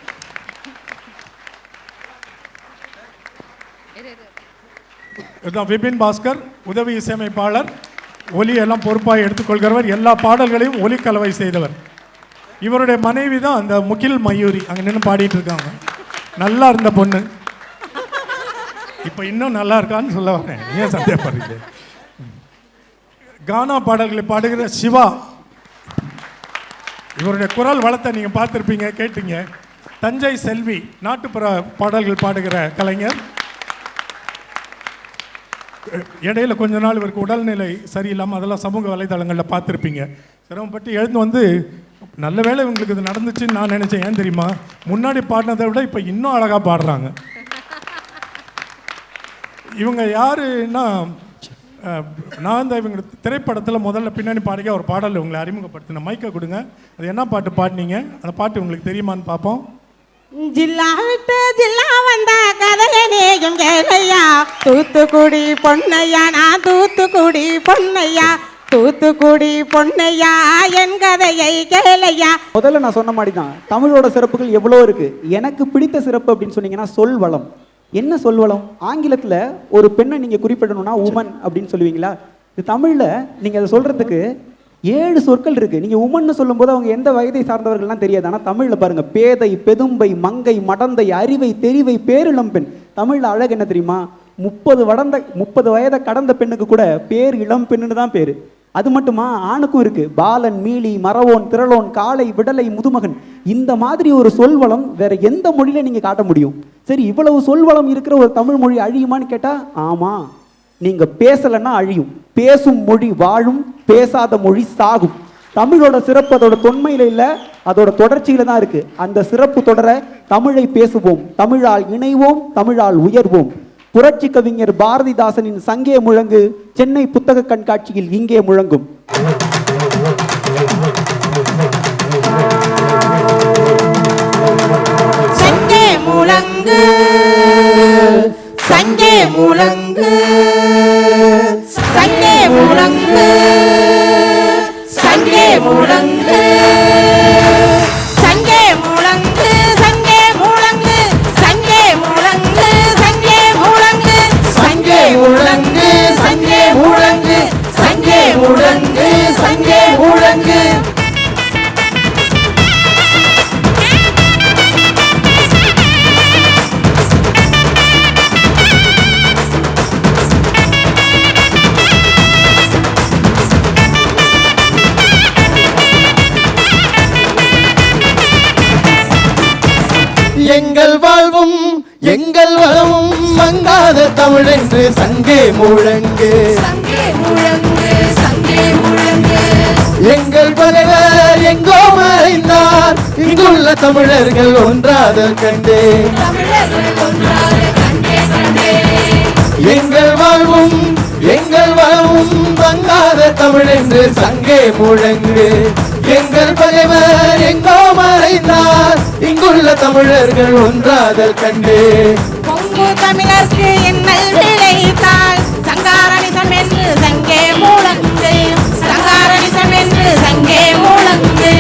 இதுதான் விபின் பாஸ்கர், உதவி இசையமைப்பாளர், ஒலி எல்லாம் பொறுப்பாக எடுத்துக்கொள்கிறவர், எல்லா பாடல்களையும் ஒலி கலவை செய்தவர். இவருடைய மனைவி தான் அந்த முகில் மயூரி, அங்கே நின்று பாடிட்டு இருக்காங்க. நல்லா இருந்த பொண்ணு இப்போ இன்னும் நல்லா இருக்கான்னு சொல்ல வரேன். ஏன் சந்தேகப்படுறீங்க? கானா பாடல்களை பாடுகிற சிவா, இவருடைய குரல் வளத்தை நீங்கள் பார்த்துருப்பீங்க, கேட்டீங்க. தஞ்சை செல்வி, நாட்டுப்புற பாடல்கள் பாடுகிற கலைஞர். இடையில கொஞ்ச நாள் இவருக்கு உடல்நிலை சரியில்லாமல் அதெல்லாம் சமூக வலைதளங்களில் பார்த்துருப்பீங்க. சிரமப்பட்டு எழுந்து வந்து நல்ல வேளை இவங்களுக்கு இது நடந்துச்சுன்னு நான் நினச்சேன். ஏன் தெரியுமா? முன்னாடி பாடினதை விட இப்போ இன்னும் அழகாக பாடுறாங்க. இவங்க யாருன்னா, நான் இந்த இவங்க திரைப்படத்தில் முதல்ல பின்னாடி பாடிக்க ஒரு பாடல் உங்களை அறிமுகப்படுத்தின. மைக்கை கொடுங்க. அது என்ன பாட்டு பாடினீங்க? அந்த பாட்டு உங்களுக்கு தெரியுமான்னு பார்ப்போம். ஜில்லா விட்டு ஜில்லா வந்த கதையனேயும் கேளையா, தூத்துக்குடி பொன்னையா, நான் தூத்துக்குடி பொன்னையா, தூத்துக்குடி பொன்னையா, என் கதையை கேளையா. முதல்ல நான் சொன்ன மாதிரி தான் தமிழோட சிறப்புகள் எவ்வளோ இருக்கு. எனக்கு பிடித்த சிறப்பு அப்படின்னு சொன்னீங்கன்னா சொல் வளம். என்ன சொல் வளம்? ஆங்கிலத்தில் ஒரு பெண்ணை நீங்கள் குறிப்பிடணும்னா உமன் அப்படின்னு சொல்லுவீங்களா? இது தமிழில் நீங்கள் அதை சொல்கிறதுக்கு 7 சொற்கள் இருக்குது. நீங்கள் உமன்னு சொல்லும்போது அவங்க எந்த வயதை சார்ந்தவர்கள்லாம் தெரியாது. ஆனால் தமிழில் பாருங்கள், பேதை, பெதும்பை, மங்கை, மடந்தை, அறிவை, தெரிவை, பேரிளம் பெண். தமிழில் அழகு என்ன தெரியுமா? 30 வயதை கடந்த பெண்ணுக்கு கூட பேர் இளம் பெண்ணுன்னு தான் பேர். அது மட்டுமா, ஆணுக்கும் இருக்குது. பாலன், மீளி, மரவோன், திரளோன், காளை, விடலை, முதுமகன். இந்த மாதிரி ஒரு சொல்வளம் வேற எந்த மொழியில நீங்கள் காட்ட முடியும்? சரி, இவ்வளவு சொல்வளம் இருக்கிற ஒரு தமிழ் மொழி அழியுமான்னு கேட்டால் ஆமாம். நீங்கள் பேசலைன்னா அழியும். பேசும் மொழி வாழும், பேசாத மொழி சாகும். தமிழோட சிறப்பு அதோட தொன்மையில் இல்லை, அதோட தொடர்ச்சியில் தான் இருக்குது. அந்த சிறப்பு தொடர தமிழை பேசுவோம், தமிழால் இணைவோம், தமிழால் உயர்வோம். புரட்சி கவிஞர் பாரதிதாசனின் சங்கே முழங்கு சென்னை புத்தக கண்காட்சியில் இங்கே முழங்கும். சங்கே முழங்கு, சங்கே முழங்கு, சங்கே முழங்கு, சங்கே முழங்கு, சங்கே முழங்கு, சங்கே முழங்கு, சங்கே முழங்கு, சங்கே முழங்கு, சங்கே முழங்கு, சங்கே முழங்கு, சங்கே முழங்கு, சங்கே முழங்கு. எங்கள் வாழ்வும் எங்கள் வளமும் மங்காத தமிழ் என்று சங்கே முழங்கு, சங்கே முழங்கு, சங்கே முழங்கு. எங்கள் பகைவர் எங்கோ மறைந்தார், இங்குள்ள தமிழர்கள் ஒன்றாதல் கண்டே, தமிழர்கள் ஒன்றாக கண்டே கண்டே. எங்கள் வாழ்வும் எங்கள் வளமும் மங்காத தமிழ் என்று சங்கே முழங்கு. எங்கள் பகைவர் எங்கோ மறைந்தார், இங்குள்ள தமிழர்கள் ஒன்றாதல் கண்டே. பொங்கு தமிழர்க்கு என்னல் விளைத்தால் சங்காரணிசம் என்று சங்கே முழங்கு, சங்காரணிசம் என்று சங்கே முழங்கு.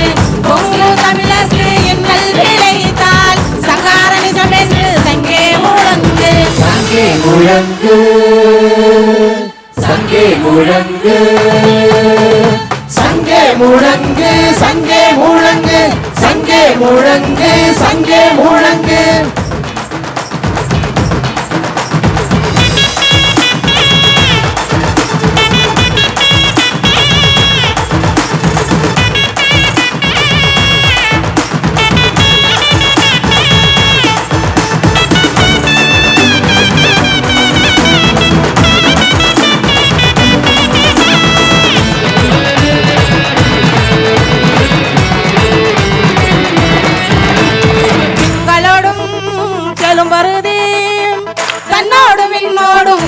பொங்கு தமிழர்க்கு என்னல் விளைத்தால் சங்காரணிசம் என்று சங்கே முழங்கு, சங்கே முழங்கு, சங்கே முழங்கு, சங்கே முழங்கு, சங்கே முழங்கு, சங்கே முழங்கு, சங்கே முழங்கு.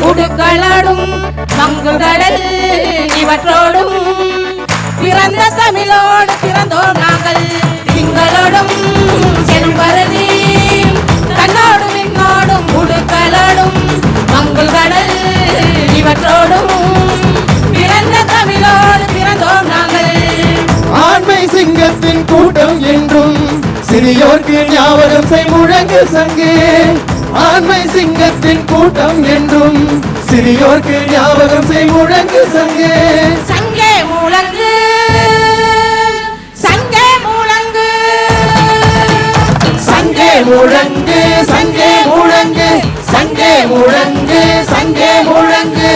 உடுக்களடும் மங்குடல் இவற்றோடும் பிறந்த தமிழோடு பிறந்தோர் நாங்கள். திங்களோடும் செல்வருதி தன்னோடும் என்னோடும் உடுக்களடும் மங்குடல் இவற்றோடும் பிறந்த தமிழோடு பிறந்தோர் நாங்கள். ஆண்மை சிங்கத்தின் கூட்டம் என்றும் சிறியோர்க்கு ஞாபகம் செய் முழங்கு சங்கே. ஆண்மை சிங்கத்தின் கூட்டம் என்றும் பெரியோர்க்கு ஞாபகம் செய் முழங்கு சங்கே சங்கே முழங்கு சங்கே முழங்கு சங்கே முழங்கு சங்கே முழங்கு சங்கே முழங்கு சங்கே முழங்கு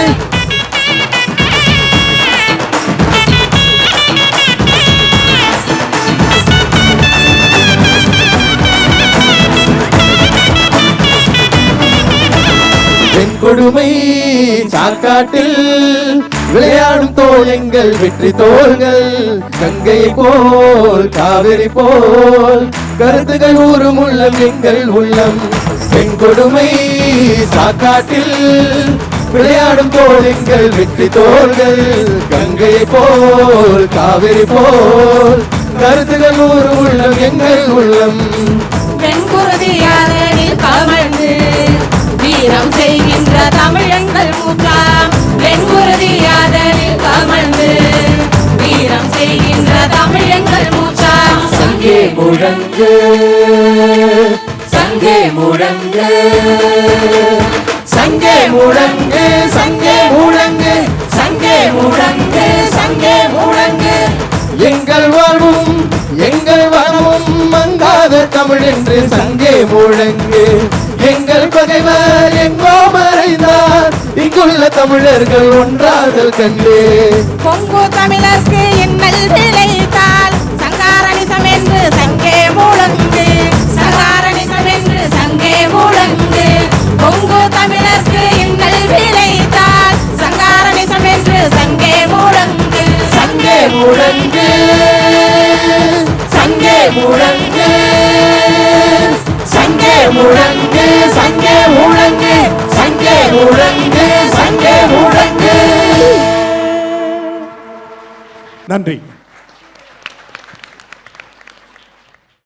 பெண் கொடுமை சாக்காட்டில் விளையாடும் தோழங்கள் வெற்றி தோள்கள் கங்கை போல் காவிரி போல் கருத்துகள் ஊறும் உள்ளம் எங்கள் உள்ளம் பெண் கொடுமை சாக்காட்டில் விளையாடும் தோழங்கள் வெற்றி தோள்கள் கங்கை போல் காவிரி போல் கருத்துகள் ஊறும் உள்ளம் எங்கள் உள்ளம் பெண் குருதியாரில் கமழ்ந்து வீரம் செய்கின்ற தமிழங்கள் மூச்சாம் பெண் குருதியாரில் கமழ்ந்து வீரம் செய்கின்ற தமிழங்கள் மூச்சாம் சங்கே முழங்கு சங்கே முழங்கு சங்கே முழங்கு சங்கே முழங்கு சங்கே முழங்கு சங்கே முழங்கு எங்கள் வாழ்வும் எங்கள் வளமும் மங்காத தமிழ் என்று சங்கே முழங்கு எங்கள் பகைவர் எங்கோ மறைந்தார் இங்குள்ள தமிழர்கள் ஒன்றாதல் கண்டு பொங்கு தமிழர்க்கு இன்னல் விளைத்தால் சங்காரணிசம் என்று சங்கே முழங்கு சங்காரணிசம் என்று சங்கே முழங்கு பொங்கு தமிழர்க்கு இன்னல் விளைத்தால் சங்காரணிசம் என்று சங்கே முழங்கு சங்கே முழங்கு சங்கே முழங்கு சங்கே முழங்கு சங்கே